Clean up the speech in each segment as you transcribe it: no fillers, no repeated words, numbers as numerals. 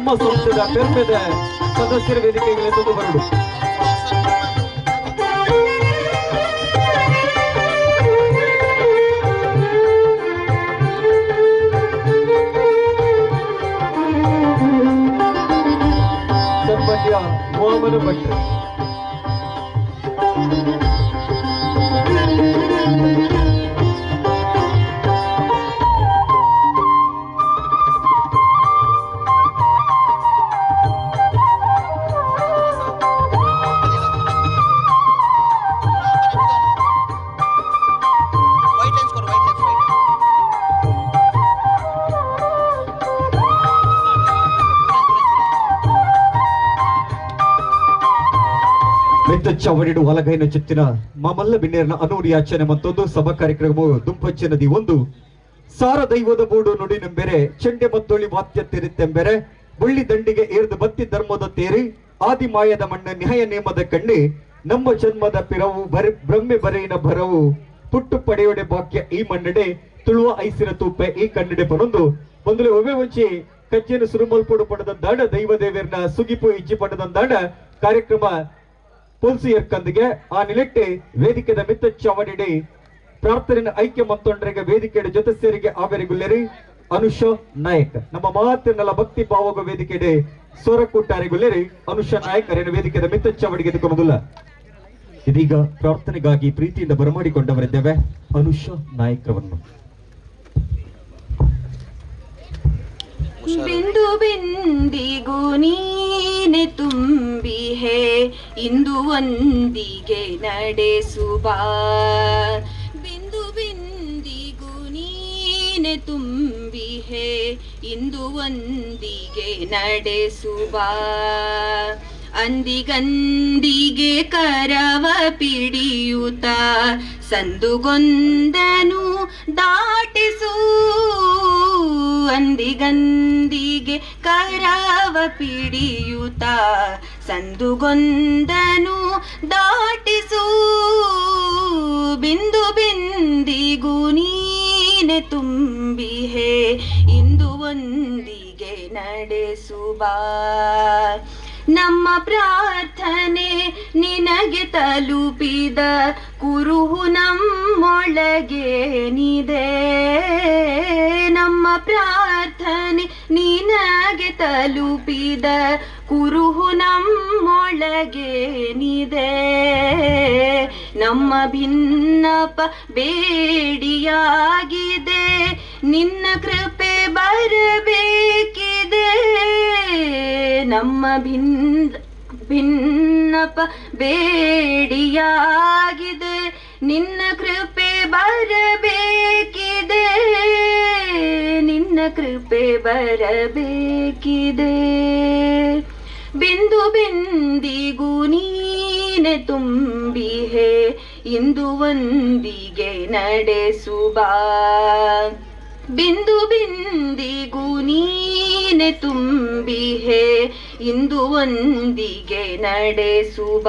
ನಮ್ಮ ಸಂಸ್ಥೆಯ ಪೆರ್ಮೆದ ಸದಸ್ಯರ ವೇದಿಕೆಗೆ ತಂದು ಬರಡು. ಸಂಬಂಧಿಯ ಮೋಹನ ಭಟ್ರು. ಚಾವಡಿಡು ಹೊಲಗೈನ ಚಿತ್ತಿನ ಮಾಮಲ್ಲ ಬಿನ್ನೇರ್ನ ಅನೂರಿ ಯಾಚನೆ ಮತ್ತೊಂದು ಸಭಾ ಕಾರ್ಯಕ್ರಮವು ದುಂಪಚ್ಚೆ ನದಿ ಒಂದು ಸಾರ ದೈವದ ಬೋಡು ನುಡಿ ನಂಬೆರೆ ಚೆಂಡೆ ಮತ್ತೊಳಿ ವಾತ್ಯ ತಿರಿತೆಂಬೆರೆ ಬುಳ್ಳಿ ದಂಡಿಗೆ ಏರ್ದು ಬತ್ತಿ ಧರ್ಮದ ತೇರಿ ಆದಿ ಮಾಯದ ಮಣ್ಣ ನ್ಯಾಯ ನೇಮದ ಕಣ್ಣಿ ನಮ್ಮ ಜನ್ಮದ ಪಿರವು ಬ್ರಹ್ಮೆ ಬರೆಯಿನ ಭರವು ಪುಟ್ಟು ಪಡೆಯೊಡೆ ಬಾಕ್ಯ ಈ ಮಣ್ಣಡೆ ತುಳುವ ಐಸಿನ ತೂಪೆ ಈ ಕಣ್ಣಡೆ ಪನೊಂದು ಒಂದಲೆ ಒವೆ ಮುಂಚೆ ಕಜ್ಜಿಯನ್ನು ಸುರುಮಲ್ಪಡು ಪಡೆದ ದಾಡ ದೈವ ದೇವೇರ್ನ ಸುಗಿಪು ಇಜ್ಜಿ ಪಡೆದ ದಾಡ ಕಾರ್ಯಕ್ರಮ ಪುಲ್ಸಿ ಎರ್ಕಂದಿಗೆ ಆ ನಿಲೆಟ್ಟೆ ವೇದಿಕೆದ ಮಿತ್ತ ಚಾವಡಿಡಿ ಪ್ರಾರ್ಥನೆ ಐಕ್ಯ ಮಂತೊಂಡ್ರಿಗೆ ವೇದಿಕೆಯ ಜೊತೆ ಸೇರಿಗೆ ಆವೇರಿಗುಲ್ಲೆರಿ ಅನುಷ ನಾಯಕ್ ನಮ್ಮ ಮಾತಿನಲ್ಲ ಭಕ್ತಿ ಭಾವಗ ವೇದಿಕೆಡೆ ಸೋರಕೂಟಾರಿಗುಲ್ಲೆರಿ ಅನುಷ ನಾಯಕ್ ಅರೇನು ವೇದಿಕೆದ ಮಿತ್ತ ಚಾವಡಿಗೆ ಎದುಕೊಳ್ಳುವುದಿಲ್ಲ. ಇದೀಗ ಪ್ರಾರ್ಥನೆಗಾಗಿ ಪ್ರೀತಿಯಿಂದ ಬರಮಾಡಿಕೊಂಡವರಿದ್ದೇವೆ ಅನುಷ ನಾಯಕರವನ್ನು. ಬಿಂದು ಬಿಂದಿಗೂ ನೀನೆ ತುಂಬಿ ಹೇ ಇಂದು ಒಂದಿಗೆ ನಡೆಸುವ ಬಿಂದು ಬಿಂದಿಗೂ ನೀನೆ ತುಂಬಿ ಹೇ ಇಂದು ಒಂದಿಗೆ ನಡೆಸುವ ಅಂದಿಗಂದಿಗೆ ಕರವ ಪಿಡಿಯುತ್ತ ಸಂದುಗೊಂದನು ದಾಟಿಸು ಅಂದಿಗಂದಿಗೆ ಕರವ ಪಿಡಿಯುತ್ತ ಸಂದುಗೊಂದನು ದಾಟಿಸು ಬಿಂದು ಬಿಂದಿಗೂ ನೀನೆ ತುಂಬಿ ಹೇ ಇಂದು ಒಂದಿಗೆ ನಡೆಸುವ ನಮ್ಮ ಪ್ರಾರ್ಥನೆ ನಿನಗೆ ತಲುಪಿದ ಕುರುಹು ನಮ್ಮೊಳಗೇನಿದೆ ನಮ್ಮ ಪ್ರಾರ್ಥನೆ ನಿನಗೆ ತಲುಪಿದ ಕುರುಹು ನಮ್ಮೊಳಗೇನಿದೆ ನಮ್ಮ ಭಿನ್ನಪ ಬೇಡಿಯಾಗಿದೆ ನಿನ್ನ ಕೃಪೆ ಬರಬೇಕಿದೆ ನಮ್ಮ ಭಿನ್ನಪ ಬೇಡಿಯಾಗಿದೆ ನಿನ್ನ ಕೃಪೆ ಬರಬೇಕಿದೆ ನಿನ್ನ ಕೃಪೆ ಬರಬೇಕಿದೆ ಬಿಂದು ಬಿಂದಿಗೂ ನೀನೆ ತುಂಬಿ ಹೇ ಇಂದು ಒಂದಿಗೆ ನಡೆಸುವ ಬಿಂದು ಬಿಂದಿಗೂ ನೀನೆ ತುಂಬಿ ಹೇ ಇಂದು ಒಂದಿಗೆ ನಡೆಸುವ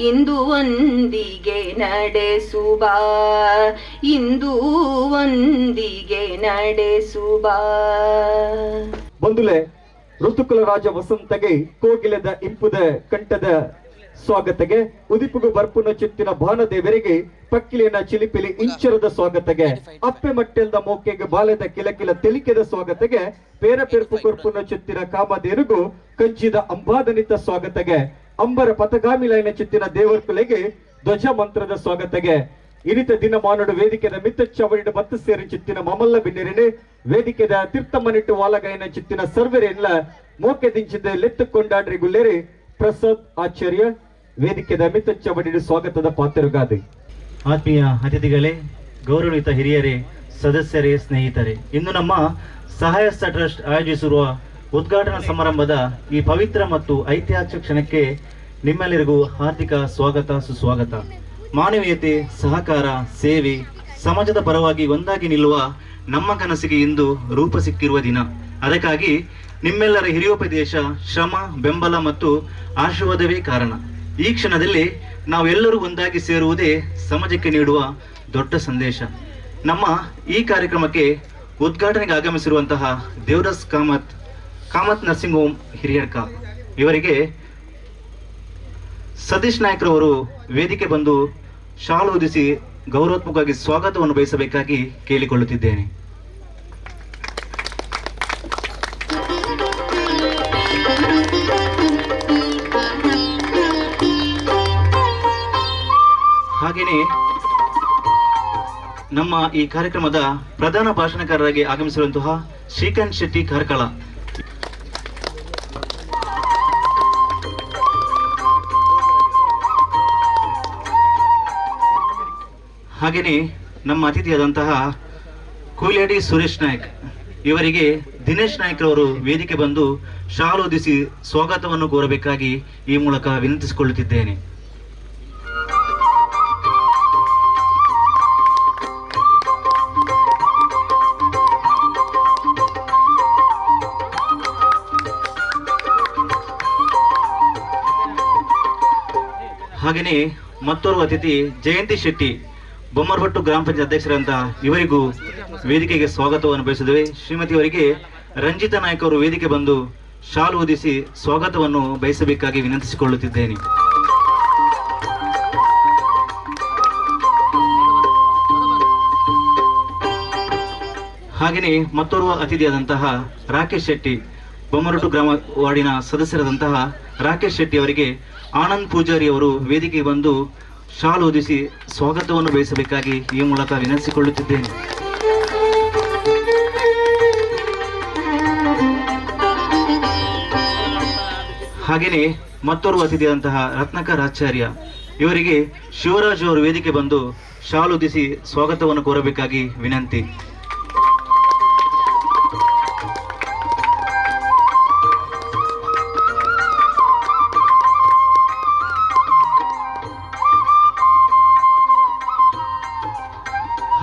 ಇಂದು ಒಂದಿಗೆ ನಡೆಸುವ ಇಂದು ಒಂದಿಗೆ ನಡೆಸುವ. ಬಂಧುಲೆ ಋತುಕುಲ ರಾಜ ವಸಂತಗೆ ಕೋಗಿಲದ ಇಂಪುದ ಕಂಠದ ಸ್ವಾಗತಗೆ ಉದಿಪುಗು ಬರ್ಪುನ ಚಿತ್ತಿನ ಭಾನದೇವರಿಗೆ ಪಕ್ಕಿಲಿನ ಚಿಲಿಪಿಲಿ ಇಂಚರದ ಸ್ವಾಗತಗೆ ಅಪ್ಪೆ ಮಟ್ಟೆಲ್ದ ಮೋಕೆಗೆ ಬಾಲೆದ ಕಿಲಕಿಲ ತೆಲಿಕೆದ ಸ್ವಾಗತಗೆ ಪೇರ ಪೆರ್ಪು ಕೊರ್ಪುನ ಚಿತ್ತಿನ ಕಾಮದೇರುಗು ಕಂಚಿದ ಅಂಬಾದನಿತ ಸ್ವಾಗತಗೆ ಅಂಬರ ಪಥಗಾಮಿಲೈನ ಚಿತ್ತಿನ ದೇವರ್ಕುಲೆಗೆ ಧ್ವಜ ಮಂತ್ರದ ಸ್ವಾಗತಗೆ ಇನಿತ ದಿನ ಮಾನಡು ವೇದಿಕೆದ ಮಿತ್ತ ಚವಡಿಡ ಬತ್ತು ಸೇರಿ ಚಿತ್ತಿನ ಮಮಲ್ಲ ಬಿನ್ನೆರಿನೆ ವೇದಿಕೆದ ತೀರ್ಥಮನಿಟ್ಟು ವಾಲಗೈನ ಚಿತ್ತಿನ ಸರ್ವರೆಲ್ಲ ಮೋಕೆ ದಿಂಚಿದ ಲೆತ್ತು ಕೊಂಡಾಡ್ರಿ ಗುಲ್ಲೇರಿ ಪ್ರಸಾದ್ ಆಚಾರ್ಯ ವೇದಿಕೆದ ಮಿತ್ತ ಚವಡಿಡ ಸ್ವಾಗತದ ಪಾತ್ರಗಾದಿ. ಆತ್ಮೀಯ ಅತಿಥಿಗಳೇ, ಗೌರವಾನ್ವಿತ ಹಿರಿಯರೇ, ಸದಸ್ಯರೇ, ಸ್ನೇಹಿತರೆ, ಇಂದು ನಮ್ಮ ಸಹಾಯಸ್ತ ಟ್ರಸ್ಟ್ ಆಯೋಜಿಸಿರುವ ಉದ್ಘಾಟನಾ ಸಮಾರಂಭದ ಈ ಪವಿತ್ರ ಮತ್ತು ಐತಿಹಾಸಿಕ ಕ್ಷಣಕ್ಕೆ ನಿಮ್ಮೆಲ್ಲರಿಗೂ ಹಾರ್ದಿಕ ಸ್ವಾಗತ, ಸುಸ್ವಾಗತ. ಮಾನವೀಯತೆ, ಸಹಕಾರ, ಸೇವೆ, ಸಮಾಜದ ಪರವಾಗಿ ಒಂದಾಗಿ ನಿಲ್ಲುವ ನಮ್ಮ ಕನಸಿಗೆ ಇಂದು ರೂಪ ಸಿಕ್ಕಿರುವ ದಿನ. ಅದಕ್ಕಾಗಿ ನಿಮ್ಮೆಲ್ಲರ ಹಿರಿಯೋಪದೇಶ, ಶ್ರಮ, ಬೆಂಬಲ ಮತ್ತು ಆಶೀರ್ವಾದವೇ ಕಾರಣ. ಈ ಕ್ಷಣದಲ್ಲಿ ನಾವೆಲ್ಲರೂ ಒಂದಾಗಿ ಸೇರುವುದೇ ಸಮಾಜಕ್ಕೆ ನೀಡುವ ದೊಡ್ಡ ಸಂದೇಶ. ನಮ್ಮ ಈ ಕಾರ್ಯಕ್ರಮಕ್ಕೆ ಉದ್ಘಾಟನೆಗೆ ಆಗಮಿಸಿರುವಂತಹ ದೇವದಾಸ್ ಕಾಮತ್ ಕಾಮತ್ ನರ್ಸಿಂಗ್ ಹೋಮ್ ಹಿರಿಯಡ್ಕ ಇವರಿಗೆ ಸತೀಶ್ ನಾಯ್ಕರವರು ವೇದಿಕೆ ಬಂದು ಶಾಲು ಹೊದಿಸಿ ಗೌರವಾತ್ಮಕವಾಗಿ ಸ್ವಾಗತವನ್ನು ಬಯಸಬೇಕಾಗಿ ಕೇಳಿಕೊಳ್ಳುತ್ತಿದ್ದೇನೆ. ಹಾಗೆಯೇ ನಮ್ಮ ಈ ಕಾರ್ಯಕ್ರಮದ ಪ್ರಧಾನ ಭಾಷಣಕಾರರಾಗಿ ಆಗಮಿಸಿರುವಂತಹ ಶ್ರೀಕಾಂತ್ ಶೆಟ್ಟಿ ಕಾರ್ಕಳ, ಹಾಗೆಯೇ ನಮ್ಮ ಅತಿಥಿಯಾದಂತಹ ಕೂಲೇಡಿ ಸುರೇಶ್ ನಾಯ್ಕ್ ಇವರಿಗೆ ದಿನೇಶ್ ನಾಯ್ಕರವರು ವೇದಿಕೆ ಬಂದು ಶಾಲು ಹೊದಿಸಿ ಸ್ವಾಗತವನ್ನು ಕೋರಬೇಕಾಗಿ ಈ ಮೂಲಕ ವಿನಂತಿಸಿಕೊಳ್ಳುತ್ತಿದ್ದೇನೆ. ಹಾಗೆಯೇ ಮತ್ತೋರ್ವ ಅತಿಥಿ ಜಯಂತಿ ಶೆಟ್ಟಿ, ಬೊಮ್ಮರಹೊಟ್ಟು ಗ್ರಾಮ ಪಂಚಾಯತ್ ಅಧ್ಯಕ್ಷರಂತಹ ಇವರಿಗೂ ವೇದಿಕೆಗೆ ಸ್ವಾಗತವನ್ನು ಬಯಸಿದ್ದೇವೆ. ಶ್ರೀಮತಿಯವರಿಗೆ ರಂಜಿತಾ ನಾಯ್ಕ ಅವರು ವೇದಿಕೆ ಬಂದು ಶಾಲು ಹೊದಿಸಿ ಸ್ವಾಗತವನ್ನು ಬಯಸಬೇಕಾಗಿ ವಿನಂತಿಸಿಕೊಳ್ಳುತ್ತಿದ್ದೇನೆ. ಹಾಗೆಯೇ ಮತ್ತೋರ್ವ ಅತಿಥಿಯಾದಂತಹ ರಾಕೇಶ್ ಶೆಟ್ಟಿ, ಬೊಮ್ಮರಹೊಟ್ಟು ಗ್ರಾಮ ವಾರ್ಡಿನ ಸದಸ್ಯರಾದಂತಹ ರಾಕೇಶ್ ಶೆಟ್ಟಿ ಅವರಿಗೆ ಆನಂದ್ ಪೂಜಾರಿ ಅವರು ವೇದಿಕೆಗೆ ಬಂದು ಶಾಲು ಹೊದಿಸಿ ಸ್ವಾಗತವನ್ನು ಬಯಸಬೇಕಾಗಿ ಈ ಮೂಲಕ ವಿನಂತಿಸಿಕೊಳ್ಳುತ್ತಿದ್ದೇನೆ. ಹಾಗೆಯೇ ಮತ್ತೋರ್ವ ಅತಿಥಿಯಾದಂತಹ ರತ್ನಾಕರ್ ಆಚಾರ್ಯ ಇವರಿಗೆ ಶಿವರಾಜ್ ಅವರು ವೇದಿಕೆ ಬಂದು ಶಾಲು ಹೊದಿಸಿ ಸ್ವಾಗತವನ್ನು ಕೋರಬೇಕಾಗಿ ವಿನಂತಿ.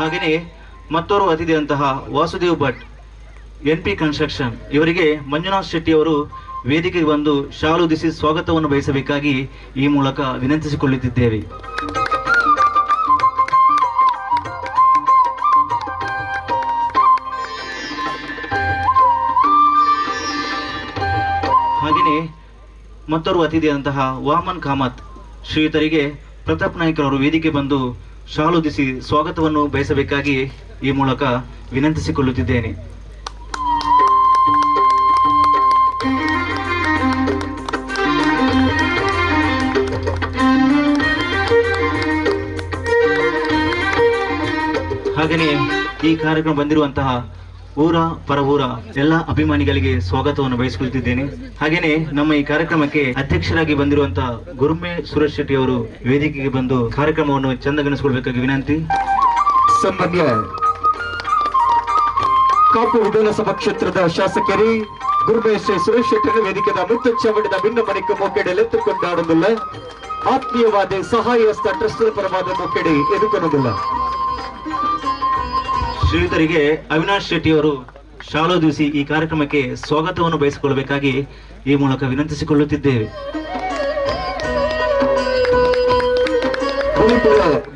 ಹಾಗೆಯೇ ಮತ್ತೋರ್ವ ಅತಿಥಿಯಂತಹ ವಾಸುದೇವ್ ಭಟ್, NP ಕನ್ಸ್ಟ್ರಕ್ಷನ್ ಇವರಿಗೆ ಮಂಜುನಾಥ್ ಶೆಟ್ಟಿ ಅವರು ವೇದಿಕೆಗೆ ಬಂದು ಶಾಲು ಹೊದಿಸಿ ಸ್ವಾಗತವನ್ನು ಬಯಸಬೇಕಾಗಿ ಈ ಮೂಲಕ ವಿನಂತಿಸಿಕೊಳ್ಳುತ್ತಿದ್ದೇವೆ. ಹಾಗೆಯೇ ಮತ್ತೋರ್ವ ಅತಿಥಿಯಂತಹ ವಾಮನ್ ಕಾಮತ್ ಶ್ರೀಯುತರಿಗೆ ಪ್ರತಾಪ್ ನಾಯ್ಕ ಅವರು ವೇದಿಕೆ ಬಂದು ಶಾಲು ಹೊದಿಸಿ ಸ್ವಾಗತವನ್ನು ಬಯಸಬೇಕಾಗಿ ಈ ಮೂಲಕ ವಿನಂತಿಸಿಕೊಳ್ಳುತ್ತಿದ್ದೇನೆ. ಹಾಗೆಯೇ ಈ ಕಾರ್ಯಕ್ರಮ ಬಂದಿರುವಂತಹ ಊರ ಪರ ಊರ ಎಲ್ಲ ಅಭಿಮಾನಿಗಳಿಗೆ ಸ್ವಾಗತವನ್ನು ಬಯಸಿಕೊಳ್ಳುತ್ತಿದ್ದೇನೆ. ಹಾಗೆಯೇ ನಮ್ಮ ಈ ಕಾರ್ಯಕ್ರಮಕ್ಕೆ ಅಧ್ಯಕ್ಷರಾಗಿ ಬಂದಿರುವಂತಹ ಗುರುಮೆ ಸುರೇಶ್ ಶೆಟ್ಟಿ ಅವರು ವೇದಿಕೆಗೆ ಬಂದು ಕಾರ್ಯಕ್ರಮವನ್ನು ಚಂದಗೊಳಿಸಿಕೊಳ್ಳಬೇಕಾಗಿ ವಿನಂತಿ. ಸನ್ಮಾನ್ಯ ಕಾಪು ವಿಧಾನಸಭಾ ಕ್ಷೇತ್ರದ ಶಾಸಕರಿ ಗುರುಮೆ ಶ್ರೀ ಸುರೇಶ್ ಶೆಟ್ಟರ ವೇದಿಕೆದ ಮುತ್ತ ಚವಡಿದ ಭಿನ್ನ ಮನೆಗೆ ಮೊಕ್ಕೆಡೆಲೆತ್ತುಕೊಂಡಾಡುವುದಿಲ್ಲ, ಆತ್ಮೀಯವಾದ ಸಹಾಯ ಹಸ್ತ ಟ್ರಸ್ಟ್ ಪರವಾದ ಮೊಕ್ಕೆಡೆ ಎದುಕುವುದಿಲ್ಲ. ಶ್ರೀಯುತರಿಗೆ ಅವಿನಾಶ್ ಶೆಟ್ಟಿ ಅವರು ಶಾಲು ಹೊದಿಸಿ ಈ ಕಾರ್ಯಕ್ರಮಕ್ಕೆ ಸ್ವಾಗತವನ್ನು ಬಯಸಿಕೊಳ್ಳಬೇಕಾಗಿ ಈ ಮೂಲಕ ವಿನಂತಿಸಿಕೊಳ್ಳುತ್ತಿದ್ದೇವೆ.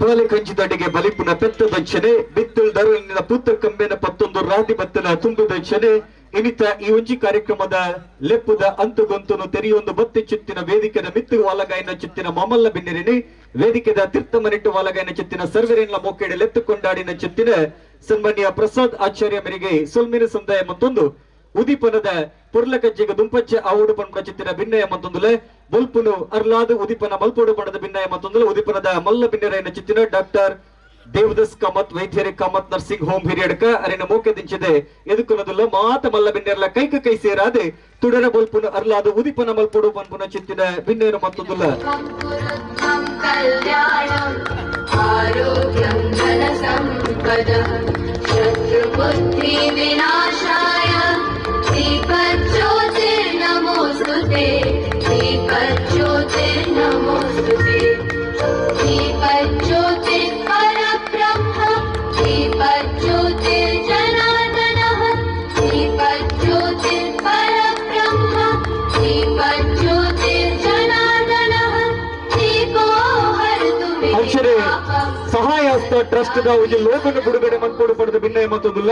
ಬಾಲೆ ಕಂಚಿದಡಿಗೆ ಬಲಿಪುನ ಪೆತ್ತ ದಂಚನೆ ಬಿತ್ತಲ್ ದರಲಿನ ಪೂತ ಕಂಬೆನ ಪತ್ತೊಂದು ರಾತಿ ಬತ್ತನ ತುಂಬು ದಂಚನೆ ಇನಿತ ಈ ಒಂಜಿ ಕಾರ್ಯಕ್ರಮದ ಲೆಪ್ಪುದ ಅಂತುಗೊಂತುನು ತೆರೆಯೊಂದು ಬತ್ತಿ ಚಿತ್ತಿನ ವೇದಿಕೆದ ಮಿತ್ತು ವಾಲಗಾಯನ ಚಿತ್ತಿನ ಮಮಲ್ಲ ಬಿನ್ನಿರಿನಿ ವೇದಿಕೆದ ತೀರ್ಥಮನಿಟ್ಟು ವಾಲಗಾಯನ ಚಿತ್ತಿನ ಸರ್ವರಿನ ಮೊಕ್ಕೆಡೆ ಲೆತ್ತುಕೊಂಡಾಡಿನ ಚಿತ್ತಿನ ಸನ್ಮಾನ್ಯ ಪ್ರಸಾದ್ ಆಚಾರ್ಯ ಮೇರೆಗೆ ಸೊಲ್ಮಿನ ಸಂದಾಯ ಮತ್ತೊಂದು ಉದಿಪನದ ಪುರ್ಲಕಜ್ಜಿಗ ದುಂಪಚ್ಚೆ ಆವುಡು ಪಂಡ ಚಿತ್ತಿನ ಭಿನ್ನಯ ಮತ್ತೊಂದುಲೆ ಬೊಲ್ಪುನು ಅರ್ಲಾದ ಉದಿಪನ ಮಲ್ಪೋಡು ಪಣದ ಭಿನ್ನಯ ಮತ್ತೊಂದುಲೆ ಉದಿಪನದ ಮಲ್ಲ ಭಿನ್ನರೈನ ಚಿತ್ತಿನ ಡಾಕ್ಟರ್ ದೇವದಾಸ್ ಕಾಮತ್ ವೈದ್ಯರಿ ಕಾಮತ್ ನರ್ಸಿಂಗ್ ಹೋಮ್ ಹಿರಿಯಡ್ಕ ಅರಿನ ಮೋಕೆ ದಿಂಚಿದೆ ಎದುಕುನದುಲ್ಲ ಮಾತ ಮಲ್ಲ ಭಿನ್ನರ್ಲ ಕೈಕ ಕೈ ಸೇರಾದೆ ತುಡರ ಬೊಲ್ಪುನು ಅರ್ಲಾದ ಉದಿಪನ ಮಲ್ಪೋಡು ಪಂಪುನ ಚಿತ್ತಿನ ಭಿನ್ನಯನು ಮತ್ತೊಂದುಲ್ಲ आरोग्यं धनसम्पदः शत्रुबुद्धि विनाशाय दीपज्योतिर्नमोस्तुते दीपज्योतिर्नमोस्तुते दीपज्योतिर्परब्रह्म दीपज्योतिर्जनार्दनः दीपज्योतिर्परब्रह्म दीपज्योतिर्जनार्दनः दीपो हरतु मे ಹೆಸರು ಸಹಾಯ ಹಸ್ತ ಟ್ರಸ್ಟ್ ದ ಒಂದು ಲೋಗನ ಬಿಡುಗಡೆ ಮನ್ಪೋಡು ಪಡೆದ ಭಿನ್ನ ಮತ್ತೊಂದಿಲ್ಲ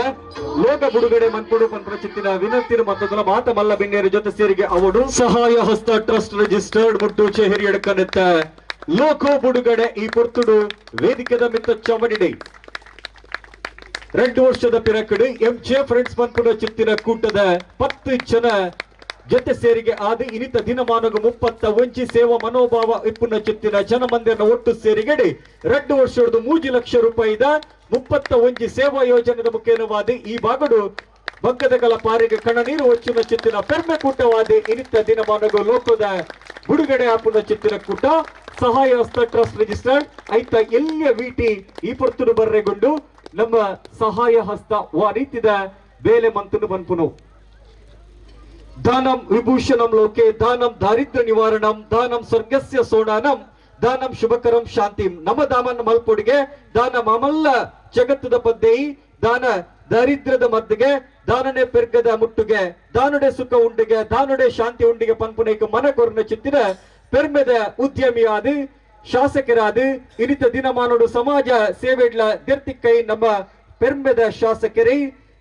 ಲೋಕ ಬಿಡುಗಡೆ ಮನ್ಪೋಡು ಪಂತ್ರ ಚಿತ್ತಿನ ವಿನಂತಿನ ಮತ್ತೊಂದಿಲ್ಲ ಮಾತ ಮಲ್ಲ ಬಿನ್ನೇರ ಜೊತೆ ಸೇರಿಗೆ ಅವಡು ಸಹಾಯ ಹಸ್ತ ಟ್ರಸ್ಟ್ ರಿಜಿಸ್ಟರ್ಡ್ ಮುಟ್ಟು ಚೆಹರಿ ಎಡಕನೆತ್ತ ಲೋಕೋ ಬಿಡುಗಡೆ ಈ ಪೊರ್ತುಡು ವೇದಿಕೆದ ಮಿತ್ತ ಚವಡಿಡೆ 2 ವರ್ಷದ ಪಿರಕಡು ಎಂಜೆ ಫ್ರೆಂಡ್ಸ್ ಮನ್ಪುಡ ಚಿತ್ತಿನ ಕೂಟದ 10 ಜನ ಜೊತೆ ಸೇರಿಗೆ ಆದ ಇನಿತ ದಿನಮಾನಗ 31 ಸೇವಾ ಮನೋಭಾವ ಇಪ್ಪುನ ಚಿತ್ತಿನ ಜನಮಂದಿರನ ಒಟ್ಟು ಸೇರಿಗಡೆ 2 ವರ್ಷದ 3 ಲಕ್ಷ ರೂಪಾಯಿದ 31 ಸೇವಾ ಯೋಜನೆದ ಮುಖೇನವಾದ ಈ ಭಾಗಡು ಬಗ್ಗದಗಲ ಪಾರಿಗೆ ಕಣ ನೀರು ಹೊಚ್ಚಿನ ಚಿತ್ತಿನ ಪೆರ್ಮೆ ಕೂಟವಾದ ಇನಿತ ದಿನಮಾನಗ ಲೋಕದ ಬಿಡುಗಡೆ ಆಪುನ ಚಿತ್ತಿನ ಕೂಟ ಸಹಾಯ ಹಸ್ತ ಟ್ರಸ್ಟ್ ರಿಜಿಸ್ಟರ್ಡ್ ಐತ ಎಲ್ಲಿಯ ವಿಟಿ ಈ ಪೊರ್ತುಡು ಬರ್ರೆಗೊಂಡು ನಮ್ಮ ಸಹಾಯ ಹಸ್ತ ವಾ ರೀತಿದ ಬೇಲೆ ಮಂತನು ಬನ್ಪುನು ದಾನಂ ವಿಭೂಷಣಂ ಲೋಕೆ ದಾನಂ ದಾರಿದ್ರ್ಯ ನಿವಾರಣಂ ದಾನಂ ಸ್ವರ್ಗಸ್ಯ ಸೋಣಾನಂ ದಾನಂ ಶುಭಕರಂ ಶಾಂತಿಂ ನಮ್ಮ ದಾಮನ ಮಲ್ಪೊಡಿಗೆ ದಾನ ಮಾಮಲ್ಲ ಜಗತ್ತದ ಪದ್ದೆಯಿ ದಾನ ದಾರಿದ್ರ್ಯದ ಮದ್ದಿಗೆ ದಾನನೆ ಪೆರ್ಗದ ಮುಟ್ಟುಗೆ ದಾನುಡೆ ಸುಖ ಉಂಡಿಗೆ ದಾನುಡೆ ಶಾಂತಿ ಉಂಡಿಗೆ ಪನ್ಪುನೈಕ ಮನಕೊರ್ನ ಚಿತ್ತಿನ ಪೆರ್ಮೆದ ಉದ್ಯಮಿಯಾದ ಶಾಸಕರಾದ ಇನಿತ ದಿನಮಾನೋಡು ಸಮಾಜ ಸೇವೆಡ್ಲ ದೆರ್ತಿಕ್ಕೈ ನಮ್ಮ ಪೆರ್ಮೆದ ಶಾಸಕರೇ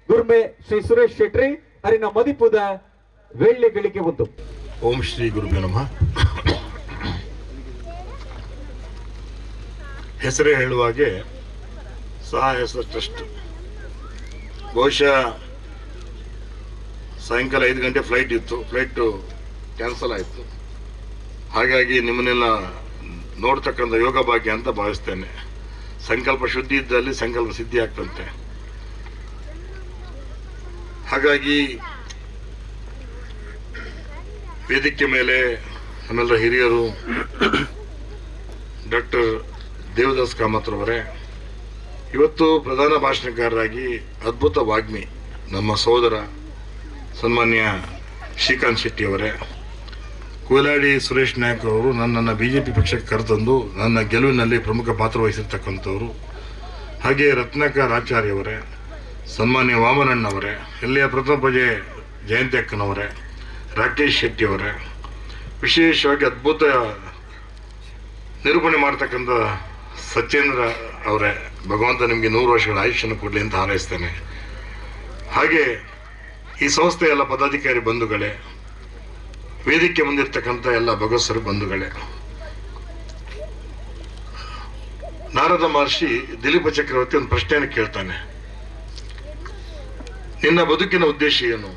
ಗುರ್ಮೆ ಶ್ರೀ ಸುರೇಶ್ ಶೆಟ್ಟಿ ಅರಿನ ಮದಿಪುದ ವೇಳ್ಳೆಗಳಿಗೆ ಒಂದು ಓಂ ಶ್ರೀ ಗುರುಭ್ಯೋ ನಮಃ. ಹೆಸರೇ ಹೇಳುವಾಗೆ ಸಹಾಯ ಟ್ರಸ್ಟ್ ಬಹುಶಃ ಸಾಯಂಕಾಲ 5 ಗಂಟೆ ಫ್ಲೈಟ್ ಇತ್ತು, ಫ್ಲೈಟು ಕ್ಯಾನ್ಸಲ್ ಆಯಿತು. ಹಾಗಾಗಿ ನಿಮ್ಮನ್ನೆಲ್ಲ ನೋಡ್ತಕ್ಕಂಥ ಯೋಗ ಭಾಗ್ಯ ಅಂತ ಭಾವಿಸ್ತೇನೆ. ಸಂಕಲ್ಪ ಶುದ್ಧಿ ಇದ್ದಲ್ಲಿ ಸಂಕಲ್ಪ ಸಿದ್ಧಿ ಆಗ್ತಂತೆ. ಹಾಗಾಗಿ ವೇದಿಕೆ ಮೇಲೆ ನಮ್ಮೆಲ್ಲರ ಹಿರಿಯರು ಡಾಕ್ಟರ್ ದೇವದಾಸ್ ಕಾಮತ್ರವರೇ, ಇವತ್ತು ಪ್ರಧಾನ ಭಾಷಣಕಾರರಾಗಿ ಅದ್ಭುತ ವಾಗ್ಮಿ ನಮ್ಮ ಸಹೋದರ ಸನ್ಮಾನ್ಯ ಶ್ರೀಕಾಂತ್ ಶೆಟ್ಟಿ ಅವರೇ, ಕೋಲಾಡಿ ಸುರೇಶ್ ನಾಯಕ್ ಅವರು ನನ್ನನ್ನು BJP ಪಕ್ಷಕ್ಕೆ ಕರೆತಂದು ನನ್ನ ಗೆಲುವಿನಲ್ಲಿ ಪ್ರಮುಖ ಪಾತ್ರ ವಹಿಸಿರ್ತಕ್ಕಂಥವರು, ಹಾಗೆ ರತ್ನಾಕರ್ ಆಚಾರ್ಯ ಅವರೇ, ಸನ್ಮಾನ್ಯ ವಾಮನಣ್ಣವರೇ, ಇಲ್ಲಿಯ ಪ್ರಥಮ ಪ್ರಜೆ ಜಯಂತಿ ಅಕ್ಕನವರೇ, ರಾಕೇಶ್ ಶೆಟ್ಟಿ ಅವರೇ, ವಿಶೇಷವಾಗಿ ಅದ್ಭುತ ನಿರೂಪಣೆ ಮಾಡ್ತಕ್ಕಂಥ ಸತ್ಯೇಂದ್ರ ಅವರೇ, ಭಗವಂತ ನಿಮಗೆ 100 ವರ್ಷಗಳ ಆಯುಷ್ಯನ್ನು ಕೊಡಲಿ ಅಂತ ಹಾರೈಸ್ತೇನೆ. ಹಾಗೆ ಈ ಸಂಸ್ಥೆಯ ಎಲ್ಲ ಪದಾಧಿಕಾರಿ ಬಂಧುಗಳೇ, ವೇದಿಕೆ ಮುಂದಿರ್ತಕ್ಕಂಥ ಎಲ್ಲ ಭಗವತ್ಸರ ಬಂಧುಗಳೇ, ನಾರದ ಮಹರ್ಷಿ ದಿಲೀಪ ಚಕ್ರವರ್ತಿ ಒಂದು ಪ್ರಶ್ನೆಯನ್ನು ಕೇಳ್ತಾನೆ, ನಿನ್ನ ಬದುಕಿನ ಉದ್ದೇಶ ಏನು?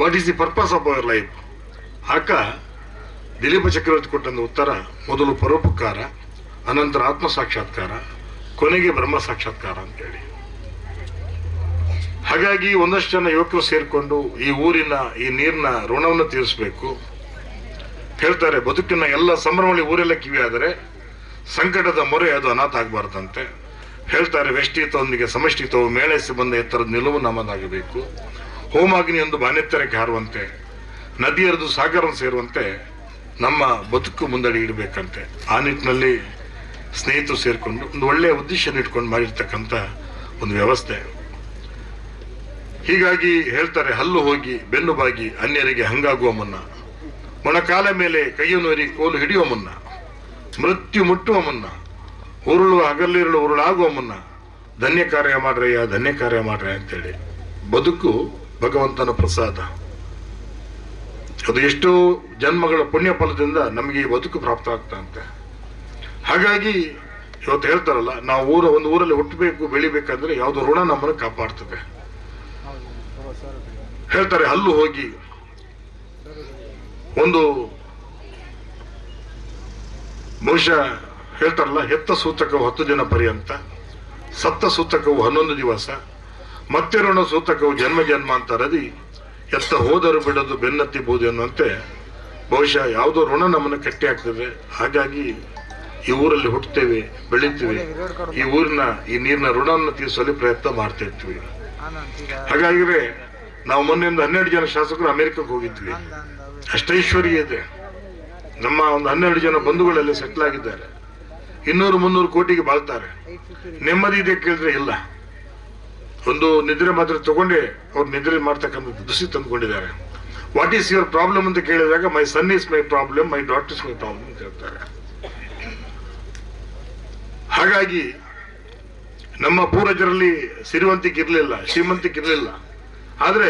What is the purpose of our life? ಆಕ ದಿಲೀಪ ಚಕ್ರವರ್ತಿ ಕೊಟ್ಟಂತ ಉತ್ತರ, ಮೊದಲು ಪರೋಪಕಾರ, ಅನಂತರ ಆತ್ಮ ಸಾಕ್ಷಾತ್ಕಾರ, ಕೊನೆಗೆ ಬ್ರಹ್ಮ ಸಾಕ್ಷಾತ್ಕಾರ ಅಂತೇಳಿ. ಹಾಗಾಗಿ ಒಂದಷ್ಟು ಜನ ಯುವಕರು ಸೇರಿಕೊಂಡು ಈ ಊರಿನ ಈ ನೀರಿನ ಋಣವನ್ನು ತೀರಿಸಬೇಕು. ಹೇಳ್ತಾರೆ, ಬದುಕಿನ ಎಲ್ಲ ಸಂಭ್ರಮಗಳಿಗೆ ಊರೆಲ್ಲ ಕಿವಿಯಾದರೆ ಸಂಕಟದ ಮೊರೆ ಅದು ಅನಾಥ ಆಗಬಾರ್ದಂತೆ. ಹೇಳ್ತಾರೆ, ವ್ಯಷ್ಟಿತವೊಂದಿಗೆ ಸಮಷ್ಟಿತವು ಮೇಳೈಸಿ ಬಂದ ಎತ್ತರದ ನಿಲುವು ನಮ್ಮದಾಗಬೇಕು. ಹೋಮಾಗ್ನಿಯೊಂದು ಬಾನೆತ್ತರಕ್ಕೆ ಹಾರುವಂತೆ, ನದಿಯರದು ಸಾಗರ ಸೇರುವಂತೆ ನಮ್ಮ ಬದುಕು ಮುಂದಡಿ ಇಡಬೇಕಂತೆ. ಆ ನಿಟ್ಟಿನಲ್ಲಿ ಸ್ನೇಹಿತರು ಸೇರಿಕೊಂಡು ಒಂದು ಒಳ್ಳೆಯ ಉದ್ದೇಶ ಇಟ್ಕೊಂಡು ಮಾಡಿರ್ತಕ್ಕಂಥ ಒಂದು ವ್ಯವಸ್ಥೆ. ಹೀಗಾಗಿ ಹೇಳ್ತಾರೆ, ಹಲ್ಲು ಹೋಗಿ ಬೆನ್ನು ಬಾಗಿ ಅನ್ಯರಿಗೆ ಹಂಗಾಗುವ ಮುನ್ನ, ಮೊಣಕಾಲ ಮೇಲೆ ಕೈಯನ್ನು ಕೋಲು ಹಿಡಿಯುವ ಮುನ್ನ, ಮೃತ್ಯು ಮುಟ್ಟುವ ಮುನ್ನ, ಉರುಳು ಹಗಲಿರುಳು ಉರುಳಾಗುವ ಮುನ್ನ ಧನ್ಯ ಕಾರ್ಯ ಮಾಡ್ರಯ್ಯ, ಧನ್ಯ ಕಾರ್ಯ ಮಾಡ್ರಯ್ಯ ಅಂತೇಳಿ. ಬದುಕು ಭಗವಂತನ ಪ್ರಸಾದ. ಅದು ಎಷ್ಟೋ ಜನ್ಮಗಳ ಪುಣ್ಯ ಫಲದಿಂದ ನಮಗೆ ಈ ಬದುಕು ಪ್ರಾಪ್ತ ಆಗ್ತಂತೆ. ಹಾಗಾಗಿ ಇವತ್ತು ಹೇಳ್ತಾರಲ್ಲ, ನಾವು ಒಂದು ಊರಲ್ಲಿ ಹುಟ್ಟಬೇಕು, ಬೆಳಿಬೇಕಂದ್ರೆ ಯಾವುದೋ ಋಣ ನಮ್ಮನ್ನು ಕಾಪಾಡ್ತದೆ. ಹೇಳ್ತಾರೆ, ಹಲ್ಲು ಹೋಗಿ ಒಂದು ಬಹುಶಃ ಹೇಳ್ತಾರಲ್ಲ, ಹೆತ್ತ ಸೂತಕವು 10 ದಿನ ಪರ್ಯಂತ, ಸತ್ತ ಸೂತಕವು 11 ದಿವಸ, ಮತ್ತೆ ಋಣ ಸೂತಕವು ಜನ್ಮ ಜನ್ಮ ಅಂತ ರದಿ, ಎತ್ತ ಹೋದರು ಬಿಡೋದು ಬೆನ್ನತ್ತಿಬಹುದು ಅನ್ನುವಂತೆ ಬಹುಶಃ ಯಾವುದೋ ಋಣ ನಮ್ಮನ್ನು ಕಟ್ಟಿ ಆಗ್ತದೆ. ಹಾಗಾಗಿ ಈ ಊರಲ್ಲಿ ಹುಟ್ಟುತ್ತೇವೆ, ಬೆಳಿತೀವಿ, ಈ ಊರಿನ ಈ ನೀರಿನ ಋಣವನ್ನು ತೀರಿಸಲು ಪ್ರಯತ್ನ ಮಾಡ್ತಾ ಇರ್ತೀವಿ. ಹಾಗಾಗಿದ್ರೆ ನಾವು ಮೊನ್ನೆಯಿಂದ 12 ಜನ ಶಾಸಕರು ಅಮೆರಿಕಕ್ಕೆ ಹೋಗಿದ್ವಿ. ಅಷ್ಟೈಶ್ವರ್ಯ ಇದೆ. ನಮ್ಮ ಒಂದು 12 ಜನ ಬಂಧುಗಳಲ್ಲಿ ಸೆಟ್ಲ್ ಆಗಿದ್ದಾರೆ. 200-300 ಕೋಟಿಗೆ ಬಾಳ್ತಾರೆ. ನೆಮ್ಮದಿ ಇದೆ ಕೇಳಿದ್ರೆ ಇಲ್ಲ. ಒಂದು ನಿದ್ರೆ ಮಾತ್ರ ತಗೊಂಡೆ ಅವ್ರು ನಿದ್ರೆ ಮಾಡ್ತಕ್ಕಂಥ ದುಸಿ ತಂದುಕೊಂಡಿದ್ದಾರೆ. ವಾಟ್ ಈಸ್ ಯುವರ್ ಪ್ರಾಬ್ಲಮ್ ಅಂತ ಕೇಳಿದಾಗ, my son is my problem, my daughter is my problem ಅಂತ ಹೇಳ್ತಾರೆ. ಹಾಗಾಗಿ ನಮ್ಮ ಪೂರ್ವಜರಲ್ಲಿ ಸಿರಿವಂತಿಕೆ ಇರಲಿಲ್ಲ, ಶ್ರೀಮಂತಿಕೆ ಇರಲಿಲ್ಲ. ಆದರೆ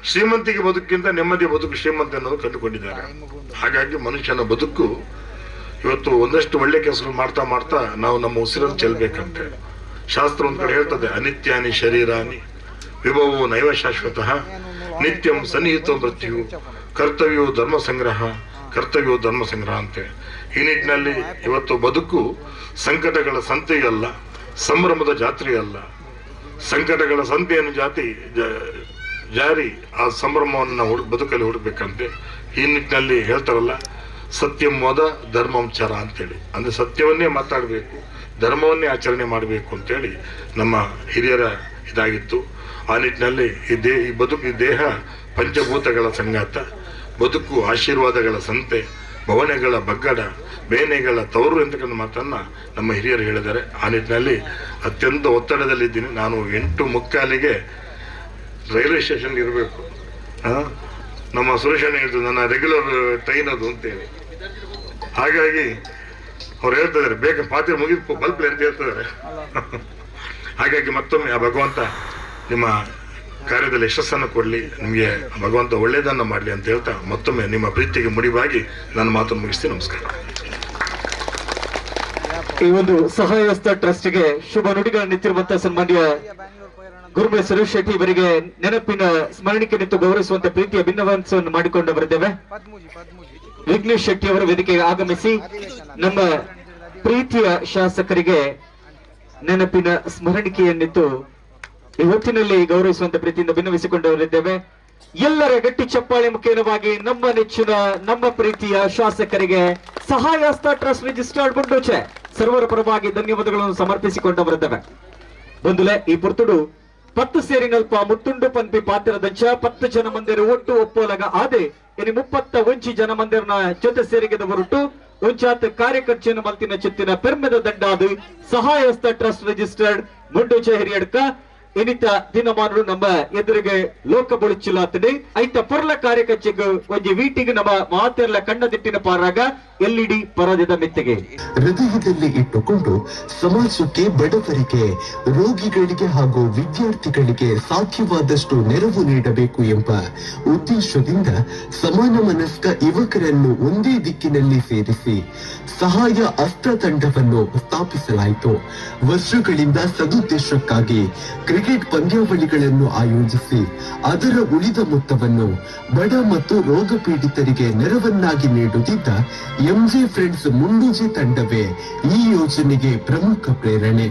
ಶ್ರೀಮಂತಿಕೆ ಬದುಕಿಂತ ನೆಮ್ಮದಿಯ ಬದುಕು ಶ್ರೀಮಂತ ಅನ್ನೋದು ಕಂಡುಕೊಂಡಿದ್ದಾರೆ. ಹಾಗಾಗಿ ಮನುಷ್ಯನ ಬದುಕು ಇವತ್ತು ಒಂದಷ್ಟು ಒಳ್ಳೆ ಕೆಲಸಗಳು ಮಾಡ್ತಾ ಮಾಡ್ತಾ ನಾವು ನಮ್ಮ ಉಸಿರನ್ನು ಚೆಲ್ಲಬೇಕಂತೆ. ಶಾಸ್ತ್ರ ಒಂದ್ ಕಡೆ ಹೇಳ್ತದೆ, ಅನಿತ್ಯಾನಿ ಶರೀರಾನಿ ವಿಭವೋ ನೈವ ಶಾಶ್ವತಃ ನಿತ್ಯಂ ಸನ್ನಿಹಿತೋ ಮೃತ್ಯು ಕರ್ತವ್ಯೋ ಧರ್ಮ ಸಂಗ್ರಹ ಕರ್ತವ್ಯೋ ಧರ್ಮ ಸಂಗ್ರಹ ಅಂತೆ. ಈ ನಿಟ್ಟಿನಲ್ಲಿ ಇವತ್ತು ಬದುಕು ಸಂಕಟಗಳ ಸಂತೆಯಲ್ಲ, ಸಂಭ್ರಮದ ಜಾತ್ರೆಯಲ್ಲ. ಸಂಕಟಗಳ ಸಂತೆಯನ್ನು ಜಾರಿ ಆ ಸಂಭ್ರಮವನ್ನು ಬದುಕಲ್ಲಿ ಹುಡುಕ್ಬೇಕಂತೆ. ಈ ನಿಟ್ಟಿನಲ್ಲಿ ಹೇಳ್ತಾರಲ್ಲ, ಸತ್ಯಂ ವದ ಧರ್ಮಂ ಚರ ಅಂತೇಳಿ, ಅಂದ್ರೆ ಸತ್ಯವನ್ನೇ ಮಾತಾಡಬೇಕು, ಧರ್ಮವನ್ನೇ ಆಚರಣೆ ಮಾಡಬೇಕು ಅಂತೇಳಿ ನಮ್ಮ ಹಿರಿಯರ ಇದಾಗಿತ್ತು. ಆ ನಿಟ್ಟಿನಲ್ಲಿ ಈ ದೇಹ ಪಂಚಭೂತಗಳ ಸಂಗಾತ, ಬದುಕು ಆಶೀರ್ವಾದಗಳ ಸಂತೆ, ಭವನೆಗಳ ಬಗ್ಗಡ, ಬೇನೆಗಳ ತವರು ಅಂತಕ್ಕಂಥ ಮಾತನ್ನ ನಮ್ಮ ಹಿರಿಯರು ಹೇಳಿದ್ದಾರೆ. ಆ ನಿಟ್ಟಿನಲ್ಲಿ ಅತ್ಯಂತ ಒತ್ತಡದಲ್ಲಿದ್ದೀನಿ. ನಾನು 8:45 ರೈಲ್ವೆ ಸ್ಟೇಷನ್ ಇರಬೇಕು. ನಮ್ಮ ಸುರೇಶಣ್ಣ ಹೇಳ್ತಾರೆ ನನ್ನ ರೆಗ್ಯುಲರ್ ಟ್ರೈನ್ ಅದು ಅಂತೇಳಿ. ಹಾಗಾಗಿ ಅವ್ರು ಹೇಳ್ತಿದ್ದಾರೆ ಬೇಗ ಪಾತ್ರೆ ಮುಗಿದು ಬಲ್ಪ್ಲೆ ಅಂತ ಹೇಳ್ತಿದ್ದಾರೆ. ಹಾಗಾಗಿ ಮತ್ತೊಮ್ಮೆ ಆ ಭಗವಂತ ನಿಮ್ಮ ಕಾರ್ಯದಲ್ಲಿ ಯಶಸ್ಸನ್ನು ಕೊಡಲಿ, ನಿಮಗೆ ಭಗವಂತ ಒಳ್ಳೆಯದನ್ನು ಮಾಡಲಿ ಅಂತ ಹೇಳ್ತಾ ಮತ್ತೊಮ್ಮೆ ನಿಮ್ಮ ಪ್ರೀತಿಗೆ ಮುಡಿವಾಗಿ ನನ್ನ ಮಾತನ್ನು ಮುಗಿಸ್ತೀನಿ. ನಮಸ್ಕಾರ. ಈ ಒಂದು ಸಹಾಯ ಹಸ್ತ ಟ್ರಸ್ಟ್ಗೆ ಶುಭ ನುಡಿಗಳನ್ನಿತ್ತಿರುವಂತಹ ಸನ್ಮಾನ್ಯ ಗುರುಮೆ ಸುರೇಶ್ ಶೆಟ್ಟಿ ಇವರಿಗೆ ನೆನಪಿನ ಸ್ಮರಣಿಕೆ ನಿಂತು ಗೌರವಿಸುವಂತ ಪ್ರೀತಿಯ ಭಿನ್ನವಾಸವನ್ನು ಮಾಡಿಕೊಂಡು ಬರುತ್ತೇವೆ. ವಿಘ್ನೇಶ್ ಶೆಟ್ಟಿ ಅವರ ವೇದಿಕೆಗೆ ಆಗಮಿಸಿ ನಮ್ಮ ಪ್ರೀತಿಯ ಶಾಸಕರಿಗೆ ನೆನಪಿನ ಸ್ಮರಣಿಕೆಯನ್ನಿತ್ತು ಈ ಹೊತ್ತಿನಲ್ಲಿ ಗೌರವಿಸುವಂತ ಪ್ರೀತಿಯಿಂದ ಭಿನ್ನವಿಸಿಕೊಂಡವರಿದ್ದೇವೆ. ಎಲ್ಲರ ಗಟ್ಟಿ ಚಪ್ಪಾಳೆ ಮುಖೇನವಾಗಿ ನಮ್ಮ ನೆಚ್ಚಿನ ನಮ್ಮ ಪ್ರೀತಿಯ ಶಾಸಕರಿಗೆ ಸಹಾಯ ಹಸ್ತ ಟ್ರಸ್ಟ್ ರಿಜಿಸ್ಟರ್ಡ್ ಮುಂಡೂಚೆ ಸರ್ವರ ಪರವಾಗಿ ಧನ್ಯವಾದಗಳನ್ನು ಸಮರ್ಪಿಸಿಕೊಂಡವರಿದ್ದೇವೆ. ಬಂಧುಲೆ, ಈ ಪುರ್ತುಡು 10 ಸೇರಿನಲ್ಪ ಮುತ್ತುಂಡು ಪಂಪಿ ಪಾತ್ರದಂಚ 10 ಜನ ಮಂದಿರ ಒಟ್ಟು ಒಪ್ಪೋಲಗ ಆದೆ ಇನ್ನು 31 ಜನ ಮಂದಿರನ ಜೊತೆ ಸೇರಿಗೆದ ಹೊರಟು ಒಂಚಾತ್ ಕಾರ್ಯಕರ್ಚಿನ ಮಲ್ತಿನ ಚಿತ್ತಿನ ಪೆರ್ಮೆದ ದಂಡಾದು ಸಹಾಯ ಹಸ್ತ ಟ್ರಸ್ಟ್ ರಿಜಿಸ್ಟರ್ಡ್ ಮುಂಡೂಚೆ ಹಿರಿಯಡ್ಕ ಇನಿತ ದಿನಮಾನರು ನಮ್ಮ ಎದುರಿಗೆ ಲೋಕ ಬೊಳಿಚಿಲಾತದೆ ಐತ ಪೊರ್ಲ ಕಾರ್ಯಕರ್ಚಿಗೆ ಒಂಜಿ ವೀಟಿಗೆ ನಮ್ಮ ಮಾತೆರ್ಲ ಕಣ್ಣದಿಟ್ಟಿನ ಪಾರಾಗ ಎಲ್ಇಡಿ ಪರದೆದ ಮೆತ್ತಿಗೆ ಹೃದಯದಲ್ಲಿ ಇಟ್ಟುಕೊಂಡು ಸಮಾಜಕ್ಕೆ, ಬಡವರಿಗೆ, ರೋಗಿಗಳಿಗೆ ಹಾಗೂ ವಿದ್ಯಾರ್ಥಿಗಳಿಗೆ ಸಾಧ್ಯವಾದಷ್ಟು ನೆರವು ನೀಡಬೇಕು ಎಂಬ ಉದ್ದೇಶದಿಂದ ಸಮಾನ ಮನಸ್ಕ ಯುವಕರನ್ನು ಒಂದೇ ದಿಕ್ಕಿನಲ್ಲಿ ಸೇರಿಸಿ ಸಹಾಯ ಹಸ್ತ ತಂಡವನ್ನು ಸ್ಥಾಪಿಸಲಾಯಿತು. ವರ್ಷಗಳಿಂದ ಸದುದ್ದೇಶಕ್ಕಾಗಿ ಕ್ರಿಕೆಟ್ ಪಂದ್ಯಾವಳಿಗಳನ್ನು ಆಯೋಜಿಸಿ ಅದರ ಉಳಿದ ಮೊತ್ತವನ್ನು ಬಡ ಮತ್ತು ರೋಗ ಪೀಡಿತರಿಗೆ ನೆರವನ್ನಾಗಿ ನೀಡುತ್ತಿದ್ದ ಎಂಜೆ ಫ್ರೆಂಡ್ಸ್ ಮುಂಡೂಜೆ ತಂಡವೇ ಈ ಯೋಜನೆಗೆ ಪ್ರಮುಖ ಪ್ರೇರಣೆ.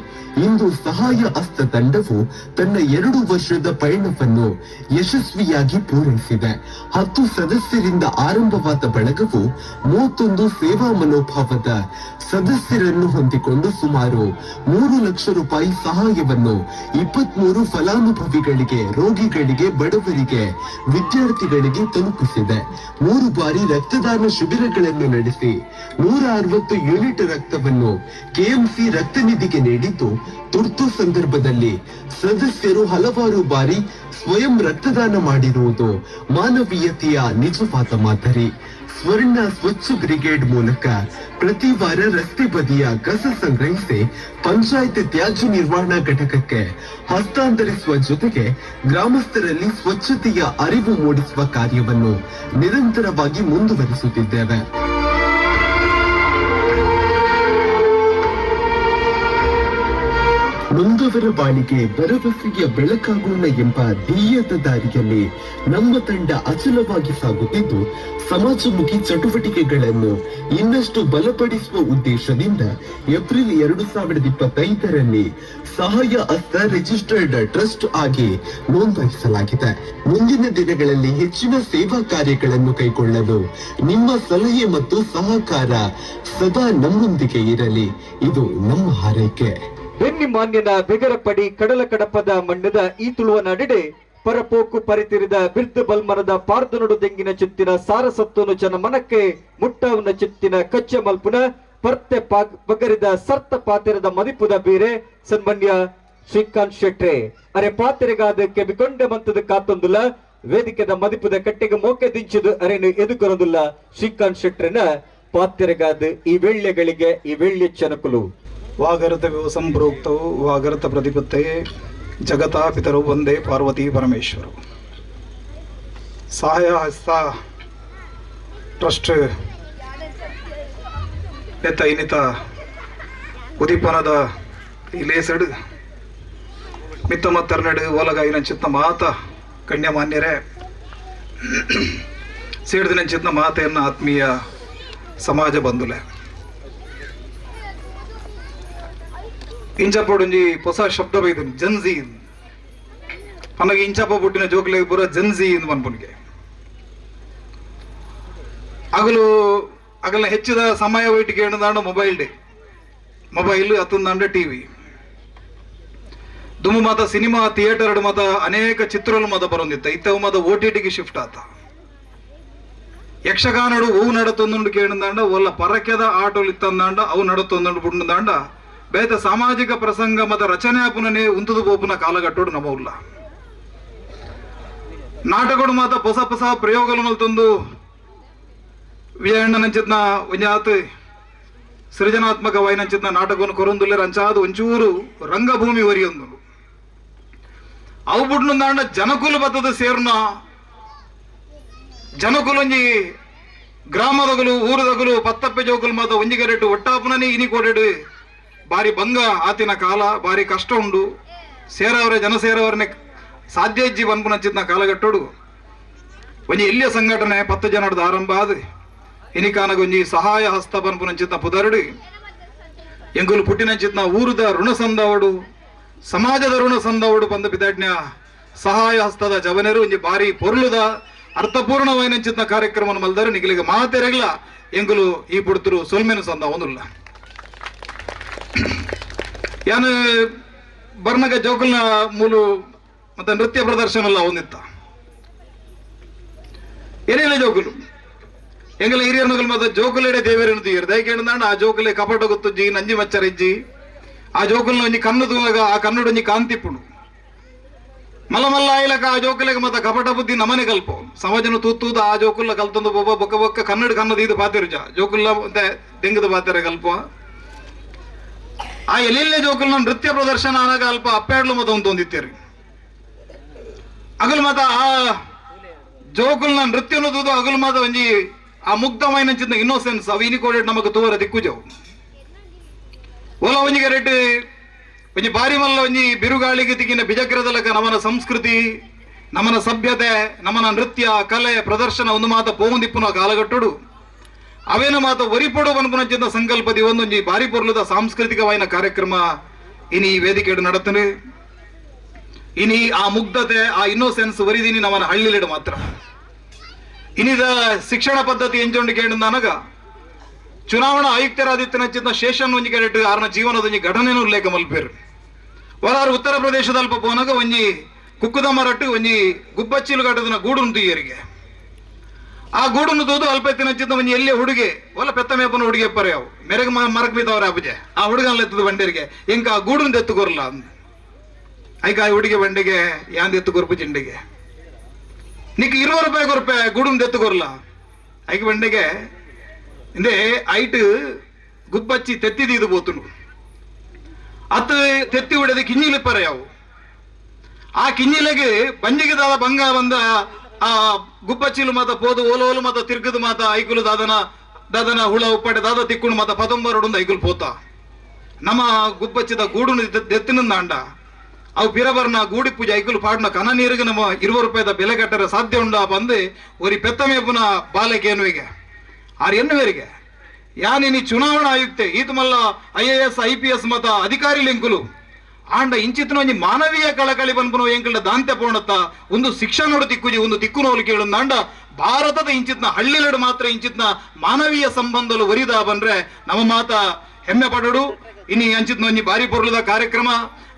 ಇಂದು ಸಹಾಯ ಹಸ್ತ ತಂಡವು ತನ್ನ 2 ವರ್ಷದ ಪಯಣವನ್ನು ಯಶಸ್ವಿಯಾಗಿ ಪೂರೈಸಿದೆ. 10 ಸದಸ್ಯರಿಂದ ಆರಂಭವಾದ ಬಳಗವು 31 ಸೇವಾ ಮನೋಭಾವದ ಸದಸ್ಯರನ್ನು ಹೊಂದಿಕೊಂಡು ಸುಮಾರು 3 ಲಕ್ಷ ರೂಪಾಯಿ ಸಹಾಯವನ್ನು 23 ಫಲಾನುಭವಿಗಳಿಗೆ, ರೋಗಿಗಳಿಗೆ, ಬಡವರಿಗೆ, ವಿದ್ಯಾರ್ಥಿಗಳಿಗೆ ತಲುಪಿಸಿದೆ. 3 ಬಾರಿ ರಕ್ತದಾನ ಶಿಬಿರಗಳನ್ನು ನಡೆಸಿ 160 ಯೂನಿಟ್ ರಕ್ತವನ್ನು ಕೆಎಂಸಿ ರಕ್ತ ನಿಧಿಗೆ ನೀಡಿದ್ದು, ತುರ್ತು ಸಂದರ್ಭದಲ್ಲಿ ಸದಸ್ಯರು ಹಲವಾರು ಬಾರಿ ಸ್ವಯಂ ರಕ್ತದಾನ ಮಾಡಿರುವುದು ಮಾನವೀಯತೆಯ ನಿಜವಾದ ಮಾದರಿ. ಸ್ವರ್ಣ ಸ್ವಚ್ಛ ಬ್ರಿಗೇಡ್ ಮೂಲಕ ಪ್ರತಿ ವಾರ ರಸ್ತೆ ಬದಿಯ ಕಸ ಸಂಗ್ರಹಿಸಿ ಪಂಚಾಯತ್ ತ್ಯಾಜ್ಯ ನಿರ್ವಹಣಾ ಘಟಕಕ್ಕೆ ಹಸ್ತಾಂತರಿಸುವ ಜೊತೆಗೆ ಗ್ರಾಮಸ್ಥರಲ್ಲಿ ಸ್ವಚ್ಛತೆಯ ಅರಿವು ಮೂಡಿಸುವ ಕಾರ್ಯವನ್ನು ನಿರಂತರವಾಗಿ ಮುಂದುವರಿಸುತ್ತಿದ್ದೇವೆ. ನೊಂದವರ ಬಾಳಿಗೆ ಭರವಸೆಯ ಬೆಳಕಾಗೋಣ ಎಂಬ ಧ್ಯೇಯದ ದಾರಿಯಲ್ಲಿ ನಮ್ಮ ತಂಡ ಅಚಲವಾಗಿ ಸಾಗುತ್ತಿದ್ದು, ಸಮಾಜಮುಖಿ ಚಟುವಟಿಕೆಗಳನ್ನು ಇನ್ನಷ್ಟು ಬಲಪಡಿಸುವ ಉದ್ದೇಶದಿಂದ ಏಪ್ರಿಲ್ 2025ರಲ್ಲಿ ಸಹಾಯ ಹಸ್ತ ರಿಜಿಸ್ಟರ್ಡ್ ಟ್ರಸ್ಟ್ ಆಗಿ ನೋಂದಾಯಿಸಲಾಗಿದೆ. ಮುಂದಿನ ದಿನಗಳಲ್ಲಿ ಹೆಚ್ಚಿನ ಸೇವಾ ಕಾರ್ಯಗಳನ್ನು ಕೈಗೊಳ್ಳಲು ನಿಮ್ಮ ಸಲಹೆ ಮತ್ತು ಸಹಕಾರ ಸದಾ ನಮ್ಮೊಂದಿಗೆ ಇರಲಿ. ಇದು ನಮ್ಮ ಹಾರೈಕೆ. ಬೆನ್ನಿ ಮಾನ್ಯನ ಬೆಗರಪಡಿ ಕಡಲ ಕಡಪದ ಮಣ್ಣದ ಈ ತುಳುವ ನಡಿಡೆ ಪರಪೋಕು ಪರಿತಿರಿದ ಬಿರ್ದು ಬಲ್ಮರದ ಪಾರ್ದನೊಡು ತೆಂಗಿನ ಚಿತ್ತಿನ ಸಾರಸತ್ತುನು ಜನ ಮನಕ್ಕೆ ಮುಟ್ಟವನ ಚಿತ್ತಿನ ಕಚ್ಚೆ ಮಲ್ಪುನ ಪರ್ತೆ ಬಗರಿದ ಸರ್ತ ಪಾತೆರದ ಮದಿಪುದ ಬೀರೆ ಸನ್ಮಾನ್ಯ ಶ್ರೀಕಾಂತ್ ಶೆಟ್ರೆ ಅರೆ ಪಾತೆರೆಗಾದಕ್ಕೆ ಬಿಕೊಂಡೆ ಮಂತದ ಕಾತೊಂದುಲ ವೇದಿಕೆದ ಮದಿಪುದ ಕಟ್ಟೆಗೆ ಮೋಕೆ ದಿಂಚುದು ಅರೆನು ಎದುಕೊರೊಂದುಲ್ಲ ಶ್ರೀಕಾಂತ್ ಶೆಟ್ರೆನ ಪಾತೆರೆಗಾದ ಈ ವೇಳ್ಯಗಳಿಗೆ ಈ ವೇಳ್ಯ ಚನಕುಲು ವಾಗರತವ್ಯೋ ಸಂಪ್ರೋಕ್ತವು ವಾಗರತ ಪ್ರತಿಪತ್ತಯೇ ಜಗತಾ ಪಿತರು ಒಂದೇ ಪಾರ್ವತಿ ಪರಮೇಶ್ವರು. ಸಹಾಯ ಹಸ್ತ ಟ್ರಸ್ಟ್ ಎತ್ತ ಇನ್ನಿತ ಉದಿಪನದ ಇಲೇಸಡ್ ಮಿತ್ತ ಮತ್ತರ್ನಡು ಓಲಗಾಯಿನ ಚಿತ್ತ ಮಾತ ಗಣ್ಯಮಾನ್ಯರೇ ಸೇಡಿದಿನ ಚಿತ್ತ ಮಾತೆಯನ್ನ ಆತ್ಮೀಯ ಸಮಾಜ ಬಂಧುಲೆ ಇಂಚಪ್ಪೊಂಜಿ ಹೊಸ ಶಬ್ದ ಬೈದು ಜನ್ಜಿ ನನಗೆ ಇಂಚಪ್ಪ ಪುಟ್ಟಿನ ಜೋಕ್ಲೆ ಬರೋ ಜನ್ಜಿ ಎಂದು ಅನ್ಪುನಿಗೆ ಅಗಲ ಹೆಚ್ಚಿದ ಸಮಯ ವೈಟಿಗೆ ಏನದಾಂಡ ಮೊಬೈಲ್ ಅತ್ತೊಂದಾಂಡ ಟಿವಿ ದುಮ್ಮು ಮಾತ ಸಿನಿಮಾ ಥಿಯೇಟರ್ ಮಾತ ಅನೇಕ ಚಿತ್ರಗಳು ಮಾತ ಬರೋದಿತ್ತ ಇತ್ತವು ಮಾತ OTTಗೆ ಶಿಫ್ಟ್ ಆತ ಯಕ್ಷಗಾನಡು ಅವು ನಡತೊಂದು ಕೇಳದಾಂಡ ಒಲ್ಲ ಪರಕ್ಯದ ಆಟೋಲ್ ಇತ್ತಂದಾಂಡ ಅವು ನಡತೊಂದು ಬುಡ್ದಾಂಡ ಬೇತ ಸಾಮಾಜಿಕ ಪ್ರಸಂಗ ಮತ ರಚನೆ ಆಪುನೇ ಉಂತದು ಬೋಪುನ ಕಾಲಘಟ್ಟೋಡು ನಮವುಲ್ಲ ನಾಟಕಗಳು ಮಾತ ಹೊಸ ಹೊಸ ಪ್ರಯೋಗಗಳು ಮಲ್ತೊಂದು ವಿಜಯಣ್ಣನಂಚಿತ್ನ ಒಂಜಾತ್ ಸೃಜನಾತ್ಮಕವಾಯಿನಂಚಿತ್ನ ನಾಟಕವನ್ನು ಕೊರೊಂದುಲ್ಲೆ ರಂಚಾದ ಒಂಚೂರು ರಂಗಭೂಮಿ ಒರಿಯೊಂದು ಅವು ಬುಡ್ನಂದಾಂಡ ಜನಕುಲು ಬತ್ತದ ಸೇರ್ನ ಜನಕುಲೊಂಜಿ ಗ್ರಾಮದಗಲು ಊರದಗಲು ಪತ್ತಪ್ಪೆ ಜೋಕುಲು ಮಾತ ಒಂಜಿಗೆರೆಟ್ಟು ಒಟ್ಟಾಪುನನೇ ಇನಿ ಕೊಡೆಡು ಬಾರಿ ಭಂಗ ಆತಿನ ಕಾಲ ಬಾರಿ ಕಷ್ಟ ಉಂಡು ಜನ ಸೇರವರನ್ನೇ ಸಾಧ್ಯ ಇಜ್ಜಿ ಬನ್ಪುನಂಚಿತ್ನ ಕಾಲಘಟ್ಟೋಡು ಒಂಜಿ ಎಲ್ಲಿಯ ಸಂಘಟನೆ 10 ಜನದ ಆರಂಭ ಆದ ಇನಿಕಾನಗೊಂಜಿ ಸಹಾಯ ಹಸ್ತ ಬನ್ಪುನಂಚಿತ್ನ ಪುದರ್ಡು ಎಂಗುಲು ಪುಟ್ಟಿನಂಚಿತ್ನ ಊರದ ಋಣ ಸಂದವಡು ಸಮಾಜದ ಋಣ ಸಂದವಡು ಬಂದ ಬಿದಾಡ್ನ ಸಹಾಯ ಹಸ್ತದ ಜವನರು ಒಂಜಿ ಬಾರಿ ಪೊರ್ಲುದ ಅರ್ಥಪೂರ್ಣವಾಯಿನಂಚಿತ್ನ ಕಾರ್ಯಕ್ರಮವನ್ನು ಮಲ್ದರು ನಿಗಲಿಗೆ ಮಾತೆರೆಗ್ಲ ಎಂಗುಲು ಈ ಪುಡ್ತರು ಸೊಲ್ಮೆನು ಸಂದ ಒಂದುಲ್ಲ ಯಾನು ಬರ್ನಗ ಜೋಕಲ್ನ ಮೂಲು ಮತ್ತೆ ನೃತ್ಯ ಪ್ರದರ್ಶನ ಎಲ್ಲ ಒಂದಿತ್ತ ಏನೇನ ಜೋಕುಲು ಎಂಗಲ ಹಿರಿಯರ್ ನಗಲ್ ಮತ್ತೆ ಜೋಕುಲೆಡೆ ದೇವೇರನ್ನು ತೀರ್ ದಯಕೇಂದ್ರ ಆ ಜೋಕುಲೆ ಕಪಟ ಗೊತ್ತುಜ್ಜಿ ನಂಜಿ ಮಚ್ಚರ ಇಜ್ಜಿ ಆ ಜೋಕುಲ್ನ ಒಂಜಿ ಕಣ್ಣು ತೂಗ ಆ ಕಣ್ಣುಡು ಒಂಜಿ ಕಾಂತಿಪ್ಪುಡು ಮಲ್ಲ ಮಲ್ಲ ಆಯ್ಲಕ ಆ ಜೋಕುಲೆಗೆ ಮತ್ತೆ ಕಪಟ ಬುದ್ಧಿ ನಮನೆ ಕಲ್ಪ ಸಮಾಜನ ತೂತೂದ ಆ ಜೋಕುಲ್ಲ ಕಲ್ತೊಂದು ಬೊಬ್ಬ ಬೊಕ್ಕ ಬೊಕ್ಕ ಕನ್ನಡ ಇದು ಪಾತಿರುಜ ಜೋಕುಲ್ಲ ಮತ್ತೆ ಡೆಂಗದ ಪಾತಿರ ಕಲ್ಪ ಆ ಎಲ್ಲೆಲ್ಲೇ ಜೋಕುಲ್ನ ನೃತ್ಯ ಪ್ರದರ್ಶನ ಆನಾಗ ಅಲ್ಪ ಅಪ್ಪೆಡ್ಲು ಮತ ಒಂದಿತ್ತೀರಿ ಅಗಲು ಮಾತ ಆ ಜೋಕುಲ್ನ ನೃತ್ಯನು ತೂದು ಅಗಲು ಮಾತ ಒಂಜಿ ಆ ಮುಗ್ಧమైన ಚಿನ್ನ ಇನ್ನೋಸೆನ್ಸ್ ಅವು ಇನಿ ಕೋಡೆ ನಮಗ ತೂವರ ದಿಕ್ಕುಜವು ಓಲ ಒಂಜಿಗೆ ರೆಡ್ ಒಂಜಿ ಬಾರಿ ಮಲ್ಲ ಒಂಜಿ ಬಿರುಗಾಳಿಗೆ ತಿಕ್ಕಿನ ಬಿಜಗ್ರದಲಕ ನಮನ ಸಂಸ್ಕೃತಿ ನಮನ ಸಭ್ಯತೆ ನಮನ ನೃತ್ಯ ಕಲೆ ಪ್ರದರ್ಶನ ಒಂದು ಮಾತ ಪೋಂದಿಪ್ಪುನ ಕಾಲಘಟ್ಟೋಡು ಅವೇನು ಮಾತ ಒರಿಪೊಡು ಬನ್ಪುನಂಚಿನ ಸಂಕಲ್ಪದಿ ಒಂದೊಂಜಿ ಬಾರಿ ಪೊರ್ಲುದ ಸಾಂಸ್ಕೃತಿಕವಾಯಿನ ಕಾರ್ಯಕ್ರಮ ಇನಿ ಈ ವೇದಿಕೆಡು ನಡತನೆ ಇನಿ ಆ ಮುಗ್ಧತೆ ಆ ಇನ್ನೋಸೆನ್ಸ್ ಒರಿದಿನಿ ನಮನ ಹಳ್ಳಿಲೆಡು ಮಾತ್ರ ಇನಿದ ಶಿಕ್ಷಣ ಪದ್ಧತಿ ಎಂಜೊಂಡು ಕೇಳಿದಾಗ ಚುನಾವಣಾ ಆಯುಕ್ತರಾದಿತ್ಯನ ಶೇಷನ್ ಒಂಜಿ ಕೆರೆಟ್ ಆರ್ನ ಜೀವನದ ಒಂಜಿ ಘಟನೆಯನ್ನು ಉಲ್ಲೇಖ ಮಲ್ಪೇರು ವರಾರು ಉತ್ತರ ಪ್ರದೇಶದ ಅಲ್ಪ ಪೋನಾಗ ಒಂಜಿ ಕುಕ್ಕುದ ಮರಟ್ಟು ಒಂಜಿ ಗುಬ್ಬಚ್ಚಿಲು ಘಟದ ಗೂಡುನು ತುಯ್ಯರಿಗೆ ಆ ಗೂಡುನು ತೂದು ಅಲ್ಪ ಎತ್ತಿನ ಒಂಜಿ ಎಲ್ಲಿ ಹುಡುಗಿ ಒಲ್ಲ ಪೆತ್ತ ಮೇಪನ ಹುಡುಗಿ ಪರ್ಯಾವು ಮೆರೆಗೆ ಮರಕ್ ಬೀದವ್ರ ಅಪ್ಪಜೆ ಆ ಹುಡುಗಲ್ಲ ಎತ್ತದ ಬಂಡೇರಿಗೆ ಎಂಕ ಆ ಗೂಡುನ್ ಎತ್ತುಕೊರ್ಲ ಅಂದ ಐಕ ಆ ಹುಡುಗಿ ಬಂಡೆಗೆ ಯಾಂದ್ ಎತ್ತುಕೊರ್ಪು ಜಿಂಡಿಗೆ ನಿಕ್ 20 ರೂಪಾಯಿ ಗೂಡುನ್ ಎತ್ತುಕೊರ್ಲ ಐಕ ಬಂಡೆಗೆ ಇಂದೇ ಐಟ್ ಗುಬ್ಬಚ್ಚಿ ತೆತ್ತಿದು ಬೋತುನು ಅತ್ತ ತೆತ್ತಿ ಹೊಡೆದ ಕಿಂಜಿಲಿ ಪರ್ಯಾವು ಆ ಕಿಂಜಿಲೆಗೆ ಬಂಜಿಗೆದಾದ ಬಂಗ ಬಂದ ಆ ಗುಬ್ಬಚ್ಚಿಲು ಮಾತ ಪೋದು ಓಲೋಲು ಮಾತ ತಿರ್ಗದು ಮಾತ ಐಕುಲು ದಾದನ ಹುಳ ಉಪ್ಪಡೆ ದಾದ ತಿಕ್ಕುಣು ಮಾತ 12 ಐಕುಲು ಪೋತ ನಮ್ಮ ಗುಬ್ಬಚ್ಚಿದ ಗೂಡುನು ದೆತ್ತಿನಿಂದ ಅಂಡ ಅವು ಪಿರಬರ್ನ ಗೂಡಿ ಪೂಜೆ ಐಕುಲು ಪಾಡ್ನ ಕನ ನೀರಿಗೆ ನಮ್ಮ 20 ರೂಪಾಯಿದ ಬೆಲೆ ಕಟ್ಟರೆ ಸಾಧ್ಯ ಉಂಡ ಬಂದು ಒರಿ ಪೆತ್ತಮೇಪುನ ಬಾಲೆಗೆ ಎನ್ನುವಿಗೆ ಆರು ಎನ್ನುವರಿಗೆ ಯಾನಿ ಚುನಾವಣಾ ಆಯುಕ್ತೆ ಈತ ಮಲ್ಲ IAS IPS ಮತ ಅಧಿಕಾರಿ ಲಿಂಕುಲು ಆಂಡ ಇಂಚಿತ್ನ ಒಂಜಿ ಮಾನವೀಯ ಕಳಕಳಿ ಬನ್ಪುನ ಎಂಕಲ್ಡ ದಾಂತ್ಯ ಪೋಣತ್ತ ಒಂದು ಶಿಕ್ಷಣ ತಿಕ್ಕುಜಿ ಒಂದು ತಿಕ್ಕುನೋಲು ಕೇಳುಂದಾಂಡ ಭಾರತದ ಇಂಚಿತ್ನ ಹಳ್ಳಿಲೆಡು ಮಾತ್ರ ಇಂಚಿತ್ನ ಮಾನವೀಯ ಸಂಬಂಧಲು ಒರಿದ ಬಂದ್ರೆ ನಮ್ಮ ಮಾತ ಹೆಮ್ಮೆ ಪಡಡು ಇನಿ ಅಂಚಿತ್ನ ಒಂಜಿ ಬಾರಿ ಪೊರ್ಲದ ಕಾರ್ಯಕ್ರಮ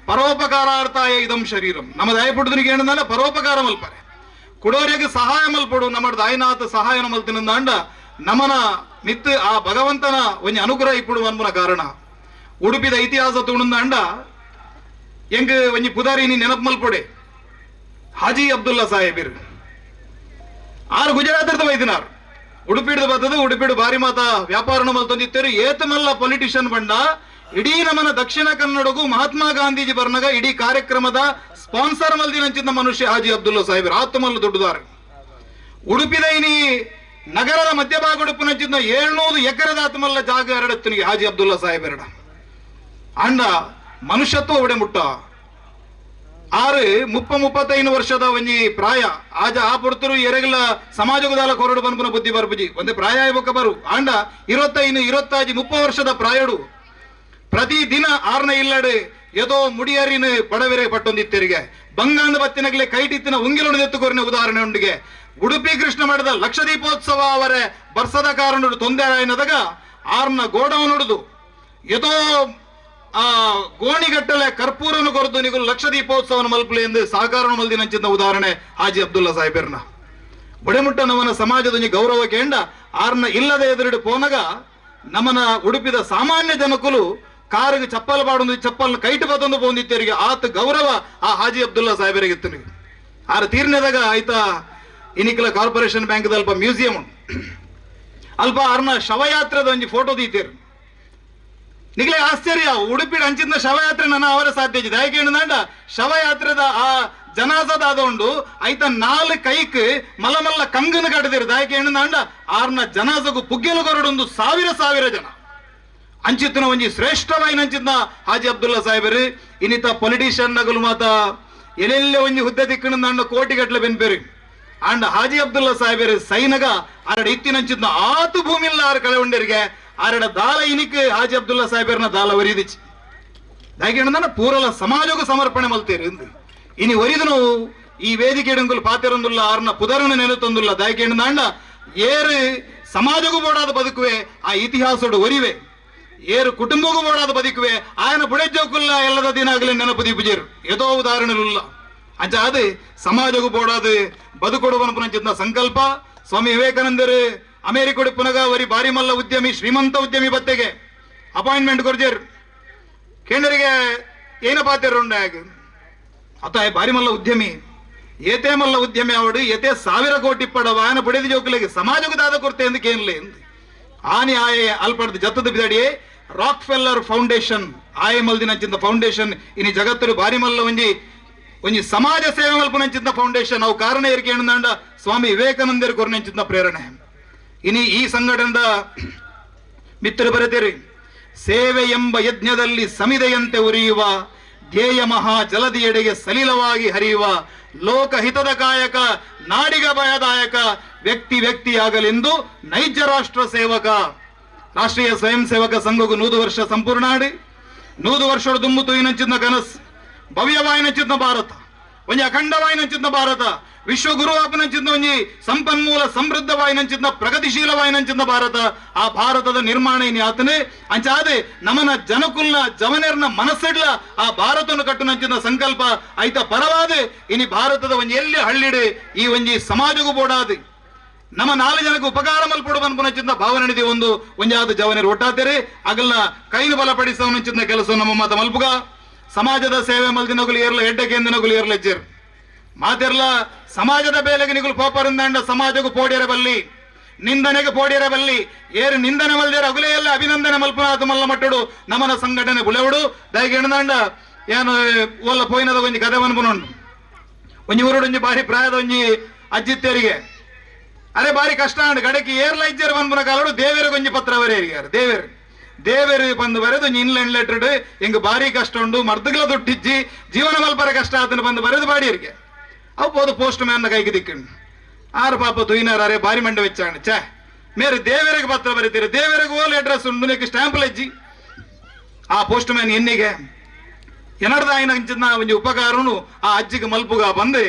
ಪರೋಪಕಾರಾರ್ಥಾಯ ಇದಂ ಶರೀರಂ ನಮ್ಮ ದಯಪುಡುದನಿಗೆ ಏನಂದ್ರೆ ಪರೋಪಕಾರ ಮಲ್ಪರೆ ಕುಡೋರಿಗೆ ಸಹಾಯ ಮಲ್ಪಡು ನಮ್ಮ ದಾಯಿನಾಥ ಸಹಾಯನ ಮಲ್ತಿನಂದಾಂಡ ನಮನ ಮಿತ್ ಆ ಭಗವಂತನ ಒಂಜಿ ಅನುಗ್ರಹ ಇಪ್ಪುಡು ಅನ್ಪುನ ಕಾರಣ ಉಡುಪಿದ ಇತಿಹಾಸ ತುಣುಂದಾಂಡ ಎಂಗ್ ಒಂಜಿ ಪುದಾರಿ ನೀ ನೆನಪು ಮಲ್ಪೊಡೆ ಹಾಜಿ ಅಬ್ದುಲ್ಲಾ ಸಾಹೇಬಿರ್ ಆರು ಗುಜರಾತ್ ವೈದಿನಾರ್ ಉಡುಪಿಡ್ ಬರ್ತದೆ ಉಡುಪಿಡು ಬಾರಿ ಮಾತ ವ್ಯಾಪಾರ ಮಲ್ತೊಂದಿತ್ತೇರು ಏತ ಮಲ್ಲ ಪೊಲಿಟಿಷಿಯನ್ ಬಂಡ ಇಡೀ ನಮ್ಮನ ದಕ್ಷಿಣ ಕನ್ನಡಗೂ ಮಹಾತ್ಮ ಗಾಂಧೀಜಿ ಬರ್ನಾಗ ಇಡೀ ಕಾರ್ಯಕ್ರಮದ ಸ್ಪಾನ್ಸರ್ ಮಲ್ದಿನಂಚಿನ ಮನುಷ್ಯ ಹಾಜಿ ಅಬ್ದುಲ್ಲಾ ಸಾಹೇಬರು ಆತ್ಮಲ್ಲ ದೊಡ್ಡದಾರೆ. ಉಡುಪಿದ ಇನಿ ನಗರದ ಮಧ್ಯಭಾಗ ಉಡುಪಿನಂಚಿನ 700 ಎಕರೆದ ಆತ್ಮಲ್ಲ ಜಾಗ ಎರಡತ್ತನಿಗೆ ಹಾಜಿ ಅಬ್ದುಲ್ಲಾ ಸಾಹೇಬ್ ಅಂಡ ಮನುಷ್ಯತ್ವ ಒಡೆ ಮುಟ್ಟ 35 ವರ್ಷದ ಒಂಜಿ ಪ್ರಾಯ ಆಜ ಆ ಪೊರ್ತರು ಎರೆಗಲ ಸಮಾಜಗುದಾಲ ಕೊರಡು ಬನ್ಪುನ ಬುದ್ಧಿ ಬರ್ಬುಜಿ ಒಂದೇ ಪ್ರಾಯ ಇವಾಗ ಬರು ಆಂಡ 25-30 ವರ್ಷದ ಪ್ರಾಯಡು ಪ್ರತಿ ದಿನ 6ನ ಇಲ್ಲಡೆ ಏದೋ ಮುಡಿಯರಿನ ಪಡವೆರೆ ಪಟ್ಟೊಂದಿತ್ತರಿಗೆ ಬಂಗಾಂದ ಬತ್ತಿನಗಲೆ ಕೈಟಿತ್ತಿನ ಉಂಗಿಲೊಡೆದೆತ್ತುಕೊರಿನ ಉದಾಹರಣೆ ಉಂಡಿಗೆ ಉಡುಪಿ ಕೃಷ್ಣ ಮಠದ ಲಕ್ಷ ದೀಪೋತ್ಸವ ಅವರ ಬರ್ಸದ ಕಾರಣ ತೊಂದರೆ ಆಯ್ನದಾಗ 6ನ ಗೋಡೌನ್ ಹೊಡೆದು ಏದೋ ಆ ಗೋಣಿಗಟ್ಟಲೆ ಕರ್ಪೂರನು ಕೊರದು ನಿಗಲು ಲಕ್ಷ ದೀಪೋತ್ಸವನ ಮಲ್ಪಲೆ ಎಂದು ಸಹಕಾರ ಮಲ್ದಿನಂಚಿನ ಉದಾಹರಣೆ ಹಾಜಿ ಅಬ್ದುಲ್ಲಾ ಸಾಹೇಬರ್ನ ಬಡೆಮುಟ್ಟ ನಮ್ಮನ ಸಮಾಜದ ಗೌರವ ಕೇಂಡ 6ನ ಇಲ್ಲದೆ ಎದುರಿಡು ಪೋನಗ ನಮ್ಮನ ಉಡುಪಿದ ಸಾಮಾನ್ಯ ಜನಕುಲು ಕಾರಿಗೆ ಚಪ್ಪಲ್ ಬಾಡೊಂದು ಚಪ್ಪಲ್ ಕೈಟ್ ಬತ್ತೊಂದು ಪೋಂದಿತ್ತರಿಗೆ ಆತ ಗೌರವ ಆ ಹಾಜಿ ಅಬ್ದುಲ್ಲಾ ಸಾಹೇಬರಿಗೆ ಇತ್ತು. ಆರ ತೀರ್ನೆದಾಗ ಆಯ್ತಾ ಇನಿಕಲ ಕಾರ್ಪೊರೇಷನ್ ಬ್ಯಾಂಕ್ ಅಲ್ಪ ಮ್ಯೂಸಿಯಂ ಅಲ್ಪ 6ನ ಶವಯಾತ್ರದ ಒಂಜಿ ಫೋಟೋ ದೀತೇರು ನಿಗಲೇ ಆಶ್ಚರ್ಯ ಉಡುಪಿಡ ಅಂಚಿನ ಶವಯಾತ್ರೆ ನನ್ನ ಅವರ ಸಾಧ್ಯ ಇದೆ ಯಾಕೆ ಏನಂದ ಶವಯಾತ್ರೆದ ಆ ಜನಾಜದ ಆದೊಂಡು ಐತ 4 ಕೈಕ್ ಮಲ್ಲ ಕಂಗನ ಕಟ್ಟದಿರು ಯಾಕೆ ಏನಂದ 6ನ ಜನಾಜಗು ಪುಗ್ಗೆಲು ಕೊರಡೊಂದು 1000 ಜನ ಅಂಚಿತ್ತಿನ ಒಂಜಿ ಶ್ರೇಷ್ಠವಾಯಿನ ಅಂಚಿನ ಹಾಜಿ ಅಬ್ದುಲ್ಲಾ ಸಾಹೇಬರು ಇನ್ನಿತ ಪೊಲಿಟಿಷಿಯನ್ ನಗಲು ಮಾತ ಎಲ್ಲೆಲ್ಲೇ ಒಂಜಿ ಹುದ್ದೆ ದಿಕ್ಕಣ ಕೋಟಿಗಟ್ಲೆ ಬೆನ್ಪೇರಿ ಅಂಡ್ ಹಾಜಿ ಅಬ್ದುಲ್ಲಾ ಸಾಹೇಬರು ಸೈನಗ ಆರಡ ಇತ್ತಿನಂಚಿನ ಆತು ಭೂಮಿಲ್ಲ 6 ಕಳೆ ಉಂಡರಿಗೆ ಆರಡ ದಾಲ ಇನಿಕ್ ಹಾಜಿ ಅಬ್ದುಲ್ಲಾ ಸಾಹೇಬರ್ನ ದಾಲ ಒರಿದಿಚ್ಚಿ ದಾಗಿಣ ಪೂರಲ ಸಮಾಜಗೂ ಸಮರ್ಪಣೆ ಮಲ್ತೇರಿ ಇನಿ ಒರಿದನು ಈ ವೇದಿಕೆ ಇಡಂಗುಲು ಪಾತಿರೊಂದುಲ್ಲ 6ನ ಪುದರನ ನೆನತೊಂದುಲ್ಲ ದಾಗಿಣ ಏರು ಸಮಾಜಗೂ ಬೋಡಾದ ಬದುಕುವೆ ಆ ಇತಿಹಾಸಡು ಒರಿವೆ ಏರು ಕುಟುಂಬಗೂ ಬೋಡಾದ ಬದುಕುವೆ ಆಯನ ಬುಡೆಜ್ಜೋಕುಲ್ಲ ಎಲ್ಲದ ದಿನ ಆಗಲಿ ನೆನಪು ದೀಪುಜೇರು ಏದೋ ಉದಾಹರಣೆಲ್ಲ ಅಂಚ ಅದು ಸಮಾಜಗೂ ಬೋಡಾದ ಬದುಕೊಡುವನ ಸಂಕಲ್ಪ ಸ್ವಾಮಿ ವಿವೇಕಾನಂದರು ಅಮೆರಿಕಡು ಪುನಗ ವರಿ ಬಾರಿ ಮಲ್ಲ ಉದ್ಯಮಿ ಶ್ರೀಮಂತ ಉದ್ಯಮಿ ಬತ್ತೆಗೆ ಅಪಾಯಿಂಟ್ಮೆಂಟ್ ಕೊರ್ಜೇರು ಕೇಂದ್ರಿಗೆ ಏನ ಪಾತ್ರುಂಡಾಗ ಅತ ಬಾರಿ ಮಲ್ಲ ಉದ್ಯಮಿ ಏತೇ ಮಲ್ಲ ಉದ್ಯಮಿ ಅವಡು ಏತೇ 1000 ಕೋಟಿ ಪಡವ ಆಯನ ಬುಡೆದ ಜೋಕುಲೆಗೆ ಸಮಾಜಕ್ಕೂ ದಾದ ಕೊರತೆ ಎಂದು ಕೇಳಲೆ ಆನೆ ಆಯೆ ಅಲ್ಪಡ್ದು ಜತ್ತದ ಬಿದಡಿಯೇ ರಾಕ್ ಫೆಲ್ಲರ್ ಫೌಂಡೇಶನ್ ಆಯ ಮಲ್ದಿನಂಚಿಂದ ಫೌಂಡೇಶನ್ ಇನಿ ಜಗತ್ತರು ಬಾರಿ ಮಲ್ಲ ಒಂಜಿ ಸಮಾಜ ಸೇವೆ ಮಲ್ಪನಂಚಿಂದ ಫೌಂಡೇಶನ್ ಅವು ಕಾರಣ ಏರಿಕೆ ಏನಂದ ಸ್ವಾಮಿ ವಿವೇಕಾನಂದರು ಕೊರನಂಚಿಂದ ಪ್ರೇರಣೆ ಇನಿ ಈ ಸಂಘಟನೆದ ಮಿತ್ರರು ಬರೆದಿರಿ ಸೇವೆ ಎಂಬ ಯಜ್ಞದಲ್ಲಿ ಸಮಿದೆಯಂತೆ ಉರಿಯುವ ಧ್ಯೇಯ ಮಹಾ ಜಲದಿಯೆಡೆಗೆ ಸಲಿಲವಾಗಿ ಹರಿಯುವ ಲೋಕಹಿತದ ಕಾಯಕ ನಾಡಿಗ ಭಯದಾಯಕ ವ್ಯಕ್ತಿಯಾಗಲೆಂದು ನೈಜ ರಾಷ್ಟ್ರ ಸೇವಕ ರಾಷ್ಟ್ರೀಯ ಸ್ವಯಂ ಸೇವಕ ಸಂಘಗೂ 100 ವರ್ಷ ಸಂಪೂರ್ಣ ಆಡಿ 100 ವರ್ಷ ದುಮ್ಮುತು ಇನಂಚಿನ ಕನಸು ಭವ್ಯವಾಯಿನಂಚಿನ ಭಾರತ ಒಂಜಿ ಅಖಂಡವಾಯಿನಂಚಿನ ಭಾರತ ವಿಶ್ವಗುರು ಆಪನಂಚಿನ ಒಂಜಿ ಸಂಪನ್ಮೂಲ ಸಮೃದ್ಧವಾಯಿನಂಚಿನ ಪ್ರಗತಿಶೀಲವಾಯಿನಂಚಿನ ಭಾರತ ಆ ಭಾರತದ ನಿರ್ಮಾಣ ಇನಿ ಆತನೇ ಅಂಚಾದೆ ನಮನ ಜನಕುಲ್ನ ಜವನೇರ್ನ ಮನಸ್ಸಿಡ್ಲ ಆ ಭಾರತವನ್ನು ಕಟ್ಟುನಂಚಿನ ಸಂಕಲ್ಪ ಐತ ಪರವಾದೆ ಇನಿ ಭಾರತದ ಒಂಜಿ ಎಲ್ಲಿ ಹಳ್ಳಿಡೆ ಈ ಒಂಜಿ ಸಮಾಜಗೂ ಬೋಡಾದೆ ನಮ್ಮ 4 ಜನಕ್ಕೆ ಉಪಕಾರ ಮಲ್ಪಡು ಅನ್ಪುನಂಚಿನ ಭಾವನೆ ನಿಧಿ ಒಂಜಾದ ಜವನೇರು ಒಟ್ಟಾತೆರೆ ಅಗಲ್ನ ಕೈನು ಬಲಪಡಿಸುವಂಚಿನ ಕೆಲಸ ನಮ್ಮ ಮಾತ ಮಲ್ಪುಗ ಸಮಾಜದ ಸೇವೆ ಮಲ್ದಿನಗುಲು ಏರ್ಲ ಎಡ್ಡಕೆಂದಿನಗುಲು ಏರ್ಲೆಜ್ಜೇರು ಮಾತೆರ್ಲ ಸಮಾಜದ ಬೇಲೆಗೆ ನಿಗುಲು ಪೋಪರಿಂದಂಡ ಸಮಾಜಗೂ ಪೋಡಿಯರ ಬಲ್ಲಿ ನಿಂದನೆಗೆ ಪೋಡಿಯರ ಬಲ್ಲಿ ಏರು ನಿಂದನೆ ಮಲ್ದೇರ ಅಗುಲೇ ಎಲ್ಲ ಅಭಿನಂದನೆ ಮಲ್ಪನಾಥ ಮಲ್ಲ ಮಟ್ಟಡು ನಮನ ಸಂಘಟನೆ ಬುಲೆವಡು ದಯಗೆ ಎಣದಂಡ ಏನು ಓಲ್ಲ ಪೋಯಿನದ ಒಂಜಿ ಕದೆ ಮನ್ಪುನೊಂಡು ಒಂಜಿ ಊರುಡು ಒಂಜಿ ಬಾರಿ ಪ್ರಾಯದ ಒಂಜಿ ಅಜ್ಜಿತ್ತೇರಿಗೆ ಅರೆ ಬಾರಿ ಕಷ್ಟ ಅಂಡ್ ಗಡಕಿ ಏರ್ಲ ಇಜ್ಜೇರು ಮನ್ಪುನ ಕಾಲಡು ದೇವೇರಿಗೆ ಒಂಜಿ ಪತ್ರ ಬರೆಯರಿಗಾರ ದೇವೇರು ಬಂದು ಬರೆದು ಇನ್ಲೈನ್ ಲೆಟರ್ಡ್ ಎಂಗ್ ಬಾರಿ ಕಷ್ಟ ಉಂಡು ಮರ್ದಗಳ ದುಡ್ಡಿಜ್ಜಿ ಜೀವನ ಮಲ್ಪರ ಕಷ್ಟ ಆತನ ಬಂದು ಬರೆದು ಬಾಡಿಯರಿಗೆ ಅವು ಪೋದು ಪೋಸ್ಟ್ ಮ್ಯಾನ್ ಕೈಗೆ ದಿಕ್ಕಂಡು 6 ಪಾಪ ತುಯಿನಾರ ಅರೆ ಬಾರಿ ಮಂಡೆ ವೆಚ್ಚಾಂಡ್ ಛೇ ಮೇರೆ ದೇವೇರಿಗೆ ಪತ್ರ ಬರೀತೀರಿ ದೇವೇರಿಗೆ ಓಲ್ ಅಡ್ರೆಸ್ ಉಂಡು ನೆಕ್ ಸ್ಟ್ಯಾಂಪಲ್ ಎಜ್ಜಿ ಆ ಪೋಸ್ಟ್ ಮ್ಯಾನ್ ಎನ್ನಿಗೆ ಎನರ್ದ ಆಯ್ನ ಒಂಜಿ ಉಪಕಾರನು ಆ ಅಜ್ಜಿಗೆ ಮಲ್ಪುಗ ಬಂದು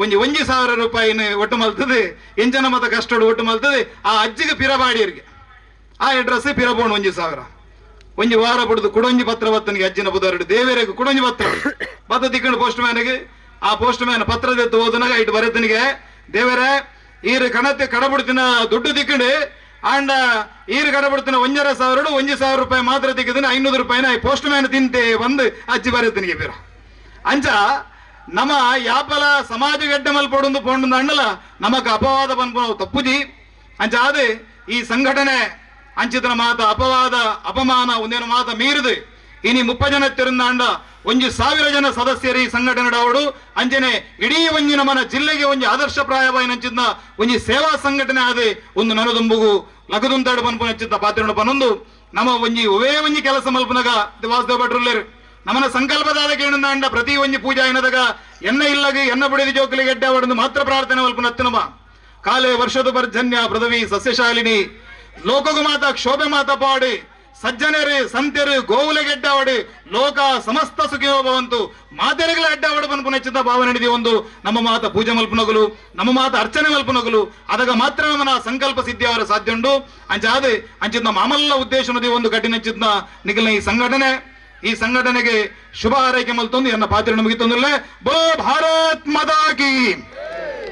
ಒಂಜಿ 1,000 ರೂಪಾಯಿನ ಒಟ್ಟು ಮಲ್ತದೆ ಎಂಜನ ಮತ ಕಷ್ಟಡು ಒಟ್ಟು ಮಲ್ತದೆ ಆ ಅಜ್ಜಿಗೆ ಪಿರಬಾಡಿಯರಿಗೆ ಆ ಅಡ್ರೆಸ್ ಪಿರಬೋಣು 1,000 ಒಂಜಿ ವಾರ ಬಿಡುದು ಕುಡೊಂಜಿ ಪತ್ರ ಬತ್ತನಿಗೆ ಅಜ್ಜಿನ ಬುಧಾರಡು ದೇವೇರಿಗೆ ಕುಡೊಂಜಿ ಪತ್ರ ಬತ್ತ ದಿಕ್ಕಂಡು ಪೋಸ್ಟ್ ಮ್ಯಾನ್ಗೆ ಆ ಪೋಸ್ಟ್ ಮ್ಯಾನ್ ಪತ್ರದೆತ್ತು ಓದನಾಗ ಇಟ್ಟು ಬರೆತನಿಗೆ ದೇವರೇ ಈರು ಕಣತೆ ಕಡಬಿಡ್ತಿನ ದುಡ್ಡು ದಿಕ್ಕಂಡು ಆಂಡ ಈರು ಕಡಬಿಡ್ತಿನ 1,000 ರೂಪಾಯಿ ಮಾತ್ರ ದಿಕ್ಕದಿನ 500 ರೂಪಾಯಿನ ಪೋಸ್ಟ್ ಮ್ಯಾನ್ ತಿಂತೆ ಬಂದು ಅಜ್ಜಿ ಬರೆತನಿಗೆ ಬೇರ ಅಂಚ ನಮ್ಮ ಯಾಪಲ ಸಮಾಜ ಗೆಡ್ಡೆ ಮಲ್ಪೊಡು ಪೋಂಡು ಅಂಡಲ ನಮಕ್ ಅಪವಾದ ಬಂದು ತಪ್ಪುಜಿ ಅಂಚ ಆದ ಈ ಸಂಘಟನೆ ಅಂಚಿತನ ಮಾತ ಅಪವಾದ ಅಪಮಾನ ಒಂದೇನು ಮಾತ ಮೀರಿದು ಇನಿ 30 ಜನ ತಿರುಂದಾಂಡ 1,000 ಜನ ಸದಸ್ಯರು ಈ ಸಂಘಟನೆ ಆವಡು ಅಂಜನೆ ಇಡೀ ಒಂಜಿ ನಮ್ಮನ ಜಿಲ್ಲೆಗೆ ಒಂಜಿ ಆದರ್ಶಪ್ರಾಯವಾಗಿ ನಂಚಿದ್ದ ಒಂಜಿ ಸೇವಾ ಸಂಘಟನೆ ಆದ ಒಂದು ನನದುಂಬುಗು ಲಗದುಂತಾಡು ಪನ್ಪು ನಂಚಿದ್ದ ಪಾತ್ರ ಪನೊಂದು ನಮ್ಮ ಒಂಜಿ ಒವೇ ಒಂಜಿ ಕೆಲಸ ಮಲ್ಪನಗ ವಾಸುದೇವ ಭಟ್ರುಲ್ಲೇರು ನಮ್ಮನ ಸಂಕಲ್ಪದಾದ ಕೇಣಂದಾಂಡ ಪ್ರತಿ ಒಂಜಿ ಪೂಜಾ ಏನದಾಗ ಎನ್ನ ಇಲ್ಲಗೆ ಎನ್ನ ಬುಡಿದ ಜೋಕಲಿಗೆ ಎಡ್ಡೆ ಅವಡನ್ನು ಮಾತ್ರ ಪ್ರಾರ್ಥನೆ ಮಲ್ಪನ ಹತ್ತಿನಮ ಕಾಲೇ ವರ್ಷದ ಪರ್ಜನ್ಯ ಪೃಥ್ವಿ ಸಸ್ಯಶಾಲಿನಿ ಲೋಕಗು ಮಾತ ಕ್ಷೋಭೆ ಮಾತ ಪಾಡಿ ಸಜ್ಜನರು ಸಂತ್ಯರು ಗೋವುಲೆಗೆ ಎಡ್ಡಾವಡಿ ಲೋಕ ಸಮಸ್ತ ಸುಖಿಯೋ ಭವಂತು ಮಾತೆರೆಗಳ ಎಡ್ಡಾವಡು ಪನ್ಪು ನೆಚ್ಚಿದ ಭಾವನೆ ನಡೆದಿ ಒಂದು ನಮ್ಮ ಮಾತ ಪೂಜೆ ಮಲ್ಪನಗಲು ನಮ್ಮ ಮಾತ ಅರ್ಚನೆ ಮಲ್ಪನಗಲು ಅದಾಗ ಮಾತ್ರ ನಮ್ಮನ ಸಂಕಲ್ಪ ಸಿದ್ಧಿ ಅವರ ಸಾಧ್ಯ ಉಂಟು ಅಂಚಾದೆ ಅಂಚಿದ್ನ ಮಾಮಲ್ಲ ಉದ್ದೇಶ ನದಿ ಒಂದು ಕಠಿಣ ಚಿದ್ನ ನಿಖಿಲ್ನ ಈ ಸಂಘಟನೆಗೆ ಶುಭ ಹಾರೈಕೆ ಮಲ್ತೊಂದು ಎನ್ನ ಪಾತ್ರ ಮುಗಿತೊಂದಿಲ್ಲ ಬೋ ಭಾರತ್ ಮದಾಕಿ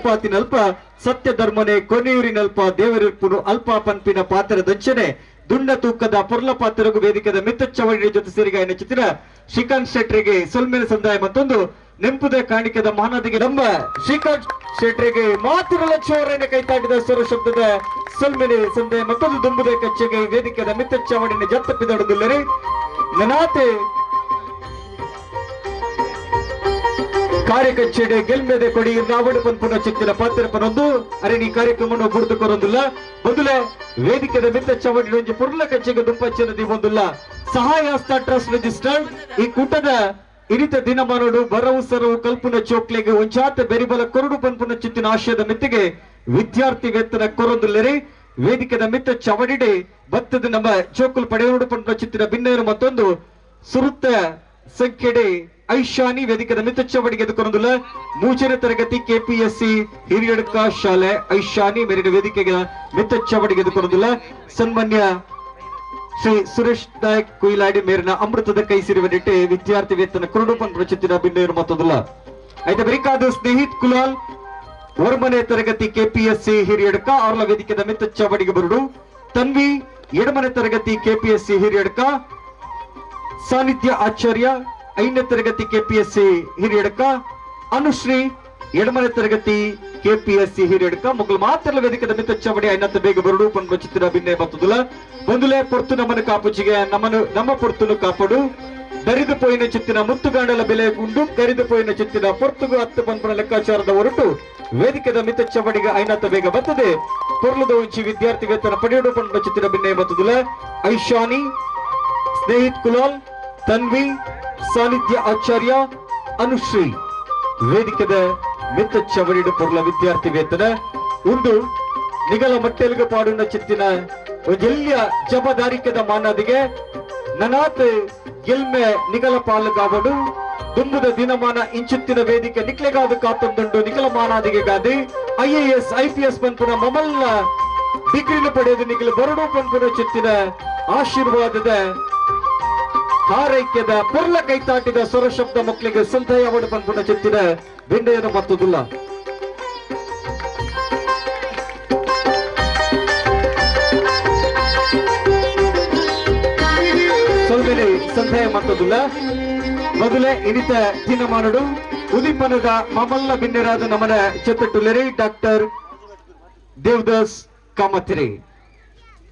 ಪಾತಿನಲ್ಪ ಸತ್ಯ ಧರ್ಮನೆ ಕೊನೆಯೂರಿನಲ್ಪ ದೇವರಿರ್ಪುನು ಅಲ್ಪ ಪನ್ಪಿನ ಪಾತ್ರ ದಂಚನೆ ದುಂಡ ತೂಕದ ಪೊರ್ಲ ಪಾತ್ರಗೂ ವೇದಿಕೆದ ಮಿತ್ತಚ್ಚವಡಿ ಜೊತೆ ಸೇರಿಗಾಯನ ಚಿತ್ರ ಶ್ರೀಕಾಂತ್ ಶೆಟ್ರಿಗೆ ಸೊಲ್ಮೇಲೆ ಸಂದಾಯ ಮತ್ತೊಂದು ನೆಂಪುದ ಕಾಣಿಕೆದ ಮಾನದಿಗೆ ನಮ್ಮ ಶ್ರೀಕಾಂತ್ ಶೆಟ್ರಿಗೆ ಮಾತಿನ ಲಕ್ಷವರನ್ನ ಕೈತಾಟಿದ ಸ್ವರ ಶಬ್ದದ ಸೊಲ್ಮೇಲೆ ಸಂದಾಯ ಮತ್ತೊಂದು ದುಂಬುದ ಕಚ್ಚೆಗೆ ವೇದಿಕೆದ ಮಿತ್ತಚ್ಚವಡಿನ ಜತ್ತಪ್ಪಿದೊಡದಿಲ್ಲರಿ ನನಾತೆ ಕಾರ್ಯಕಚ್ಚೆಡೆ ಗೆಲ್ಮೆದೆ ಕೊಡಿ ರಾವಣ ಪನ್ಪುನ ಚಿತ್ತಿನ ಪಾತ್ರ ಪನೊಂದು ಅರೆ ಈ ಕಾರ್ಯಕ್ರಮವನ್ನು ಗುರುತು ಕೊರೊಂದಿಲ್ಲ ಮೊದಲೇ ವೇದಿಕೆದ ಮಿತ್ತ ಚವಡಿ ಒಂಜಿ ಪುರ್ಲ ಕಚ್ಚೆಗೆ ದುಂಪಚ್ಚನದಿ ಒಂದಿಲ್ಲ ಸಹಾಯ ಹಸ್ತ ಟ್ರಸ್ಟ್ ರಿಜಿಸ್ಟರ್ಡ್ ಈ ಕೂಟದ ಇರಿತ ದಿನಮಾನೋಡು ಬರವು ಸರವು ಕಲ್ಪನ ಚೋಕ್ಲೆಗೆ ಒಂಚಾತ ಬೆರಿಬಲ ಕೊರಡು ಪನ್ಪುನ ಚಿತ್ತಿನ ಆಶಯದ ಮಿತ್ತಿಗೆ ವಿದ್ಯಾರ್ಥಿ ವೇತನ ಕೊರೊಂದಿಲ್ಲರಿ ವೇದಿಕೆದ ಮಿತ್ತ ಚವಡಿಡೆ ಭತ್ತದ ನಮ್ಮ ಚೋಕುಲ್ ಪಡೆಯೋಡು ಪನ್ಪುನ ಚಿತ್ತಿನ ಭಿನ್ನೇರು ಮತ್ತೊಂದು ಸುರುತ್ತ ಸಂಖ್ಯೆಡೆ ಐಶಾನಿ ವೇದಿಕೆದ ಮಿತ್ತಚ್ಚವಡಿಗೆ ಎದುಕೊಂದಿಲ್ಲ 3ನೇ ತರಗತಿ ಕೆಪಿಎಸ್ಸಿ ಹಿರಿಯಡ್ಕ ಶಾಲೆ ಐಶಾನಿ ಮೇರಿನ ವೇದಿಕೆಗೆ ಮಿತ್ತಚ್ಚವಡಿಗೆ ಎದುಕೊಂದಿಲ್ಲ ಸನ್ಮಾನ್ಯ ಶ್ರೀ ಸುರೇಶ್ ನಾಯಕ್ ಕುಯಿಲಾಡಿ ಮೇರಿನ ಅಮೃತದ ಕೈ ಸಿರಿವ ನಿಟ್ಟೆ ವಿದ್ಯಾರ್ಥಿ ವೇತನ ಕುರುಡುಪನ್ ಪ್ರಚಿತ್ತಿನ ಭಿನ್ನೇರು ಮತ್ತೊಂದಿಲ್ಲ ಐತೆ ಬರಿಕಾದ ಸ್ನೇಹಿತ್ ಕುಲಾಲ್ ಒರ್ಮನೆ ತರಗತಿ ಕೆಪಿಎಸ್ಸಿ ಹಿರಿಯಡ್ಕ ಆರ್ಲ ವೇದಿಕೆದ ಮಿತ್ತಚ್ಚವಡಿಗೆ ಬರುಡು ತನ್ವಿ ಎಡಮನೆ ತರಗತಿ ಕೆಪಿಎಸ್ಸಿ ಹಿರಿಯಡ್ಕ ಸಾನ್ನಿಧ್ಯ ಆಚಾರ್ಯ 5ನೇ ತರಗತಿ ಕೆಪಿಎಸ್ಸಿ ಹಿರಿಯಡ್ಕ ಅನುಶ್ರೀ ಎಡಮನೆ ತರಗತಿ ಕೆಪಿಎಸ್ಸಿ ಹಿರಿಯಡ್ಕ ಮಕ್ಕಳು ಮಾತ್ರ ವೇದಿಕೆದ ಮಿತ್ತಚ್ಚವಡಿ ಐನತ್ತ ಬೇಗ ಬರುಡು ಪನ್ಪ ಚಿತ್ರ ಭಿನ್ನೆ ಮತ್ತುದಿಲ್ಲ ಬಂದುಲೆ ಪೊರ್ತು ನಮ್ಮನ್ನು ಕಾಪುಚಿಗೆ ನಮ್ಮ ಪೊರ್ತುನು ಕಾಪಾಡು ದರಿದು ಪೋಯಿನ ಚಿತ್ತಿನ ಮುತ್ತುಗಾಂಡಲ ಬೆಲೆ ಉಂಡು ಕರಿದು ಪೋಯಿನ ಚಿತ್ತಿನ ಪೊರ್ತುಗು 10 ಪನ್ಪನ ಲೆಕ್ಕಾಚಾರದ ಹೊರಟು ವೇದಿಕೆದ ಮಿತ್ತಚ್ಚವಡಿಗೆ ಐನತ್ತ ಬೇಗ ಬರ್ತದೆ ಪೊರ್ಲದ ಉಂಚಿ ವಿದ್ಯಾರ್ಥಿ ವೇತನ ಪಡೆಯೋಡು ಪನ್ಪ ಚಿತ್ತಿನ ಭಿನ್ನೆ ಮತ್ತುದಿಲ್ಲ ಐಶಾನಿ ಸ್ನೇಹಿತ್ ಕುಲಾಲ್ ತನ್ವಿ ಸಾನ್ನಿಧ್ಯ ಆಚಾರ್ಯ ಅನುಶ್ರೀ ವೇದಿಕೆದ ಮಿತ್ತಚ್ಚವಡಿಡು ಪೊರ್ಲ ವಿದ್ಯಾರ್ಥಿ ವೇತನ ಒಂದು ನಿಗಲ ಮಟ್ಟೆಲ್ಗ ಪಾಡುನ ಚಿತ್ತಿನ ಎಲ್ಯ ಜಬದಾರಿಕೆದ ಮಾನದಿಗೆ ನನಾತ್ ಗೆಲ್ಮೆ ನಿಗಲ ಪಾಲುಗಾವಡು ದುಂಬುದ ದಿನಮಾನ ಇಂಚುತ್ತಿನ ವೇದಿಕೆ ನಿಕ್ಲೆಗಾದ ಕಾತೊಂದುಂಡು ನಿಗಲ ಮಾನಾದಿಗೆ ಗಾದಿ IAS IPS ಪನ್ಪುನ ಮಮಲ್ಲ ಡಿಗ್ರಿನ ಪಡೆದು ನಿಗಲು ಬರಡು ಪನ್ಪುನ ಚಿತ್ತಿನ ಆಶೀರ್ವಾದದ ಹಾರೈಕ್ಯದ ಪೊರ್ಲ ಕೈತಾಟಿದ ಸ್ವರ ಶಬ್ದ ಮಕ್ಕಳಿಗೆ ಸಂತಯ ಅವಡು ಪನ್ಪುನ ಚಿತ್ತಿನ ಭಿಂಡೆಯನ್ನು ಮತ್ತುದಿಲ್ಲ ಸೊಲ್ಮೆಲೆ ಸಂತಯ ಮತ್ತುದಿಲ್ಲ ಮೊದಲೇ ಇನಿತ ದಿನಮಾನಡು ಉದಿಪನದ ಮಮಲ್ಲ ಭಿನ್ನರಾದ ನಮನ ಚೆತ್ತಟ್ಟುಲೆರಿ ಡಾಕ್ಟರ್ ದೇವದಾಸ್ ಕಾಮತಿರಿ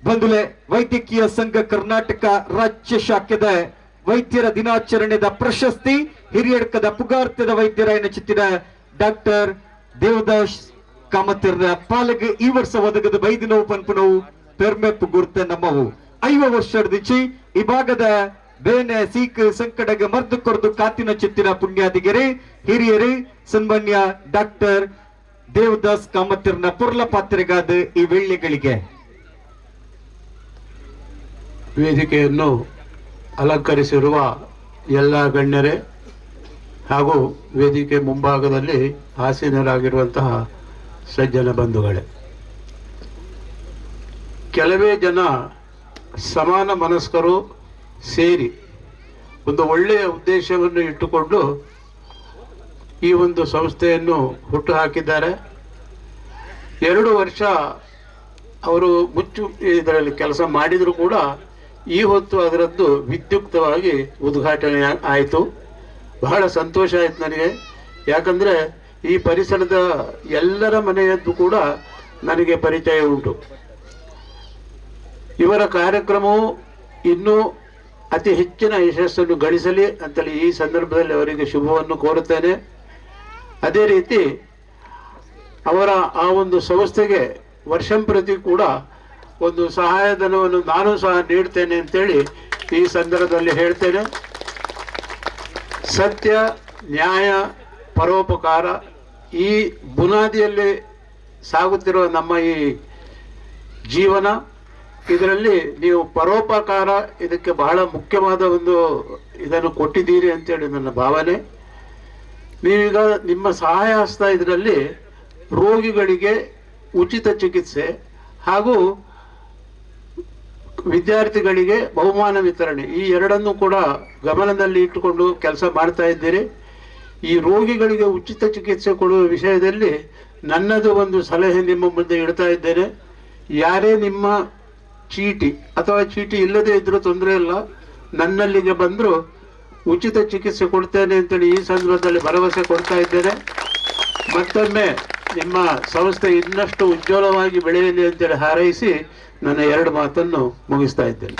ಬಂದುಲೆ ವೈದ್ಯಕೀಯ ಸಂಘ ಕರ್ನಾಟಕ ರಾಜ್ಯ ಶಾಖೆದ ವೈದ್ಯರ ದಿನಾಚರಣೆದ ಪ್ರಶಸ್ತಿ ಹಿರಿಯಡ್ಕದ ಪುಗಾರ್ತದ ವೈದ್ಯರಾಯನ ಚಿತ್ತಿನ ಡಾಕ್ಟರ್ ದೇವದಾಸ್ ಕಾಮತಿರ ಪಾಲಗೆ ಈ ವರ್ಷ ಒದಗದ ಬೈದಿನವು ಪನ್ಪುನವು ಪೆರ್ಮೆಪ್ಪು ಗುರ್ತ ನಮ್ಮವು 5 ವರ್ಷದಿಚ್ಚಿ ಈ ಭಾಗದ ಬೇನೆ ಸೀಕ್ ಸಂಕಟಗೆ ಮರ್ದು ಕೊರ್ದು ಕಾತಿನ ಚಿತ್ತಿನ ಪುಣ್ಯಾದಿಗೆರೆ ಹಿರಿಯರೇ ಸನ್ಮಾನ್ಯ ಡಾಕ್ಟರ್ ದೇವದಾಸ್ ಕಾಮತಿರ್ನ ಪುರ್ಲ ಪಾತ್ರೆಗಾದ ಈ ವೇಳೆಗಳಿಗೆ ವೇದಿಕೆಯನ್ನು ಅಲಂಕರಿಸಿರುವ ಎಲ್ಲ ಗಣ್ಯರೇ ಹಾಗೂ ವೇದಿಕೆ ಮುಂಭಾಗದಲ್ಲಿ ಆಸೀನರಾಗಿರುವಂತಹ ಸಜ್ಜನ ಬಂಧುಗಳೇ, ಕೆಲವೇ ಜನ ಸಮಾನ ಮನಸ್ಕರು ಸೇರಿ ಒಂದು ಒಳ್ಳೆಯ ಉದ್ದೇಶವನ್ನು ಇಟ್ಟುಕೊಂಡು ಈ ಒಂದು ಸಂಸ್ಥೆಯನ್ನು ಹುಟ್ಟು ಹಾಕಿದ್ದಾರೆ. 2 ವರ್ಷ ಅವರು ಮುಚ್ಚು ಇದರಲ್ಲಿ ಕೆಲಸ ಮಾಡಿದರೂ ಕೂಡ ಈ ಹೊತ್ತು ಅದರದ್ದು ವಿದ್ಯುಕ್ತವಾಗಿ ಉದ್ಘಾಟನೆ ಆಯಿತು. ಬಹಳ ಸಂತೋಷ ಆಯಿತು ನನಗೆ. ಯಾಕಂದರೆ ಈ ಪರಿಸರದ ಎಲ್ಲರ ಮನೆಯದ್ದು ಕೂಡ ನನಗೆ ಪರಿಚಯ ಉಂಟು. ಇವರ ಕಾರ್ಯಕ್ರಮವು ಇನ್ನೂ ಅತಿ ಹೆಚ್ಚಿನ ಯಶಸ್ಸನ್ನು ಗಳಿಸಲಿ ಅಂತೇಳಿ ಈ ಸಂದರ್ಭದಲ್ಲಿ ಅವರಿಗೆ ಶುಭವನ್ನು ಕೋರುತ್ತೇನೆ. ಅದೇ ರೀತಿ ಅವರ ಆ ಒಂದು ಸಂಸ್ಥೆಗೆ ವರ್ಷಂಪ್ರತಿ ಕೂಡ ಒಂದು ಸಹಾಯಧನವನ್ನು ನಾನು ಸಹ ನೀಡ್ತೇನೆ ಅಂತೇಳಿ ಈ ಸಂದರ್ಭದಲ್ಲಿ ಹೇಳ್ತೇನೆ. ಸತ್ಯ, ನ್ಯಾಯ, ಪರೋಪಕಾರ ಈ ಬುನಾದಿಯಲ್ಲಿ ಸಾಗುತ್ತಿರುವ ನಮ್ಮ ಈ ಜೀವನ. ಇದರಲ್ಲಿ ನೀವು ಪರೋಪಕಾರ ಇದಕ್ಕೆ ಬಹಳ ಮುಖ್ಯವಾದ ಒಂದು ಇದನ್ನು ಕೊಟ್ಟಿದ್ದೀರಿ ಅಂತೇಳಿ ನನ್ನ ಭಾವನೆ. ನೀವೀಗ ನಿಮ್ಮ ಸಹಾಯ ಹಸ್ತ ಇದರಲ್ಲಿ ರೋಗಿಗಳಿಗೆ ಉಚಿತ ಚಿಕಿತ್ಸೆ ಹಾಗೂ ವಿದ್ಯಾರ್ಥಿಗಳಿಗೆ ಬಹುಮಾನ ವಿತರಣೆ ಈ ಎರಡನ್ನೂ ಕೂಡ ಗಮನದಲ್ಲಿ ಇಟ್ಟುಕೊಂಡು ಕೆಲಸ ಮಾಡ್ತಾ ಇದ್ದೀರಿ. ಈ ರೋಗಿಗಳಿಗೆ ಉಚಿತ ಚಿಕಿತ್ಸೆ ಕೊಡುವ ವಿಷಯದಲ್ಲಿ ನನ್ನದು ಒಂದು ಸಲಹೆ ನಿಮ್ಮ ಮುಂದೆ ಇಡ್ತಾ ಇದ್ದೇನೆ. ಯಾರೇ ನಿಮ್ಮ ಚೀಟಿ ಅಥವಾ ಚೀಟಿ ಇಲ್ಲದೆ ಇದ್ರೂ ತೊಂದರೆ ಇಲ್ಲ, ನನ್ನಲ್ಲಿಗೆ ಬಂದರೂ ಉಚಿತ ಚಿಕಿತ್ಸೆ ಕೊಡ್ತೇನೆ ಅಂತೇಳಿ ಈ ಸಂದರ್ಭದಲ್ಲಿ ಭರವಸೆ ಕೊಡ್ತಾ ಇದ್ದೇನೆ. ಮತ್ತೊಮ್ಮೆ ನಿಮ್ಮ ಸಂಸ್ಥೆ ಇನ್ನಷ್ಟು ಉಜ್ವಲವಾಗಿ ಬೆಳೆಯಲಿ ಅಂತೇಳಿ ಹಾರೈಸಿ ನನ್ನ 2 ಮಾತನ್ನು ಮುಗಿಸ್ತಾ ಇದ್ದೇನೆ.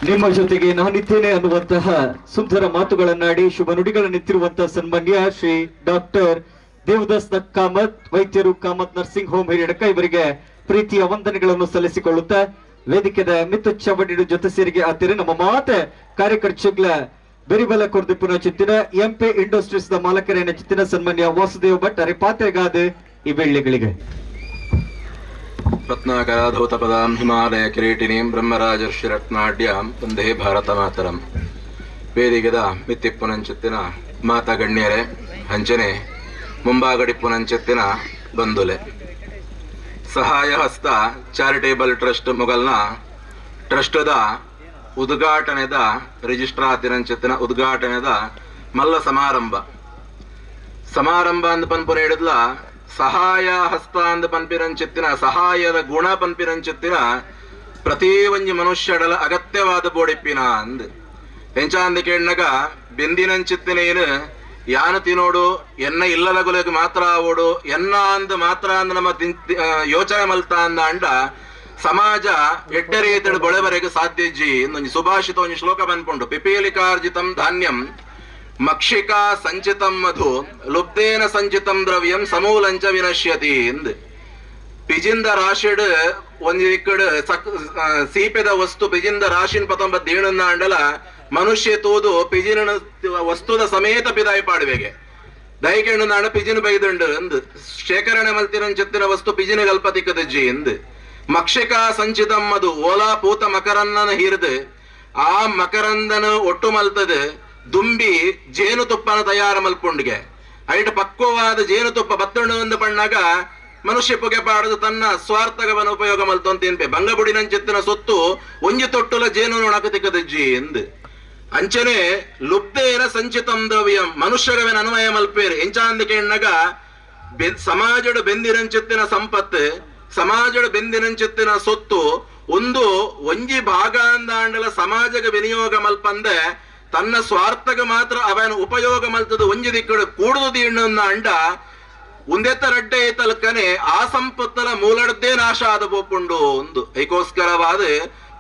ನಿಮ್ಮ ಜೊತೆಗೆ ನಾನಿದ್ದೇನೆ ಅನ್ನುವಂತಹ ಸುಂದರ ಮಾತುಗಳನ್ನಾಡಿ ಶುಭ ನುಡಿಗಳನ್ನೆತ್ತಿರುವಂತಹ ಸನ್ಮಾನ್ಯ ಶ್ರೀ ಡಾಕ್ಟರ್ ದೇವದಾಸ್ ಕಾಮತ್, ವೈದ್ಯರು, ಕಾಮತ್ ನರ್ಸಿಂಗ್ ಹೋಮ್ ಹಿರಿಯಡಕ, ಇವರಿಗೆ ಪ್ರೀತಿಯ ವಂದನೆಗಳನ್ನು ಸಲ್ಲಿಸಿಕೊಳ್ಳುತ್ತಾ ವೇದಿಕೆದ ಮಿತ್ತು ಚವಡಿಡು ಜೊತೆ ಸೇರಿಗೆ ಆತಿರೆ ನಮ್ಮ ಮಾತೆ ಕಾರ್ಯಕರ್ತೆಗಳ ಬೆರಿಬಲ ಕೊರ್ದಿಪ್ಪುನ ಚಿತ್ತಿನ ಎಂಪಿ ಇಂಡಸ್ಟ್ರೀಸ್ ದ ಮಾಲಕರೇನ ಚಿತ್ತಿನ ಸನ್ಮಾನ್ಯ ವಾಸುದೇವ್ ಭಟ್ ಅರಿಪಾತೆಗಾದ ಈ ಬೆಳ್ಳಿಗಳಿಗೆ ರತ್ನಾಕರಾಧೌತಪದಾಂ ಹಿಮಾಲಯ ಕಿರೀಟಿನೀಂ ಬ್ರಹ್ಮರಾಜರ್ಷಿ ರತ್ನಾಢ್ಯಾಂ ವಂದೇ ಭಾರತ ಮಾತರಂ. ವೇದಿಕೆದ ಮಿತ್ತಿಪ್ಪುನಂಚಿತ್ತಿನ ಮಾತ ಗಣ್ಯರೇ, ಹಂಚನೆ ಮುಂಬಾಗಡಿಪ್ಪುನಂಚಿತ್ತಿನ ಬಂಧುಲೆ. ಸಹಾಯ ಹಸ್ತ ಚಾರಿಟೇಬಲ್ ಟ್ರಸ್ಟ್ ಮೊಗಲ್ನ ಟ್ರಸ್ಟದ ಉದ್ಘಾಟನೆದ ರಿಜಿಸ್ಟ್ರಾತಿನಂಚಿತ್ತಿನ ಉದ್ಘಾಟನೆದ ಮಲ್ಲ ಸಮಾರಂಭ ಅಂದ ಪನ್ಪುರ ಹಿಡಿದ್ಲ ಸಹಾಯ ಹಸ್ತ ಅಂದ ಪನ್ಪಿರಂಚಿತ್ತಿನ ಸಹಾಯದ ಗುಣ ಪನ್ಪಿರಂಚಿತ್ತಿನ ಪ್ರತಿ ಒಂಜಿ ಮನುಷ್ಯಡಲ ಅಗತ್ಯವಾದ ಬೋಡಿಪ್ಪಿನ ಅಂದ್ ಹೆಂಚಾಂದ ಕೇಳ್ನಾಗ ಬೆಂದಿನಂಚಿತ್ತಿನೇನು ಯಾನು ತಿನ್ನೋಡು ಎನ್ನ ಇಲ್ಲದ ಗುಲೆಗೆ ಮಾತ್ರ ಆವೋಡು ಎನ್ನ ಅಂದ ಮಾತ್ರ ಅಂದ ನಮ್ಮ ಯೋಚನೆ ಮಲ್ತಾ ಅಂದ ಅಂಡ ಸಮಾಜ ಎಡ್ಡ ರೀತಿಯ ಬೊಳೆವರೆಗೆ ಸಾಧ್ಯಜ್ಜಿ ಒಂಜಿ ಸುಭಾಷಿತ ಒಂಜಿ ಶ್ಲೋಕ ಬಂದ್ಕೊಂಡು ಪಿಪೀಲಿಕಾರ್ಜಿತಂ ಧಾನ್ಯಂ ಮಕ್ಷಿಕಾ ಸಂಚಿತಂ ಮಧು ಲುಬ್ಧೇನ ಸಂಚಿತಂ ದ್ರವ್ಯಂ ಸಮೂಲಂಚ ವಿನಶ್ಯತಿ ಎಂದ್ ಪಿಜಿಂದ ರಾಶಿಡ್ ಒಂಜಿ ಇಕ್ಕಡ್ ಸೀಪೆದ ವಸ್ತು ಪಿಜಿಂದ ರಾಶಿನ್ ಪತೊಂಬತ್ ದೀಣನ್ನ ಅಂಡಲ ಮನುಷ್ಯ ತೂದು ಪಿಜಿನ ವಸ್ತುದ ಸಮೇತ ಪಿದಾಯಿ ಪಾಡುವೆಗೆ ದೈಕೆಂಡು ನಾಡ ಪಿಜಿನ ಬೈದುಂಡು ಎಂದ್ ಶೇಖರಣೆ ಮಲ್ತಿನ ವಸ್ತು ಪಿಜಿನ ಗಲ್ಪತಿಕ್ಕದಜ್ಜಿ ಎಂದ್ ಮಕ್ಷಿಕಾ ಸಂಚಿತಂ ಮಧು ಓಲಾ ಪೂತ ಮಕರನ್ನನ ಹಿರಿದು ಆ ಮಕರಂದನ ಒಟ್ಟು ಮಲ್ತದ ದುಂಬಿ ಜೇನುತುಪ್ಪನ ತಯಾರ ಮಲ್ಪುಂಡಿಗೆ ಐಟ ಪಕ್ವವಾದ ಜೇನುತುಪ್ಪ ಬತ್ತಣ್ಣು ಎಂದು ಪಣ್ಣಾಗ ಮನುಷ್ಯ ಪೊಗೆ ಪಾಡದು ತನ್ನ ಸ್ವಾರ್ಥಗವನ ಉಪಯೋಗ ಮಲ್ತೊಂದು ತಿನ್ಪೆ ಬಂಗಬುಡಿನಂಚಿತ್ತಿನ ಸೊತ್ತು ಒಂಜಿ ತೊಟ್ಟುಲ ಜೇನು ನೊಣಕತಿಕ್ಕದಜ್ಜಿ ಎಂದು ಅಂಚನೆ ಲುಪ್ತೇನ ಸಂಚಿತಂ ದ್ರವ್ಯಂ ಮನುಷ್ಯಗವೆನ ಅನ್ವಯ ಮಲ್ಪೇರು ಎಂಚಾಂದ ಕೇಳ್ನಾಗ ಸಮಾಜಡು ಬೆಂದಿನಂಚಿತ್ತಿನ ಸಂಪತ್ತು ಸಮಾಜಡು ಬೆಂದಿನಂಚಿತ್ತಿನ ಸೊತ್ತು ಒಂದು ಒಂಜಿ ಭಾಗ ಅಂದಾಂಡಲ ಸಮಾಜಗ ವಿನಿಯೋಗ ಮಲ್ಪಂದೆ ತನ್ನ ಸ್ವಾರ್ಥಗ ಮಾತ್ರ ಅವನ ಉಪಯೋಗ ಮಲ್ತದ ಒಂಜಿ ದಿಕ್ಕಡು ಕೂಡುದು ದೀಣ್ಣನ್ನ ಅಂಡ ಒಂದೆತ್ತ ರಡ್ಡೆ ತಲಕನೆ ಆ ಸಂಪತ್ತಲ ಮೂಲಡದ್ದೇ ನಾಶ ಆದ ಬೋಪುಂಡು ಒಂದು ಐಕೋಸ್ಕರವಾದ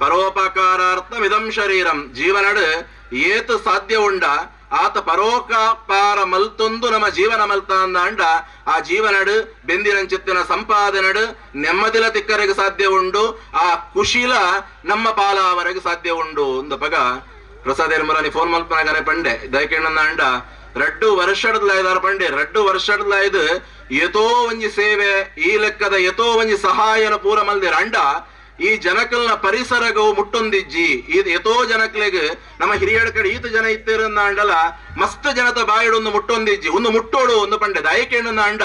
ಪರೋಪಕಾರಾರ್ಥ ಮಿದಂ ಶರೀರಂ ಜೀವನಡ್ ಏತು ಸಾಧ್ಯ ಉಂಡ ಆತ ಪರೋಪಕಾರ ಮಲ್ತೊಂದು ನಮ್ಮ ಜೀವನ ಮಲ್ತ ಅಂದ ಆ ಜೀವನಡ್ ಬೆಂದಿನಂಚಿತ್ತಿನ ಸಂಪಾದನಡ್ ನೆಮ್ಮದಿಲ ತಿಕ್ಕರೆಗೆ ಸಾಧ್ಯ ಉಂಡು ಆ ಖುಷಿಲ ನಮ್ಮ ಪಾಲಾವರೆಗೆ ಸಾಧ್ಯ ಉಂಡು ಒಂದು ಪಗ ಪ್ರಸಾದ್ ನಿರ್ಮಲ ಫೋನ್ ಮಲ್ಪನಾಗನೆ ಪಂಡೆ ದಯಕೆಣ್ಣ ಅಂಡ 2 ವರ್ಷದ ಪಂಡೆ 2 ವರ್ಷದ ಇದು ಎತೋ ಒಂಜಿ ಸೇವೆ ಈ ಲೆಕ್ಕದ ಎತೋ ಒಂಜಿ ಸಹಾಯನ ಪೂರ ಮಲ್ದಿರ ಅಂಡ ಈ ಜನಕಲ್ನ ಪರಿಸರಗವು ಮುಟ್ಟೊಂದಿಜ್ಜಿ ಇದು ಎತೋ ಜನಕ್ಲೆಗ್ ನಮ್ಮ ಹಿರಿಯಡ ಕಡೆ ಈತ ಜನ ಇತ್ತಿರನ್ನ ಅಂಡಲ ಮಸ್ತ್ ಜನತ ಬಾಯಿಡೊಂದು ಮುಟ್ಟೊಂದಿಜ್ಜಿ ಒಂದು ಮುಟ್ಟೋಡು ಒಂದು ಪಂಡೆ ದಯಕೆಣ್ಣ ಅಂಡ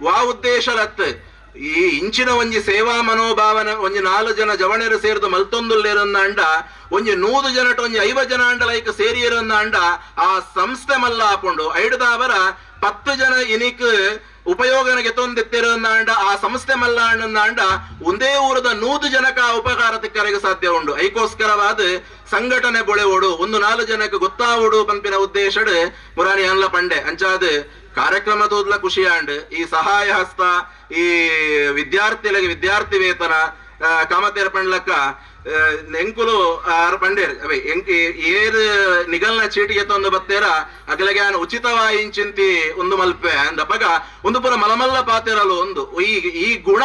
ವಾ ಉದ್ದೇಶಲತ್ ಈ ಇಂಚಿನ ಒಂಜಿ ಸೇವಾ ಮನೋಭಾವನ ಒಂಜಿ 4 ಜನ ಜವಣರು ಸೇರಿದು ಮಲ್ತೊಂದುಲ್ಲೇರನ್ನ ಅಂಡ ಒಂಜಿ 100 ಜನ ಒಂಜಿ 50 ಜನ ಅಂಡ ಲೈಕ್ ಸೇರಿಯರನ್ನ ಅಂಡ ಆ ಸಂಸ್ಥೆ ಮಲ್ಲ ಹಾಕೊಂಡು ಐಡದ ಅವರ 10 ಜನ ಇನಿಕ್ ಉಪಯೋಗನಿಗೆ ತೊಂದೆತ್ತಿರನ್ನ ಅಂಡ ಆ ಸಂಸ್ಥೆ ಮಲ್ಲ ಅಣ್ಣನ್ನ ಅಂಡ ಒಂದೇ ಊರದ 100 ಜನಕ ಉಪಕಾರ ತಿಕ್ಕರೆಗೆ ಸಾಧ್ಯ ಉಂಡು ಐಕೋಸ್ಕರವಾದ ಸಂಘಟನೆ ಬೊಳೆವೋಡು ಒಂದು 4 ಜನಕ್ಕೆ ಗೊತ್ತಾವೋಡು ಪಂಪಿನ ಉದ್ದೇಶಡ್ ಮುರಾರಿ ಅನ್ಲ ಪಂಡೆ ಅಂಚಾದ ಕಾರ್ಯಕ್ರಮ ತೋದ್ಲ ಖುಷಿ ಅಂಡ್ ಈ ಸಹಾಯ ಹಸ್ತ ಈ ವಿದ್ಯಾರ್ಥಿಗಳಿಗೆ ವಿದ್ಯಾರ್ಥಿ ವೇತನ ಕಾಮತೇರ ಪಂಡ್ಲಕ್ಕ ಎಂಕುಲು ಆರು ಬಂಡೇರು ಅವೇ ಏರ್ ನಿಗಲ್ನ ಚೀಟಿಗೆ ತಂದು ಬತ್ತೇರ ಅಗಲಗ್ಯಾನ ಉಚಿತವಾಯಿಂಚಿಂತಿ ಒಂದು ಮಲ್ಪೆ ಅಂದಪಗ ಒಂದು ಪುರ ಮಲಮಲ್ಲ ಪಾತೆರಲು ಒಂದು ಈ ಗುಣ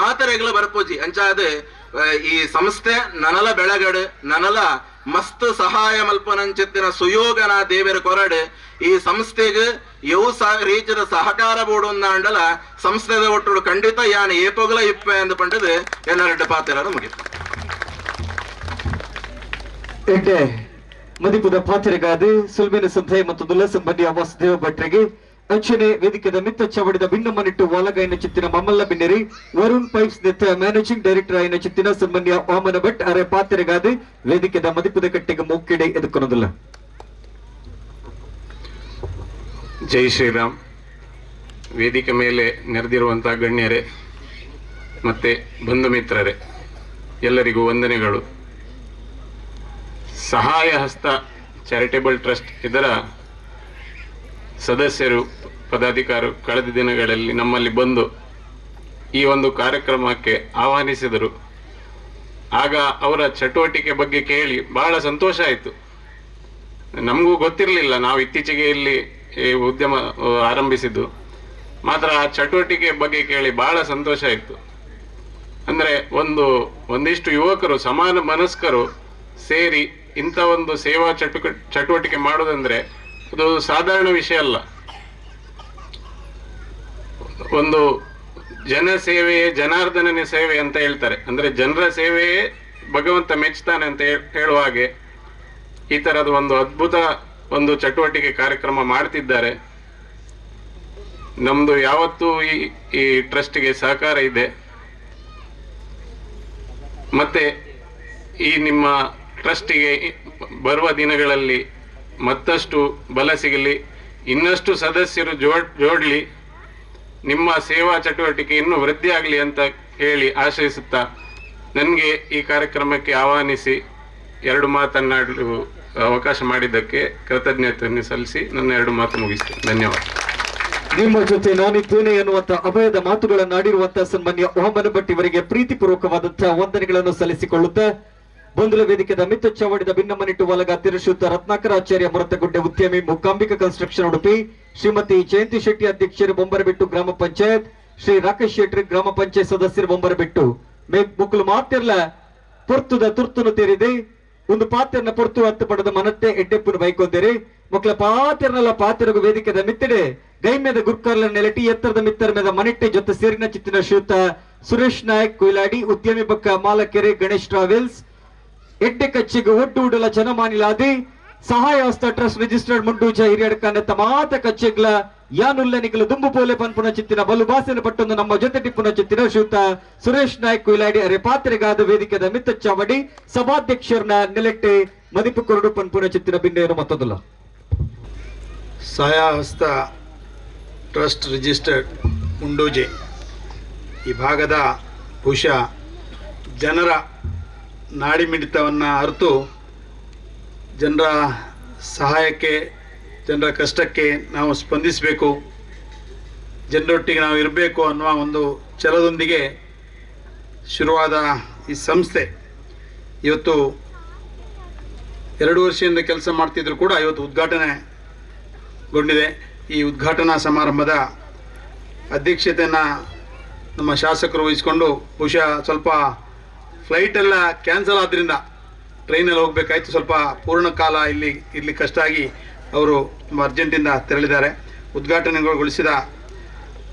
ಮಾತರೆಗಳ ಬರ್ಪೋಜಿ ಅಂಚಾದ ಈ ಸಂಸ್ಥೆ ನನಲ ಬೆಳಗಡು ನನಲ ಮಸ್ತ್ ಸಹಾಯ ಮಲ್ಪನಂಚಿತ್ತಿನ ಸುಯೋಗನ ದೇವರ ಕೊರಡು ಈ ಸಂಸ್ಥೆಗೆ ರೀತಿಯ ಸಹಕಾರ ಬೋಡು ಅಂಡಲ ಸಂಸ್ಥೆದ ಒಟ್ಟು ಖಂಡಿತ ಯಾನ್ ಏಪೋಗಲ ಇಪ್ಪೆ ಅಂದು ಪಂಡದು ಎನ್ನರೆಡ್ಡು ಪಾತೆರಲು ಮುಗಿತು ಎಡ್ಡೆ ಮದಿಪುದ ಪಾತ್ರೆಗಾದ ಸುಲ್ಮೇನ ಸಂಧೆ ಮತ್ತು ದುಲ್ಲ ಸಂಬಂಧಿಯ ವಾಸುದೇವ ಭಟ್ರಿಗೆ ಅಂಚನೆ ವೇದಿಕೆದ ಮಿತ್ತ ಚವಡಿದ ಭಿನ್ನಮ್ಮನಿಟ್ಟು ವಾಲಗಾಯನ ಚಿತ್ತಿನ ಮಮ್ಮಲ್ಲ ಬಿನ್ನೆರಿ ವರುಣ್ ಪೈಪ್ಸ್ ನೆತ್ತ ಮ್ಯಾನೇಜಿಂಗ್ ಡೈರೆಕ್ಟರ್ ಆಯ್ನ ಚಿತ್ತಿನ ಸಂಬಂಧಿಯ ವಾಮನ ಭಟ್ ಅರೆ ಪಾತ್ರೆಗಾದ ವೇದಿಕೆದ ಮದಿಪುದ ಕಟ್ಟೆಗೆ ಮುಕ್ಕಿಡೆ ಎದುಕೊನೋದಿಲ್ಲ. ಜೈ ಶ್ರೀರಾಮ್. ವೇದಿಕೆ ಮೇಲೆ ನೆರೆದಿರುವಂತಹ ಗಣ್ಯರೇ ಮತ್ತೆ ಬಂಧು ಮಿತ್ರರೇ, ಎಲ್ಲರಿಗೂ ವಂದನೆಗಳು. ಸಹಾಯ ಹಸ್ತ ಚಾರಿಟೇಬಲ್ ಟ್ರಸ್ಟ್ ಇದರ ಸದಸ್ಯರು ಪದಾಧಿಕಾರಿಗಳು ಕಳೆದ ದಿನಗಳಲ್ಲಿ ನಮ್ಮಲ್ಲಿ ಬಂದು ಈ ಒಂದು ಕಾರ್ಯಕ್ರಮಕ್ಕೆ ಆಹ್ವಾನಿಸಿದರು. ಆಗ ಅವರ ಚಟುವಟಿಕೆ ಬಗ್ಗೆ ಕೇಳಿ ಬಹಳ ಸಂತೋಷ ಆಯಿತು. ನಮಗೂ ಗೊತ್ತಿರಲಿಲ್ಲ, ನಾವು ಇತ್ತೀಚೆಗೆ ಇಲ್ಲಿ ಈ ಉದ್ಯಮ ಆರಂಭಿಸಿದ್ದು. ಮಾತ್ರ ಆ ಚಟುವಟಿಕೆ ಬಗ್ಗೆ ಕೇಳಿ ಬಹಳ ಸಂತೋಷ ಆಯಿತು. ಅಂದರೆ ಒಂದಿಷ್ಟು ಯುವಕರು ಸಮಾನ ಮನಸ್ಕರು ಸೇರಿ ಇಂಥ ಒಂದು ಸೇವಾ ಚಟುವಟಿಕೆ ಮಾಡೋದಂದ್ರೆ ಅದು ಸಾಧಾರಣ ವಿಷಯ ಅಲ್ಲ. ಒಂದು ಜನ ಸೇವೆಯೇ ಜನಾರ್ದನನ ಸೇವೆ ಅಂತ ಹೇಳ್ತಾರೆ. ಅಂದ್ರೆ ಜನರ ಸೇವೆಯೇ ಭಗವಂತ ಮೆಚ್ತಾನೆ ಅಂತ ಹೇಳುವ ಹಾಗೆ ಈ ತರದ ಒಂದು ಅದ್ಭುತ ಒಂದು ಚಟುವಟಿಕೆ ಕಾರ್ಯಕ್ರಮ ಮಾಡ್ತಿದ್ದಾರೆ. ನಮ್ದು ಯಾವತ್ತೂ ಈ ಟ್ರಸ್ಟ್ಗೆ ಸಹಕಾರ ಇದೆ. ಮತ್ತೆ ಈ ನಿಮ್ಮ ಟ್ರಸ್ಟಿಗೆ ಬರುವ ದಿನಗಳಲ್ಲಿ ಮತ್ತಷ್ಟು ಬಲ ಸಿಗಲಿ, ಇನ್ನಷ್ಟು ಸದಸ್ಯರು ಜೋಡ್ಲಿ, ನಿಮ್ಮ ಸೇವಾ ಚಟುವಟಿಕೆ ಇನ್ನೂ ವೃದ್ಧಿ ಆಗಲಿ ಅಂತ ಹೇಳಿ ಆಶಯಿಸುತ್ತಾ ನನಗೆ ಈ ಕಾರ್ಯಕ್ರಮಕ್ಕೆ ಆಹ್ವಾನಿಸಿ 2 ಮಾತನ್ನಾಡಲು ಅವಕಾಶ ಮಾಡಿದ್ದಕ್ಕೆ ಕೃತಜ್ಞತೆಯನ್ನು ಸಲ್ಲಿಸಿ ನನ್ನ 2 ಮಾತು ಮುಗಿಸ್ತೇನೆ. ಧನ್ಯವಾದ. ನಿಮ್ಮ ಜೊತೆ ನಾನಿದ್ದೇನೆ ಎನ್ನುವಂತ ಅಭಯದ ಮಾತುಗಳನ್ನಾಡಿರುವಂತಹ ಸನ್ಮಾನ್ಯ ವಾಮನ ಭಟ್ ಇವರಿಗೆ ಪ್ರೀತಿಪೂರ್ವಕವಾದಂತಹ ವಂದನೆಗಳನ್ನು ಸಲ್ಲಿಸಿಕೊಳ್ಳುತ್ತಾ ಬಂಧುಲ ವೇದಿಕೆದ ಮಿತ್ತ ಚವಡಿದ ಭಿನ್ನಮ್ಮನಿಟ್ಟು ವಲಗ ತಿರುಶುದ್ಧ ರತ್ನಾಕರಾಚಾರ್ಯ ಮುರತಗುಡ್ಡೆ ಉದ್ಯಮಿ ಮೂಕಾಂಬಿಕಾ ಕನ್ಸ್ಟ್ರಕ್ಷನ್ ಉಡುಪಿ ಶ್ರೀಮತಿ ಜಯಂತಿ ಶೆಟ್ಟಿ ಅಧ್ಯಕ್ಷರು ಬೊಂಬರಬೆಟ್ಟು ಗ್ರಾಮ ಪಂಚಾಯತ್ ಶ್ರೀ ರಾಕೇಶ್ ಶೆಟ್ಟಿ ಗ್ರಾಮ ಪಂಚಾಯತ್ ಸದಸ್ಯರು ಬೊಂಬರಬೆಟ್ಟು ಮುಕ್ಕಲು ಮಾತಿರ್ಲ ಪೊರ್ತುದ ತುರ್ತುನು ತೇರಿದೆ ಒಂದು ಪಾತ್ರನ ಪೊರ್ತು ಹತ್ತು ಪಡೆದ ಮನತ್ತೆ ಎಡ್ಡೆಪ್ಪುನು ಬೈಕೊಂದಿರಿ ಮಕ್ಕಳ ಪಾತ್ರನಲ್ಲ ಪಾತ್ರಗೂ ವೇದಿಕೆದ ಮಿತ್ತಡೆ ಗೈಮ್ಯದ ಗುರ್ಕರ್ಲ ನೆಲಟಿ ಎತ್ತರದ ಮಿತ್ತರ ಮೇಲೆ ಮನೆಟ್ಟೆ ಜೊತೆ ಸೇರಿನ ಚಿತ್ತಿನ ಶ್ರೀಯುತ ಸುರೇಶ್ ನಾಯಕ್ ಕೊಯ್ಲಾಡಿ ಉದ್ಯಮಿ ಬಕ್ಕ ಮಾಲಕೆರೆ ಗಣೇಶ್ ಟ್ರಾವೆಲ್ಸ್ ಎಡ್ಡೆ ಕಚ್ಚಿಗೆ ಒಡ್ಡು ಉಡಲ ಜನಮಾನಿಲಾದಿ ಸಹಾಯ ಹಸ್ತ ಟ್ರಸ್ಟ್ ರಿಜಿಸ್ಟರ್ಡ್ ಮುಂಡೂಜ ಹಿರಿಯಡ್ಕನ್ನ ಮಾತ ಕಚ್ಚೆಗ್ಲ ಯಾನುಲ್ಲನಿಗಲು ದುಂಬು ಪೋಲೆ ಪನ್ಪುನ ಚಿತ್ತಿನ ಬಲು ಬಾಸಿನ ಪಟ್ಟೊಂದು ನಮ್ಮ ಜೊತೆ ಟಿಪ್ಪುನ ಚಿತ್ತಿನ ಶ್ರೀಯುತ ಸುರೇಶ್ ನಾಯಕ್ ಕೊಯ್ಲಾಡಿ ಅರೆ ಪಾತ್ರೆಗಾದ ವೇದಿಕೆದ ಮಿತ್ತ ಚಾವಡಿ ಸಭಾಧ್ಯಕ್ಷರನ್ನ ನೆಲೆಟ್ಟೆ ಮದಿಪು ಕೊರಡು ಪನ್ಪುನ ಚಿತ್ತಿನ ಭಿನ್ನೆಯನ್ನು ಮತ್ತೊಂದಲ್ಲ. ಸಹಾಯ ಹಸ್ತ ಟ್ರಸ್ಟ್ ರಿಜಿಸ್ಟರ್ಡ್ ಮುಂಡೂಜೆ ಈ ಭಾಗದ ಬಹುಶಃ ಜನರ ನಾಡಿ ಮಿಡಿತವನ್ನು ಅರಿತು ಜನರ ಸಹಾಯಕ್ಕೆ ಜನರ ಕಷ್ಟಕ್ಕೆ ನಾವು ಸ್ಪಂದಿಸಬೇಕು, ಜನರೊಟ್ಟಿಗೆ ನಾವು ಇರಬೇಕು ಅನ್ನುವ ಒಂದು ಛಲದೊಂದಿಗೆ ಶುರುವಾದ ಈ ಸಂಸ್ಥೆ ಇವತ್ತು 2 ವರ್ಷದಿಂದ ಕೆಲಸ ಮಾಡ್ತಿದ್ರು ಕೂಡ ಇವತ್ತು ಉದ್ಘಾಟನೆಗೊಂಡಿದೆ. ಈ ಉದ್ಘಾಟನಾ ಸಮಾರಂಭದ ಅಧ್ಯಕ್ಷತೆಯನ್ನು ನಮ್ಮ ಶಾಸಕರು ವಹಿಸಿಕೊಂಡು ಬಹುಶಃ ಸ್ವಲ್ಪ ಫ್ಲೈಟ್ ಎಲ್ಲ ಕ್ಯಾನ್ಸಲ್ ಆದ್ದರಿಂದ ಟ್ರೈನಲ್ಲಿ ಹೋಗಬೇಕಾಯ್ತು, ಸ್ವಲ್ಪ ಪೂರ್ಣ ಕಾಲ ಇಲ್ಲಿ ಕಷ್ಟ ಆಗಿ ಅವರು ತುಂಬ ಅರ್ಜೆಂಟಿಂದ ತೆರಳಿದ್ದಾರೆ. ಉದ್ಘಾಟನೆಗೊಳಿಸಿದ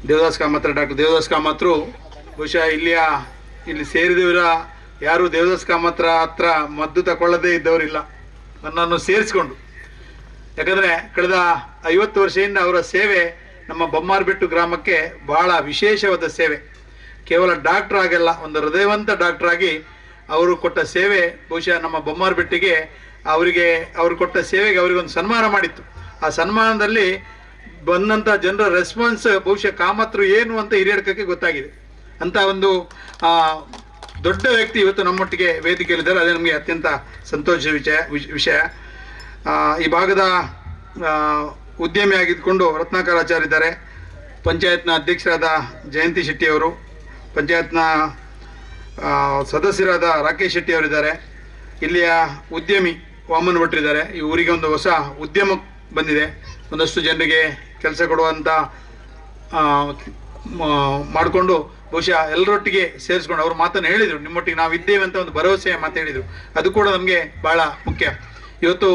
ದೇವದಾಸ್ ಕಾಮತ್ರ ಡಾಕ್ಟರ್ ದೇವದಾಸ್ ಕಾಮತ್ರು ಬಹುಶಃ ಇಲ್ಲಿ ಸೇರಿದವರ ಯಾರು ದೇವದಾಸ್ ಕಾಮತ್ರ ಹತ್ರ ಮದ್ದು ತಗೊಳ್ಳದೇ ಇದ್ದವರಿಲ್ಲ, ನನ್ನನ್ನು ಸೇರಿಸಿಕೊಂಡು. ಯಾಕಂದರೆ ಕಳೆದ 50 ವರ್ಷದಿಂದ ಅವರ ಸೇವೆ ನಮ್ಮ ಬೊಮ್ಮಾರಬೆಟ್ಟು ಗ್ರಾಮಕ್ಕೆ ಬಹಳ ವಿಶೇಷವಾದ ಸೇವೆ. ಕೇವಲ ಡಾಕ್ಟರ್ ಆಗಲ್ಲ, ಒಂದು ಹೃದಯವಂತ ಡಾಕ್ಟರ್ ಆಗಿ ಅವರು ಕೊಟ್ಟ ಸೇವೆ ಬಹುಶಃ ನಮ್ಮ ಬೊಮ್ಮಾರಬೆಟ್ಟಿಗೆ ಅವರು ಕೊಟ್ಟ ಸೇವೆಗೆ ಅವರಿಗೊಂದು ಸನ್ಮಾನ ಮಾಡಿತ್ತು. ಆ ಸನ್ಮಾನದಲ್ಲಿ ಬಂದಂಥ ಜನರ ರೆಸ್ಪಾನ್ಸ್ ಬಹುಶಃ ಕಾಮತ್ರು ಏನು ಅಂತ ಹಿರಿಯಡ್ಕಕ್ಕೆ ಗೊತ್ತಾಗಿದೆ. ಅಂತ ಒಂದು ದೊಡ್ಡ ವ್ಯಕ್ತಿ ಇವತ್ತು ನಮ್ಮೊಟ್ಟಿಗೆ ವೇದಿಕೆಯಲ್ಲಿದ್ದಾರೆ. ಅದೇ ನಮಗೆ ಅತ್ಯಂತ ಸಂತೋಷ ವಿಷಯ. ಈ ಭಾಗದ ಉದ್ಯಮಿ ಆಗಿದ್ದುಕೊಂಡು ರತ್ನಾಕರಾಚಾರ್ಯ ಇದ್ದಾರೆ, ಪಂಚಾಯತ್ನ ಅಧ್ಯಕ್ಷರಾದ ಜಯಂತಿ ಶೆಟ್ಟಿಯವರು, ಪಂಚಾಯತ್ನ ಸದಸ್ಯರಾದ ರಾಕೇಶ್ ಶೆಟ್ಟಿ ಅವರಿದ್ದಾರೆ, ಇಲ್ಲಿಯ ಉದ್ಯಮಿ ವಾಮನ್ ಭಟ್ರಿದ್ದಾರೆ. ಈ ಊರಿಗೆ ಒಂದು ಹೊಸ ಉದ್ಯಮ ಬಂದಿದೆ, ಒಂದಷ್ಟು ಜನರಿಗೆ ಕೆಲಸ ಕೊಡುವಂಥ ಮಾಡಿಕೊಂಡು ಬಹುಶಃ ಎಲ್ಲರೊಟ್ಟಿಗೆ ಸೇರಿಸ್ಕೊಂಡು ಅವರು ಮಾತನ್ನು ಹೇಳಿದರು, ನಿಮ್ಮೊಟ್ಟಿಗೆ ನಾವು ಇದ್ದೇವೆ ಅಂತ ಒಂದು ಭರವಸೆಯ ಮಾತು ಹೇಳಿದರು. ಅದು ಕೂಡ ನಮಗೆ ಭಾಳ ಮುಖ್ಯ. ಇವತ್ತು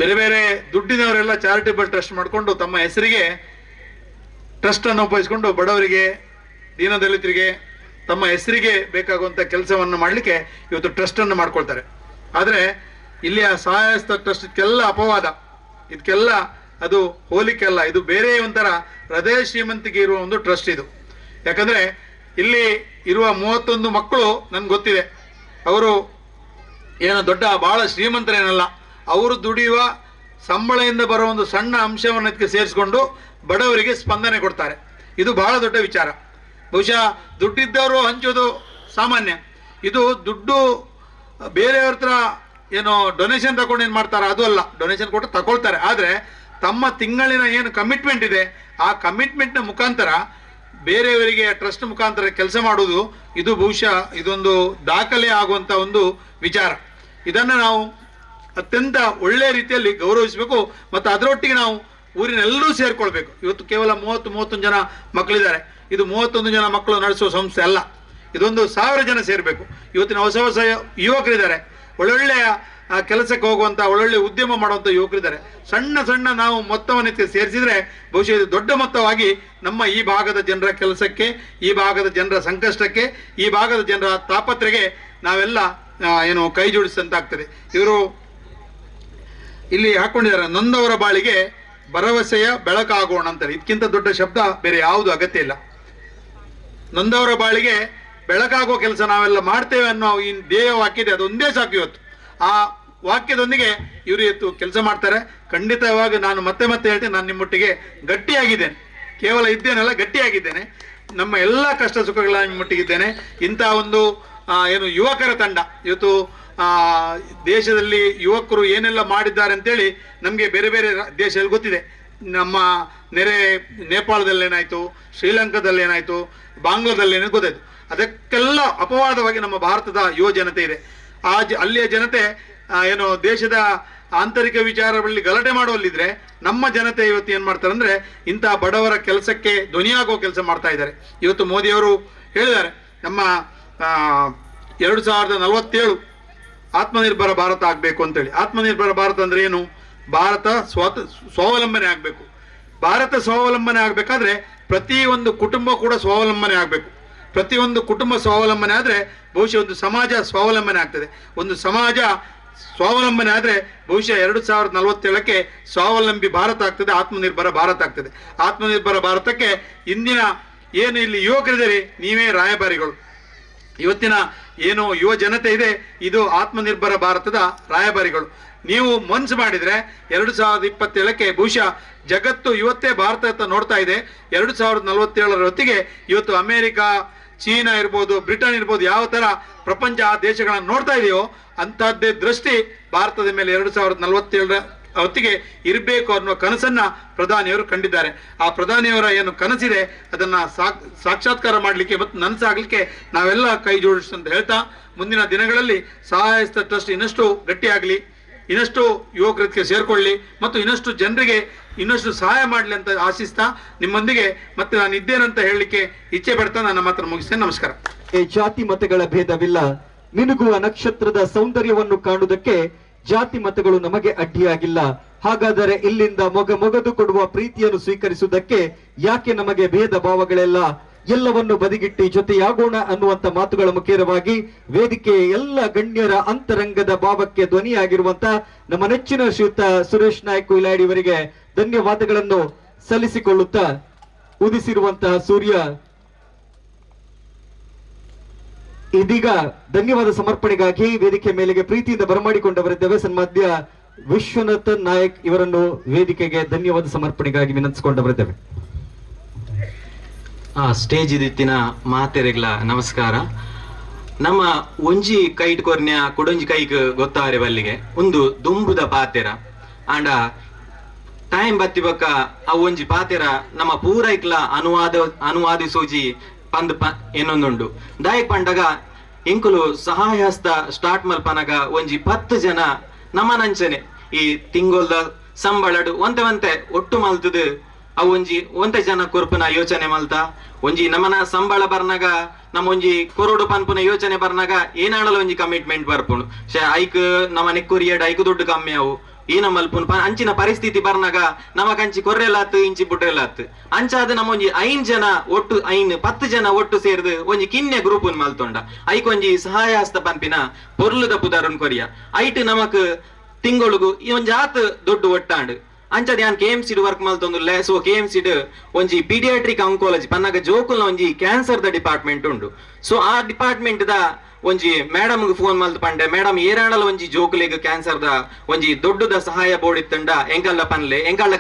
ಬೇರೆ ಬೇರೆ ದುಡ್ಡಿನವರೆಲ್ಲ ಚಾರಿಟೇಬಲ್ ಟ್ರಸ್ಟ್ ಮಾಡಿಕೊಂಡು ತಮ್ಮ ಹೆಸರಿಗೆ ಟ್ರಸ್ಟನ್ನು ಉಪಯೋಗಿಸ್ಕೊಂಡು ಬಡವರಿಗೆ, ದೀನದಲಿತರಿಗೆ ತಮ್ಮ ಹೆಸರಿಗೆ ಬೇಕಾಗುವಂಥ ಕೆಲಸವನ್ನು ಮಾಡಲಿಕ್ಕೆ ಇವತ್ತು ಟ್ರಸ್ಟನ್ನು ಮಾಡ್ಕೊಳ್ತಾರೆ. ಆದರೆ ಇಲ್ಲಿಯ ಸಹಾಯಸ್ಥ ಟ್ರಸ್ಟ್ ಇದಕ್ಕೆಲ್ಲ ಅಪವಾದ, ಇದಕ್ಕೆಲ್ಲ ಅದು ಹೋಲಿಕೆ ಅಲ್ಲ, ಇದು ಬೇರೆ ಒಂಥರ ಹೃದಯ ಶ್ರೀಮಂತಿಕೆ ಇರುವ ಒಂದು ಟ್ರಸ್ಟ್ ಇದು. ಯಾಕಂದರೆ ಇಲ್ಲಿ ಇರುವ 31 ಮಕ್ಕಳು ನನಗೆ ಗೊತ್ತಿದೆ, ಅವರು ಏನೋ ದೊಡ್ಡ ಭಾಳ ಶ್ರೀಮಂತರೇನಲ್ಲ, ಅವರು ದುಡಿಯುವ ಸಂಬಳದಿಂದ ಬರೋ ಒಂದು ಸಣ್ಣ ಅಂಶವನ್ನು ಇದಕ್ಕೆ ಸೇರಿಸ್ಕೊಂಡು ಬಡವರಿಗೆ ಸ್ಪಂದನೆ ಕೊಡ್ತಾರೆ. ಇದು ಬಹಳ ದೊಡ್ಡ ವಿಚಾರ. ಬಹುಶಃ ದುಡ್ಡಿದ್ದವರು ಹಂಚೋದು ಸಾಮಾನ್ಯ, ಇದು ದುಡ್ಡು ಬೇರೆಯವ್ರ ಹತ್ರ ಏನೋ ಡೊನೇಷನ್ ತಗೊಂಡು ಏನು ಮಾಡ್ತಾರೆ ಅದು ಅಲ್ಲ, ಡೊನೇಷನ್ ಕೊಟ್ಟು ತಗೊಳ್ತಾರೆ. ಆದರೆ ತಮ್ಮ ತಿಂಗಳಿನ ಏನು ಕಮಿಟ್ಮೆಂಟ್ ಇದೆ ಆ ಕಮಿಟ್ಮೆಂಟ್ನ ಮುಖಾಂತರ ಬೇರೆಯವರಿಗೆ ಟ್ರಸ್ಟ್ ಮುಖಾಂತರ ಕೆಲಸ ಮಾಡುವುದು, ಇದು ಬಹುಶಃ ಇದೊಂದು ದಾಖಲೆ ಆಗುವಂಥ ಒಂದು ವಿಚಾರ. ಇದನ್ನು ನಾವು ಅತ್ಯಂತ ಒಳ್ಳೆಯ ರೀತಿಯಲ್ಲಿ ಗೌರವಿಸಬೇಕು ಮತ್ತು ಅದರೊಟ್ಟಿಗೆ ನಾವು ಊರಿನೆಲ್ಲರೂ ಸೇರಿಕೊಳ್ಬೇಕು. ಇವತ್ತು ಕೇವಲ 30-31 ಜನ ಮಕ್ಕಳಿದ್ದಾರೆ, ಇದು 31 ಜನ ಮಕ್ಕಳು ನಡೆಸುವ ಸಂಸ್ಥೆ ಅಲ್ಲ, ಇದೊಂದು 1000 ಜನ ಸೇರಬೇಕು. ಇವತ್ತಿನ ಹೊಸ ಹೊಸ ಯುವಕರಿದ್ದಾರೆ, ಒಳ್ಳೊಳ್ಳೆಯ ಕೆಲಸಕ್ಕೆ ಹೋಗುವಂಥ ಒಳ್ಳೊಳ್ಳೆ ಉದ್ಯಮ ಮಾಡುವಂಥ ಯುವಕರಿದ್ದಾರೆ. ಸಣ್ಣ ಸಣ್ಣ ನಾವು ಮೊತ್ತವನ್ನು ಸೇರಿಸಿದರೆ ಬಹುಶಃ ಇದು ದೊಡ್ಡ ಮೊತ್ತವಾಗಿ ನಮ್ಮ ಈ ಭಾಗದ ಜನರ ಕೆಲಸಕ್ಕೆ, ಈ ಭಾಗದ ಜನರ ಸಂಕಷ್ಟಕ್ಕೆ, ಈ ಭಾಗದ ಜನರ ತಾಪತ್ರೆಗೆ ನಾವೆಲ್ಲ ಏನು ಕೈ ಜೋಡಿಸಿದಂತಾಗ್ತದೆ. ಇವರು ಇಲ್ಲಿ ಹಾಕೊಂಡಿದ್ದಾರೆ, ನೊಂದವರ ಬಾಳಿಗೆ ಭರವಸೆಯ ಬೆಳಕಾಗೋಣ ಅಂತಾರೆ. ಇದಕ್ಕಿಂತ ದೊಡ್ಡ ಶಬ್ದ ಬೇರೆ ಯಾವುದು ಅಗತ್ಯ ಇಲ್ಲ. ನೊಂದವರ ಬಾಳಿಗೆ ಬೆಳಕಾಗುವ ಕೆಲಸ ನಾವೆಲ್ಲ ಮಾಡ್ತೇವೆ ಅನ್ನೋ ಈ ಧ್ಯೇಯ ವಾಕ್ಯ ಇದೆ, ಅದೊಂದೇ ಸಾಕು. ಇವತ್ತು ಆ ವಾಕ್ಯದೊಂದಿಗೆ ಇವರು ಇವತ್ತು ಕೆಲಸ ಮಾಡ್ತಾರೆ. ಖಂಡಿತವಾಗಿ ನಾನು ಮತ್ತೆ ಮತ್ತೆ ಹೇಳ್ತೇನೆ, ನಾನು ನಿಮ್ಮೊಟ್ಟಿಗೆ ಗಟ್ಟಿಯಾಗಿದ್ದೇನೆ, ಕೇವಲ ಇದ್ದೇನಲ್ಲ ಗಟ್ಟಿಯಾಗಿದ್ದೇನೆ. ನಮ್ಮ ಎಲ್ಲ ಕಷ್ಟ ಸುಖಗಳ ನಿಮ್ಮೊಟ್ಟಿಗಿದ್ದೇನೆ. ಇಂಥ ಒಂದು ಏನು ಯುವಕರ ತಂಡ ಇವತ್ತು ದೇಶದಲ್ಲಿ ಯುವಕರು ಏನೆಲ್ಲ ಮಾಡಿದ್ದಾರೆ ಅಂತೇಳಿ ನಮಗೆ ಬೇರೆ ಬೇರೆ ದೇಶದಲ್ಲಿ ಗೊತ್ತಿದೆ. ನಮ್ಮ ನೆರೆ ನೇಪಾಳದಲ್ಲೇನಾಯಿತು, ಶ್ರೀಲಂಕಾದಲ್ಲೇನಾಯಿತು, ಬಾಂಗ್ಲಾದಲ್ಲೇನೋ ಗೊತ್ತಾಯಿತು. ಅದಕ್ಕೆಲ್ಲ ಅಪವಾದವಾಗಿ ನಮ್ಮ ಭಾರತದ ಯುವ ಜನತೆ ಇದೆ. ಅಲ್ಲಿಯ ಜನತೆ ಏನು ದೇಶದ ಆಂತರಿಕ ವಿಚಾರಗಳಲ್ಲಿ ಗಲಾಟೆ ಮಾಡುವಲ್ಲಿದ್ರೆ, ನಮ್ಮ ಜನತೆ ಇವತ್ತು ಏನು ಮಾಡ್ತಾರೆ ಅಂದರೆ ಇಂಥ ಬಡವರ ಕೆಲಸಕ್ಕೆ ಧ್ವನಿಯಾಗುವ ಕೆಲಸ ಮಾಡ್ತಾ ಇದ್ದಾರೆ. ಇವತ್ತು ಮೋದಿಯವರು ಹೇಳಿದ್ದಾರೆ, ನಮ್ಮ 2047 ಆತ್ಮನಿರ್ಭರ ಭಾರತ ಆಗಬೇಕು ಅಂತೇಳಿ. ಆತ್ಮನಿರ್ಭರ ಭಾರತ ಅಂದರೆ ಏನು? ಭಾರತ ಸ್ವಾವಲಂಬನೆ ಆಗಬೇಕು. ಭಾರತ ಸ್ವಾವಲಂಬನೆ ಆಗಬೇಕಾದ್ರೆ ಪ್ರತಿಯೊಂದು ಕುಟುಂಬ ಕೂಡ ಸ್ವಾವಲಂಬನೆ ಆಗಬೇಕು. ಪ್ರತಿಯೊಂದು ಕುಟುಂಬ ಸ್ವಾವಲಂಬನೆ ಆದರೆ ಬಹುಶಃ ಒಂದು ಸಮಾಜ ಸ್ವಾವಲಂಬನೆ ಆಗ್ತದೆ. ಒಂದು ಸಮಾಜ ಸ್ವಾವಲಂಬನೆ ಆದರೆ ಬಹುಶಃ 2047ಕ್ಕೆ ಸ್ವಾವಲಂಬಿ ಭಾರತ ಆಗ್ತದೆ, ಆತ್ಮನಿರ್ಭರ ಭಾರತ ಆಗ್ತದೆ. ಆತ್ಮನಿರ್ಭರ ಭಾರತಕ್ಕೆ ಇಂದಿನ ಏನು ಇಲ್ಲಿ ಯುವಕರಿದ್ದಾರೆ, ನೀವೇ ರಾಯಭಾರಿಗಳು. ಇವತ್ತಿನ ಏನು ಯುವ ಜನತೆ ಇದೆ, ಇದು ಆತ್ಮನಿರ್ಭರ ಭಾರತದ ರಾಯಭಾರಿಗಳು. ನೀವು ಮನಸ್ಸು ಮಾಡಿದರೆ 2027ಕ್ಕೆ ಬಹುಶಃ ಜಗತ್ತು ಇವತ್ತೇ ಭಾರತ ನೋಡ್ತಾ ಇದೆ. 2047 ಹೊತ್ತಿಗೆ ಇವತ್ತು ಅಮೇರಿಕಾ, ಚೀನಾ ಇರ್ಬೋದು, ಬ್ರಿಟನ್ ಇರ್ಬೋದು, ಯಾವ ಥರ ಪ್ರಪಂಚ ಆ ದೇಶಗಳನ್ನು ನೋಡ್ತಾ ಇದೆಯೋ ಅಂಥದ್ದೇ ದೃಷ್ಟಿ ಭಾರತದ ಮೇಲೆ 2047 ಹೊತ್ತಿಗೆ ಇರಬೇಕು ಅನ್ನುವ ಕನಸನ್ನು ಪ್ರಧಾನಿಯವರು ಕಂಡಿದ್ದಾರೆ. ಆ ಪ್ರಧಾನಿಯವರ ಏನು ಕನಸಿದೆ ಅದನ್ನು ಸಾಕ್ಷಾತ್ಕಾರ ಮಾಡಲಿಕ್ಕೆ ಮತ್ತು ನನಸಾಗಲಿಕ್ಕೆ ನಾವೆಲ್ಲ ಕೈ ಜೋಡಿಸಂತ ಹೇಳ್ತಾ, ಮುಂದಿನ ದಿನಗಳಲ್ಲಿ ಸಹಾಯಸ್ಥ ಟ್ರಸ್ಟ್ ಇನ್ನಷ್ಟು ಗಟ್ಟಿಯಾಗಲಿ, ಇನ್ನಷ್ಟು ಯುವಕರಿಗೆ ಸೇರಿಕೊಳ್ಳಿ ಮತ್ತು ಇನ್ನಷ್ಟು ಜನರಿಗೆ ಇನ್ನಷ್ಟು ಸಹಾಯ ಮಾಡಲಿ ಅಂತ ಆಶಿಸ್ತಾ ನಿಮ್ಮೊಂದಿಗೆ ಮತ್ತೆ ನಾನು ಇದ್ದೇನಂತ ಹೇಳಲಿಕ್ಕೆ ಇಚ್ಛೆ ಪಡ್ತಾ ನನ್ನ ಮಾತ್ರ ಮುಗಿಸ್ತೇನೆ. ನಮಸ್ಕಾರ. ಜಾತಿ ಮತಗಳ ಭೇದವಿಲ್ಲ, ಮಿನುಗುವ ನಕ್ಷತ್ರದ ಸೌಂದರ್ಯವನ್ನು ಕಾಣುವುದಕ್ಕೆ ಜಾತಿ ಮತಗಳು ನಮಗೆ ಅಡ್ಡಿಯಾಗಿಲ್ಲ. ಹಾಗಾದರೆ ಇಲ್ಲಿಂದ ಮೊಗದು ಕೊಡುವ ಪ್ರೀತಿಯನ್ನು ಸ್ವೀಕರಿಸುವುದಕ್ಕೆ ಯಾಕೆ ನಮಗೆ ಭೇದ ಭಾವಗಳೆಲ್ಲ? ಎಲ್ಲವನ್ನು ಬದಿಗಿಟ್ಟಿ ಜೊತೆಯಾಗೋಣ ಅನ್ನುವಂತ ಮಾತುಗಳ ಮುಖೇನವಾಗಿ ವೇದಿಕೆಯ ಎಲ್ಲ ಗಣ್ಯರ ಅಂತರಂಗದ ಭಾವಕ್ಕೆ ಧ್ವನಿಯಾಗಿರುವಂತ ನಮ್ಮ ನೆಚ್ಚಿನ ಶ್ರೀಯುತ ಸುರೇಶ್ ನಾಯ್ಕ ಕೊಯ್ಲಾಡಿ ಅವರಿಗೆ ಧನ್ಯವಾದಗಳನ್ನು ಸಲ್ಲಿಸಿಕೊಳ್ಳುತ್ತಾ, ಉದಿಸಿರುವಂತಹ ಸೂರ್ಯ ಇದೀಗ ಧನ್ಯವಾದ ಸಮರ್ಪಣೆಗಾಗಿ ವೇದಿಕೆ ಮೇಲೆಗೆ ಪ್ರೀತಿಯಿಂದ ಬರಮಾಡಿಕೊಂಡವರಿದ್ದೇವೆ. ಸನ್ಮಾನ್ಯ ವಿಶ್ವನಾಥ್ ನಾಯಕ್ ಇವರನ್ನು ವೇದಿಕೆಗೆ ಧನ್ಯವಾದ ಸಮರ್ಪಣೆಗಾಗಿ ವಿನಂತಿಸಿಕೊಂಡವರಿದ್ದೇವೆ. ಸ್ಟೇಜ್ ದಿತ್ತಿನ ಮಾತೆರೆಗ್ಲ ನಮಸ್ಕಾರ. ನಮ್ಮ ಒಂಜಿ ಕೈಟ್ ಕೊರ್ನ್ಯ ಕೊಡೊಂಜಿ ಕೈಕ್ ಗೊತ್ತಾರೆ ಬಲ್ಲಿಗೆ ಒಂದು ದುಂಬುದ ಪಾತೆರ ಆಂಡ ಟೈಮ್ ಬತ್ತಿ ಬಕ್ಕ ಆ ಒಂಜಿ ಪಾತೆರ ನಮ್ಮ ಪೂರೈಕ್ಲ ಅನುವಾದಿಸೋಜಿ ಪಂದ್ ಇನ್ನೊಂದುಂಡು ದಾಯಕ್ ಪಂಡಗ ಎಂಕುಲು ಸಹಾಯ ಹಸ್ತ ಸ್ಟಾರ್ಟ್ ಮಲ್ಪನಗ ಒಂಜಿ 10 ಜನ ನಮ್ಮನಂಚನೆ ಈ ತಿಂಗೊಲ್ದ ಸಂಬಳಡು ಒಂತೆ ಒಟ್ಟು ಮಲ್ತದು ಅವು ಒಂತೆ ಜನ ಕೊರ್ಪುನ ಯೋಚನೆ ಮಲ್ತ ಒಂಜಿ ನಮನ ಸಂಬಳ ಬರ್ನಾಗ ನಮ್ಮ ಒಂಜಿ ಕೊರೋಡು ಪನ್ಪುನ ಯೋಚನೆ ಬರ್ನಾಗ ಏನಾಡಲ ಒಂಜಿ ಕಮಿಟ್ಮೆಂಟ್ ಬರ್ಪುಣು ಐಕ್ ನಮ್ಮ ನೆಕ್ಕುರಿಯಡ್ ಐಕ್ ದುಡ್ಡು ಕಮ್ಮಿ ಅವು ಏನ ಮಲ್ಪುನ್ ಅಂಚಿನ ಪರಿಸ್ಥಿತಿ ಬರ್ನಾಗ ನಮಕಂಚಿ ಕೊರ್ರೆಲಾತ್ ಇಂಚಿ ಬುಡ್ರೆಲಾತ್ ಅಂಚಾದ ನಮ್ಮ ಒಂಜಿ 5 ಜನ ಒಟ್ಟು 10 ಜನ ಒಟ್ಟು ಸೇರ್ದು ಒಂಜಿ ಕಿನ್ನೆ ಗ್ರೂಪನ್ ಮಲ್ತೊಂಡ ಐಕ್ ಒಂಜಿ ಸಹಾಯ ಹಸ್ತ ಪನ್ಪಿನ ಪೊರ್ಲುದ ಪುದಾರನ್ ಕೊರಿಯ ಐಟ್ ನಮಕ್ ತಿಂಗೊಳಗು ಈ ಒಂಜಿ ಆತ್ ದೊಡ್ಡ ಒಟ್ಟಾಂಡ್ ಅಂಚದ ಯಾನ್ KMC ವರ್ಕ್ ಮಲ್ತೊಂದುಲ್ಲೆ ಸೊ KMC ಒಂಜಿ ಪೀಡಿಯಾಟ್ರಿಕ್ ಆಂಕಾಲಜಿ ಪನ್ನಗ ಜೋಕುಲ್ನ ಒಂಜಿ ಕ್ಯಾನ್ಸರ್ ದ ಡಿಪಾರ್ಟ್ಮೆಂಟ್ ಉಂಡು ಸೊ ಆ ಡಿಪಾರ್ಟ್ಮೆಂಟ್ ದ ಒಂಜಿ ಮೇಡಮ್ ಫೋನ್ ಮಲ್ತ್ ಪಂಡೆ ಮೇಡಮ್ ಏರಾಣಲ ಒಂಜಿ ಜೋಕುಲೆಗ್ ಕ್ಯಾನ್ಸರ್ ದ ಒಂಜಿ ದೊಡ್ಡದ ಸಹಾಯ ಬೋರ್ಡ್ ಇತ್ತಂಡ ಎಂಕಲ್ಲ ಪನ್ಲೆ ಎಂಕಲ್ಲ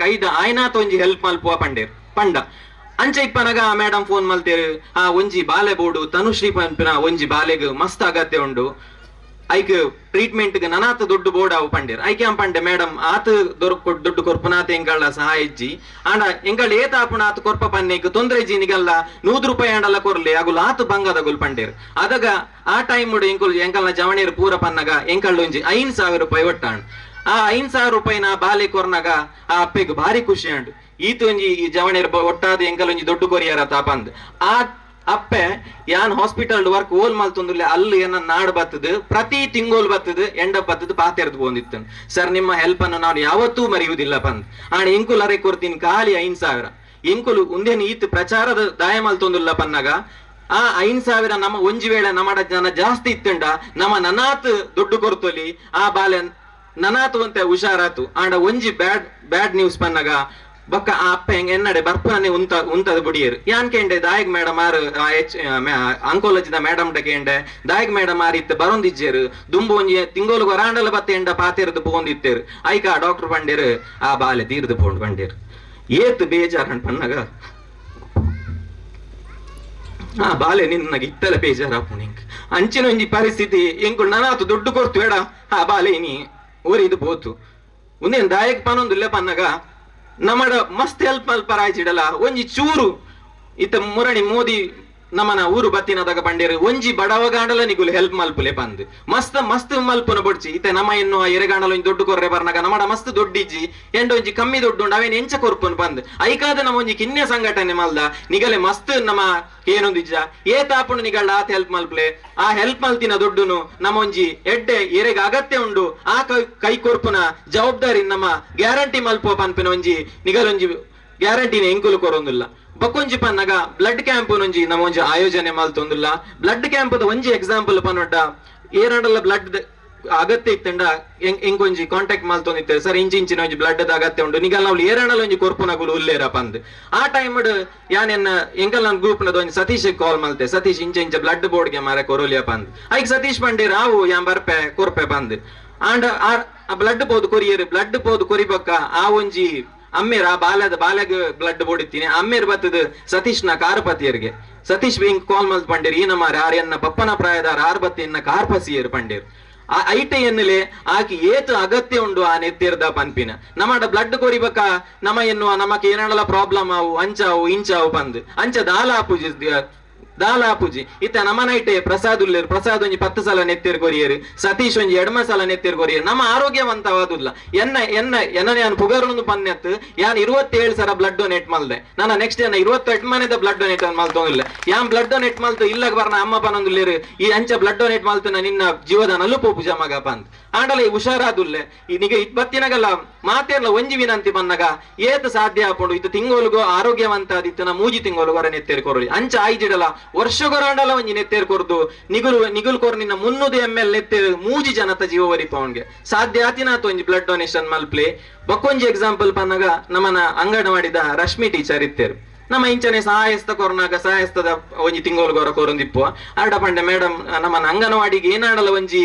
ಕೈದ ಆಯ್ನಾತ ಒಂಜಿ ಹೆಲ್ಪ್ ಮಲ್ಪುವ ಪಂಡ ಅಂಚ ಇಪ್ಪನಗ ಮೇಡಮ್ ಫೋನ್ ಮಲ್ತೇರು ಆ ಒಂಜಿ ಬಾಲೆ ಬೋರ್ಡು ತನುಶ್ರೀ ಪನ್ಪಿನ ಒಂಜಿ ಬಾಲೆಗ್ ಮಸ್ತ್ ಅಗತ್ಯ ಉಂಡು ಐಕ್ ಟ್ರೀಟ್ಮೆಂಟ್ ಗೆ ನನಾತ್ ದೊಡ್ಡ ಬೋರ್ಡ್ ಅವು ಪಂಡೇರ್ ಐಕೆ ಪಂಡೆ ಮೇಡಮ್ ಆತ ದೊಡ್ಡ ಕೊರ್ಪುನಾಥ ಎಂಗಳ ಸಹಾಯ ಇಜ್ಜಿ ಆಂಡ ಎಂಗಳ ಏತ ಆಪುಣ ಆತ ಕೊರ್ಪ ಪನ್ನೆಗ್ ತೊಂದ್ರೆ ಜೀನಿಗಲ್ಲ ₹100 ಆಂಡಲ್ಲ ಕೊರ್ಲೆ ಅಗುಲ್ ಆತ ಬಂಗದಗುಲ್ ಪಂಡೇರ್ ಅದಾಗ ಆ ಟೈಮ್ ಮುಡು ಎಂಕಲ್ನ ಜವಣೇರ್ ಪೂರ ಪನ್ನಗ ಎಂಕಲ್ ಒಂಜಿ ₹5,000 ಒಟ್ಟಾಂಡ್ ಆ ₹5,000 ಬಾಲೆ ಕೊರ್ನಾಗ ಆ ಅಪ್ಪೆಗ್ ಭಾರಿ ಖುಷಿ ಅಂಡ್ ಈತ ಒಂಜಿ ಈ ಜವಣೇರ್ ಒಟ್ಟಾದ ಎಂಕಲ್ ಒಂಜಿ ದೊಡ್ಡ ಕೊರಿಯರ ತಾಪಂದ್ ಆ ಅಪ್ಪೆ ಯಾನ್ ಹಾಸ್ಪಿಟಲ್ ವರ್ಕ್ ಓಲ್ ಮಲ್ತೊಂದುಲ್ಲೆ ಅಲ್ಲಿ ಏನ ನಾಡ್ ಬತ್ತದ ಪ್ರತಿ ತಿಂಗೋಲ್ ಬತ್ತದ ಎಂಡ ಬತ್ತದ ಪಾತೆರ್ದು ಬಂದಿತ್ತು ಸರ್ ನಿಮ್ಮ ಹೆಲ್ಪ್ ಅನ್ನು ನಾನು ಯಾವತ್ತೂ ಮರೆಯುವುದಿಲ್ಲ ಪಂದ್ ಆಣ ಎಂಕುಲ್ ಅರೆ ಕೊಡ್ತೀನಿ ಖಾಲಿ 5,000 ಎಂಕುಲು ಉಂದೇನು ಈತ್ ಪ್ರಚಾರದ ದಾಯ ಮಲ್ತೊಂದುಲ್ಲ ಪನ್ನಗ ಆ 5,000 ನಮ್ಮ ಒಂಜಿ ವೇಳೆ ನಮ್ಮಡ ಜನ ಜಾಸ್ತಿ ಇತ್ತಂಡ ನಮ್ಮ ನನಾತ್ ದುಡ್ಡು ಕೊರ್ತೊಲಿ ಆ ಬಾಲೆ ನನಾತ್ ಒಂತೆ ಹುಷಾರಾತು ಆಂಡ ಒಂಜಿ ಬ್ಯಾಡ್ ನ್ಯೂಸ್ ಪನ್ನಗ ಬೊಕ್ಕ ಆ ಅಪ್ಪ ಹೆಂಗ ಎನ್ನಡೆ ಬರ್ಪನೆ ಉಂತದ ಬುಡಿಯರು ಯಾನ್ ಕೇಂಡೆ ದಾಯಕ್ ಮೇಡಮ್ ಆರ್ ಆಂಕೋಲಜಿದ ಮೇಡಮ್ ಕೇಂಡೆ ದಾಯಕ್ ಮೇಡಮ್ ಆರ್ ಇತ್ತು ಬರೊಂದಿಜ್ಜೇರು ದುಂಬು ಒಂಜಿ ತಿಂಗೋಲು ವರಾಂಡಲ ಬತ್ತೆ ಎಂಡ ಪಾತೆರ್ದು ಪೋಂದಿತ್ತೇರು ಐಕ ಡಾಕ್ಟರ್ ಪಂಡೇರು ಆ ಬಾಲೆ ತೀರ್ದು ಪೋಂಡ್ ಪಂಡೇರು ಏತ್ ಬೇಜಾರ್ ಪನ್ನಗ ಆ ಬಾಲೆ ನಿನ್ನಗ ಇತ್ತಲ ಬೇಜಾರ ಪುಣಿಂಕ್ ಅಂಚಿನ ಒಂಜಿ ಪರಿಸ್ಥಿತಿ ಎಂಕು ನನಾತು ದುಡ್ಡು ಕೊರ್ತು ಬೇಡ ಆ ಬಾಲೆ ನೀ ಓರಿದು ಪೋತು ಒಂದೇನ್ ದಾಯಕ್ ಪನೊಂದುಲ್ಲೆ ಪನ್ನಗ ನಮ್ಮಡ ಮಸ್ತ್ ಹೆಲ್ಪ್ ಮಲ್ಪರಾಯ್ಚಿಡಲ ಒಂಜಿ ಚೂರು ಇತ್ತ ಮುರಣಿ ಮೋದಿ ನಮ್ಮನ ಊರು ಬತ್ತಿನದಾಗ ಪಂಡೇರು ಒಂಜಿ ಬಡವಗಾಂಡಲ ನಿಗುಲು ಹೆಲ್ಪ್ ಮಲ್ಪುಲೆ ಪಂದ್ ಮಸ್ತ್ ಮಲ್ಪುನ ಬೊಡ್ಚಿ ಇತ್ತೆ ನಮ್ಮ ಇನ್ನು ಎರೆಗಾಂಡಲ ಒಂಜಿ ದೊಡ್ಡ ಕೊರ್ರೆ ಬರ್ನಾಗ ನಮ್ಮಡ ಮಸ್ತ್ ದೊಡ್ಡಿಜ್ಜಿ ಎಂಡ ಒಂಜಿ ಕಮ್ಮಿ ದೊಡ್ಡುಂಡು ಅವೇನ್ ಎಂಚ ಕೊರ್ಪುನ್ ಪಂದ್ ಐಕಾದ ನಮ್ಮ ಒಂಜಿ ಕಿನ್ನೆ ಸಂಘಟನೆ ಮಲ್ದ ನಿಗಲೆ ಮಸ್ತ್ ನಮ್ಮ ಏನೊಂದಿಜ್ಜ ಏತಾಪುಂಡು ನಿಗಳ ಆತ ಹೆಲ್ಪ್ ಮಲ್ಪಲೆ ಆ ಹೆಲ್ಪ್ ಮಲ್ತಿನ ದೊಡ್ಡುನು ನಮ್ಮ ಒಂಜಿ ಎಡ್ಡೆ ಎರೆಗ ಅಗತ್ಯ ಉಂಡು ಆ ಕೈ ಕೊರ್ಪುನ ಜವಾಬ್ದಾರಿ ನಮ್ಮ ಗ್ಯಾರಂಟಿ ಮಲ್ಪುವ ಪನ್ಪಿನ ಒಂಜಿ ನಿಗಲೊಂಜಿ ಗ್ಯಾರಂಟಿನ ಎಂಕುಲು ಕೊರೊಂದುಲ್ಲ ಬಕೊಂಜಿ ಪನ್ನಗ ಬ್ಲಡ್ ಕ್ಯಾಂಪ್ ಒಂಜಿ ನಮ್ಮ ಒಂಜಿ ಆಯೋಜನೆ ಮಲ್ತೊಂದುಲ್ಲ ಬ್ಲಡ್ ಕ್ಯಾಂಪ್ ಒಂಜಿ ಎಕ್ಸಾಂಪಲ್ ಪನ್ನೊಡ್ಡ ಏನಾಡಲ್ಲ ಬ್ಲಡ್ ಅಗತ್ಯ ಇತ್ತಂಡ ಎಂಕೊಂಜಿ ಕಾಂಟ್ಯಾಕ್ಟ್ ಮಲ್ತೊಂದಿತ್ತೆ ಸರ್ ಇಂಚಿನ ಒಂಜಿ ಬ್ಲಡ್ ಅಗತ್ಯ ಉಂಡು ನಿಗಲ್ ನಾವು ಏರಾಣಲ ಒಂಜಿ ಕೊರ್ಪುನಗುಲು ಉಲ್ಲೇರ ಪಂದ್ ಆ ಟೈಮ್ ಯಾನೆನ್ನ ಎಂಕಲ್ ನನ್ನ ಗ್ರೂಪ್ ನದ ಒಂಜಿ ಸತೀಶ್ ಕಾಲ್ ಮಲ್ತೆ ಸತೀಶ್ ಇಂಚ ಬ್ಲಡ್ ಬೋರ್ಡ್ ಗೆ ಮಾರ ಕೊರೋಲಿಯ ಪಂದ್ ಐಕ್ ಸತೀಶ್ ಪಂಡೆ ರಾವು ಯಾನ್ ಬರ್ಪೆ ಕೊರ್ಪೆ ಪಂದ್ ಆಂಡ್ ಆ ಬ್ಲಡ್ ಪೋದು ಕೊರಿಯರ್ ಬ್ಲಡ್ ಪೋದು ಕೊರಿಬಕ್ಕ ಆ ಒಂಜಿ ಅಮ್ಮೇರ ಆ ಬಾಲ್ಯಗ್ ಬ್ಲಡ್ ಬೋಡಿತ್ತೀನಿ ಅಮ್ಮೇರ್ ಬತ್ತದ ಸತೀಶ್ನ ಕಾರ್ಪತಿಯರ್ಗೆ ಸತೀಶ್ ಬೆಂಕ್ ಕಾಲ್ ಮಲ್ತ್ ಪಂಡೇರ್ ಈ ನಮ್ಮ ಆರ್ಯನ್ನ ಪಪ್ಪನ ಪ್ರಾಯದಾರ ಆರ್ಬತ್ತಿಯನ್ನ ಕಾರ್ಪಸಿಯರ್ ಪಂಡೇರ್ ಆ ಐಟೆ ಎನ್ನಲೆ ಆಕಿ ಏತು ಅಗತ್ಯ ಉಂಡು ಆ ನೆತ್ತಿರ್ದ ಪನ್ಪಿನ ನಮ್ಮಡ ಬ್ಲಡ್ ಕೊರಿಬಕ ನಮ್ಮ ಎನ್ನುವ ನಮಕ್ ಏನಾಡಲ ಪ್ರಾಬ್ಲಮ್ ಅವು ಅಂಚಾವು ಇಂಚಾವು ಪಂದ್ ಅಂಚ ದಾಲಾಪುಜಿ ಇತ್ತ ನಮ್ಮನೈಟೆ ಪ್ರಸಾದ್ ಉಲ್ಲೇರು ಪ್ರಸಾದ್ ಒಂಜಿ 10 ಸಲ ನೆತ್ತಿರ್ ಕೊರಿಯರು ಸತೀಶ್ ಒಂಜಿ 2 ಸಲ ನೆತ್ತಿರ್ ಕೊರಿಯರು ನಮ್ಮ ಆರೋಗ್ಯವಂತವಾದುಲ್ಲ ಎನ್ನ ಯಾನ್ ಪುಗರ್ನು ಪನ್ನೆತ್ ಯಾನ್ 27 ಸಲ ಬ್ಲಡ್ ಡೊನೇಟ್ ಮಲ್ದೆ ನನ್ನ ನೆಕ್ಸ್ಟ್ ಏನ 28 ಮನೆದ ಬ್ಲಡ್ ಡೊನೇಟ್ ಮಲ್ತೋಗಿಲ್ಲ ಯಾನ್ ಬ್ಲಡ್ ಡೊನೇಟ್ ಮಲ್ತು ಇಲ್ಲಗ ಬರ್ನ ಅಮ್ಮ ಪನೊಂದುಲ್ಲೇರು ಈ ಅಂಚ ಬ್ಲಡ್ ಡೊನೇಟ್ ಮಲ್ತನ ನಿನ್ನ ಜೀವದ ನಲುಪು ಪೂಜ ಮಗ ಪಂದ್ ಆಂಡಲ ಹುಷಾರಾದುಲ್ಲೆ ಈ ನಿಗ ಇಪ್ಪತ್ತಿನಗಲ್ಲ ಮಾತೇರ್ಲ ಒಂಜಿ ವಿನಂತಿ ಪನ್ನಗ ಏತ್ ಸಾಧ್ಯ ಆಪುಂಡು ಇದು ತಿಂಗೋಲುಗೋ ಆರೋಗ್ಯವಂತಾದಿತ್ತನ ಮೂಜಿ ತಿಂಗೋಲುಗೊರ ನೆತ್ತೇರ್ ಕೊರಲಿ ಅಂಚ ಆಯ್ಜಿಡಲ ವರ್ಷಗೊರಾಂಡಲ ಒಂಜಿ ನೆತ್ತೇರ್ ಕೊರ್ದು ನಿಗುಲ್ ಕೊರ್ ನಿನ್ನ 300 ml ನೆತ್ತೇರ್ ಮೂಜಿ ಜನತ ಜೀವ ಒರಿಪವನ್ಗೆ ಸಾಧ್ಯ ಆತಿನಾತು ಒಂಜಿ ಬ್ಲಡ್ ಡೊನೇಷನ್ ಮಲ್ಪ್ಲೆ ಬಕ್ಕೊಂಜಿ ಎಕ್ಸಾಂಪಲ್ ಪನ್ನಗ ನಮ್ಮನ ಅಂಗನವಾಡಿದ ರಶ್ಮಿ ಟೀಚರ್ ಇತ್ತೇರು ನಮ್ಮ ಇಂಚನೆ ಸಹಾಯಸ್ತ ಕೊರ್ನಾಗ ಸಹಾಯಸ್ತದ ಒಂಜಿ ತಿಂಗೋಲುಗೊರ ಕೊರೊಂದಿಪ್ಪುವ ಆಡ ಪಂಡೆ ಮೇಡಮ್ ನಮ್ಮನ ಅಂಗನವಾಡಿಗೆ ಏನಾಡಲ ಒಂಜಿ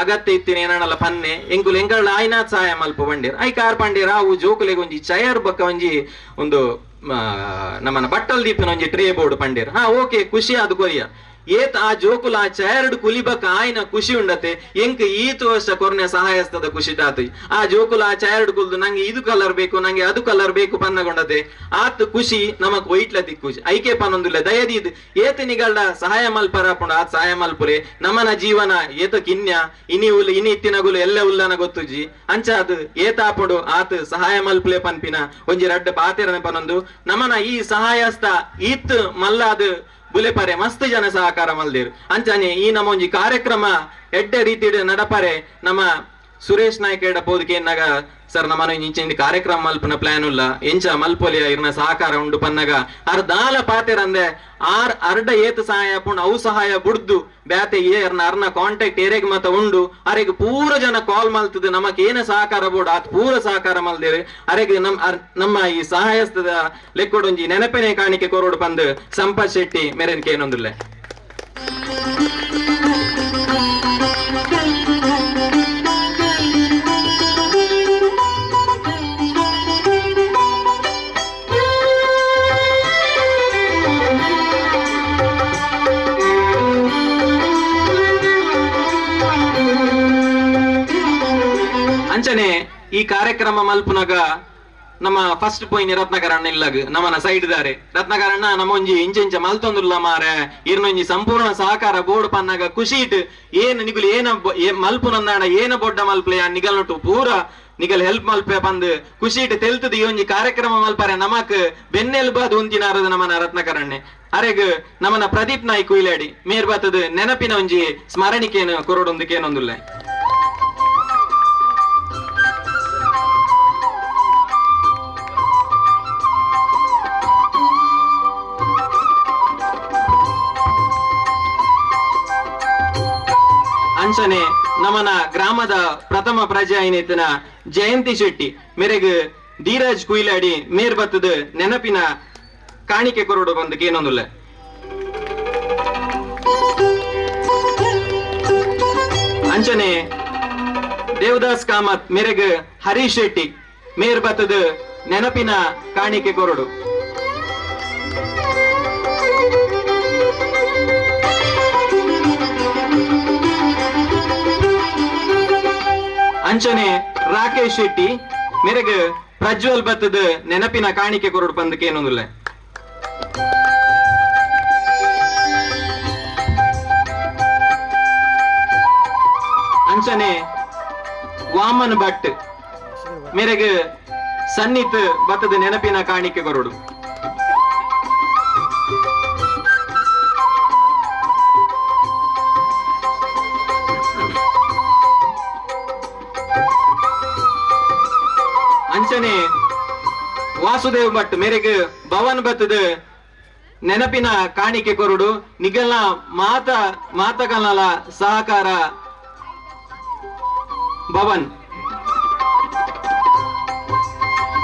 ಅಗತ್ಯ ಇತ್ತಿನ ಏನಾಡಲ್ಲ ಪನ್ನೆ ಎಂಕುಲು ಎಂಗಳ ಆಯ್ನಾತ್ ಸಹಾಯ ಮಲ್ಪ ಬಂಡೇರ್ ಐ ಕಾರ್ ಪಂಡೇರ್ ಅವು ಜೋಕುಲೆಗೆ ಒಂಜಿ ಚಯರ್ ಬಕ್ಕ ಒಂಜಿ ಒಂದು ನಮ್ಮನ ಬಟ್ಟಲ್ ದೀಪಿನ ಒಂಜಿ ಟ್ರೇ ಬೋರ್ಡ್ ಪಂಡೇರ್ ಓಕೆ ಖುಷಿ ಅದು ಕೊರಿಯ ಏತ್ ಆ ಜೋಕುಲ ಆ ಚೇರ್ಡ್ ಕುಲಿಬಕ ಆಯ್ನ ಖುಷಿ ಉಂಡತೆ ಎಂಕ್ ಈತು ವರ್ಷ ಕೊರ್ನೆ ಸಹಾಯ ಹಸ್ತದ ಖುಷಿ ತಾತು ಆ ಜೋಕುಲ ಆ ಚೇರ್ಡ್ ಕುಲ್ದು ನಂಗೆ ಇದು ಕಲರ್ ಬೇಕು ನಂಗೆ ಅದು ಕಲರ್ ಬೇಕು ಪನ್ನಗೊಂಡತೆ ಆತ್ ಖುಷಿ ನಮಕ್ ವೈಟ್ಲ ದಿಕ್ಕುಜಿ ಐಕೆ ಪನ್ನೊಂದುಲ್ಲ ದಯದೀದ್ ಏತ್ ನಿಗಳ್ಳ ಸಹಾಯ ಮಲ್ಪರ ಪುಂಡ ಆತ್ ಸಹಾಯ ಮಲ್ಪುರೆ ನಮನ ಜೀವನ ಏತ ಕಿನ್ಯ ಇನಿ ಇತ್ತಿನಗುಲು ಎಲ್ಲ ಉಲ್ಲನ ಗೊತ್ತುಜಿ ಅಂಚ ಅದು ಏತಾಪಡು ಆತ್ ಸಹಾಯ ಮಲ್ಪುಲೆ ಪನ್ಪಿನ ಒಂಜಿ ರಡ್ಡ ಪಾತೆರನೆ ಪನೊಂದು ನಮನ ಈ ಸಹಾಯ ಹಸ್ತ ಈತ್ ಮಲ್ಲಾದ್ ಬುಲೆಪರೆ ಮಸ್ತ್ ಜನ ಸಹಕಾರ ಮಲ್ದೇರು ಅಂಚಾನೆ ಈ ನಮ್ಮ ಒಂಜಿ ಕಾರ್ಯಕ್ರಮ ಎಡ್ಡೆ ರೀತಿ ನಡಪರೆ ನಮ್ಮ ಸುರೇಶ್ ನಾಯ್ಕ ಎಡ ಪೋದಕ್ಕೆ ಎನ್ನಾಗ ಸರ್ ನಮ್ಮನ ಇಂಚಿನ ಕಾರ್ಯಕ್ರಮ ಮಲ್ಪನ ಪ್ಲಾನ್ ಉಲ್ಲ ಎಂಚ ಮಲ್ಪೊಲಿಯ ಇರ್ನ ಸಹಕಾರ ಉಂಡು ಪನ್ನಗ ದಾಲ ಪಾತೆರ್ ಅಂದೆ ಅರ್ಡ ಏತ್ ಸಹಾಯ ಪುಂಡು ಅವು ಸಹಾಯ ಬುಡ್ದು ಬ್ಯಾತೆ ಅರ್ನ ಕಾಂಟ್ಯಾಕ್ಟ್ ಏರೆಗ್ ಮತ ಉಂಡು ಅರೆಗ್ ಪೂರ ಜನ ಕಾಲ್ ಮಲ್ತದ ನಮಕ್ ಏನ ಸಹಕಾರ ಬೋರ್ಡ್ ಆತ್ ಪೂರ ಸಹಕಾರ ಮಲ್ದೇವೆ ಅರೆಗ್ ನಮ್ಮ ಈ ಸಹಾಯಸ್ತದ ಲೆಕ್ಕೊಡೊಂಜಿ ನೆನಪಿನ ಕಾಣಿಕೆ ಕೊರೋಡು ಪಂದ್ ಸಂಪತ್ ಶೆಟ್ಟಿ ಮೇರೆನ್ಕೆ ಏನೊಂದುಲ್ಲೆ. ಅಂಚನೆ ಈ ಕಾರ್ಯಕ್ರಮ ಮಲ್ಪುನಗ ನಮ್ಮ ಫಸ್ಟ್ ಪೋಯಿನ್ ರತ್ನಕರಣ್ಣ ಇಲ್ಲಗ ನಮ್ಮನ ಸೈಡ್ ದಾರೆ ರತ್ನಕರಣ್ಣ ನಮ್ಮ ಒಂಜಿ ಇಂಚ ಮಲ್ತೊಂದುಲ್ಲ ಮಾರೆ ಇರ್ನೊಂಜಿ ಸಂಪೂರ್ಣ ಸಹಕಾರ ಬೋರ್ಡ್ ಪನ್ನಾಗ ಖುಷಿ ಇಟ್ ಏನ್ ನಿಗುಲು ಏನ ಮಲ್ಪುನಂದಾಣ ಏನ ಬೊಡ್ಡ ಮಲ್ಪಲೆ ನಿಗಲ್ ನೊಟ್ಟು ಪೂರ ನಿಗಲ್ ಹೆಲ್ಪ್ ಮಲ್ಪೆ ಬಂದ್ ಖುಷಿ ಇಟ್ ತೆಲ್ತದ ಈ ಒಂಜಿ ಕಾರ್ಯಕ್ರಮ ಮಲ್ಪಾರೆ ನಮಕ್ ಬೆನ್ನೆಲ್ಬಾದ್ ಉಂತಿನಾರದು ನಮ್ಮನ ರತ್ನಕರಣ್ಣೆ ಅರೆಗ್ ನಮ್ಮನ ಪ್ರದೀಪ್ ನಾಯ್ಕ ಕುಯ್ಲಾಡಿ ಮೇರ್ ಬತ್ತದ ನೆನಪಿನ ಒಂಜಿ ಸ್ಮರಣಿಕೆಯನ್ನು ಕೊರೋಡೊಂದಕ್ಕೇನೊಂದುಲ್ಲೆ. ಅಂಚನೆ ನಮ್ಮನ ಗ್ರಾಮದ ಪ್ರಥಮ ಪ್ರಜೆ ಐನೇತನ ಜಯಂತಿ ಶೆಟ್ಟಿ ಮೇರೆಗ್ ಧೀರಜ್ ಕುಯ್ಲಾಡಿ ಮೇರ್ ಬತ್ತದ ನೆನಪಿನ ಕಾಣಿಕೆ ಕೊರೋಡು ಬಂದಕ್ಕೆ ಏನೊಂದುಲ್ಲ. ಅಂಚನೆ ದೇವದಾಸ್ ಕಾಮತ್ ಮೇರೆಗ್ ಹರೀಶ್ ಶೆಟ್ಟಿ ಮೇರ್ ಬತ್ತದ ನೆನಪಿನ ಕಾಣಿಕೆ ಕೊರೋಡು. ಅಂಚನೆ ರಾಕೇಶ್ ಶೆಟ್ಟಿ ಮೇರೆಗ್ ಪ್ರಜ್ವಲ್ ಬತ್ತದ ನೆನಪಿನ ಕಾಣಿಕೆ ಕೊರಡು ಪಂದಕ್ಕೆ ಏನೊಂದುಲ್ಲೆ. ಅಂಚನೆ ವಾಮನ್ ಭಟ್ ಮೇರೆಗ್ ಸನ್ನಿತ್ ಬತ್ತದ ನೆನಪಿನ ಕಾಣಿಕೆ ಕೊರಡು. ಅಂಚನೆ ವಾಸುದೇವ್ ಭಟ್ ಮೇರೆಗ್ ಭವನ್ ಬತ್ತದ ನೆನಪಿನ ಕಾಣಿಕೆ ಕೊರಡು ನಿಗಲ್ನ ಮಾತಕಲ್ನಲ ಸಹಕಾರ ಭವನ್.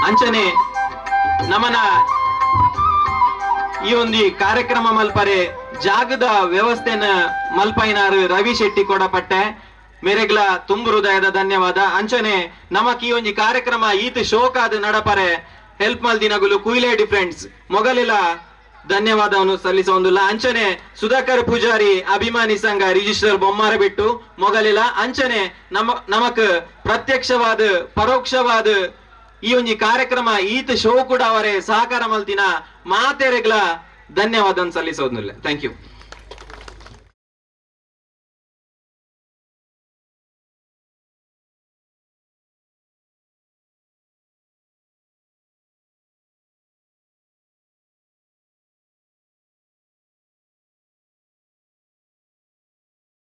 ಅಂಚನೆ ನಮನ ಈ ಒಂದು ಕಾರ್ಯಕ್ರಮ ಮಲ್ಪರೆ ಜಾಗದ ವ್ಯವಸ್ಥೆನ ಮಲ್ಪೈನಾರು ರವಿ ಶೆಟ್ಟಿ ಕೊಡಪಟ್ಟೆ ಮೇರೆಗ್ಲ ತುಂಬ ಹೃದಯದ ಧನ್ಯವಾದ. ಅಂಚನೆ ನಮಕ್ ಈ ಒಂಜಿ ಕಾರ್ಯಕ್ರಮ ಈತ್ ಶೋಕಾದ ನಡಪರೆ ಹೆಲ್ಪ್ ಮಲ್ದಿನಗುಲು ಕುಯ್ಲೇಡಿ ಫ್ರೆಂಡ್ಸ್ ಮೊಗಲಿಲ ಧನ್ಯವಾದವನ್ನು ಸಲ್ಲಿಸೊಂದುಲ್ಲ. ಅಂಚನೆ ಸುಧಾಕರ್ ಪೂಜಾರಿ ಅಭಿಮಾನಿ ಸಂಘ ರಿಜಿಸ್ಟರ್ ಬೊಮ್ಮಾರ ಬಿಟ್ಟು ಮೊಗಲಿಲ. ಅಂಚನೆ ನಮಕ್ ಪ್ರತ್ಯಕ್ಷವಾದ ಪರೋಕ್ಷವಾದ ಈ ಒಂಜಿ ಕಾರ್ಯಕ್ರಮ ಈತ್ ಶೋ ಕೂಡ ಅವರೇ ಸಹಕಾರ ಮಲ್ತಿನ ಮಾತೆರೆಗ್ಲ ಧನ್ಯವಾದ ಸಲ್ಲಿಸೋದಿಲ್ಲ. Thank you.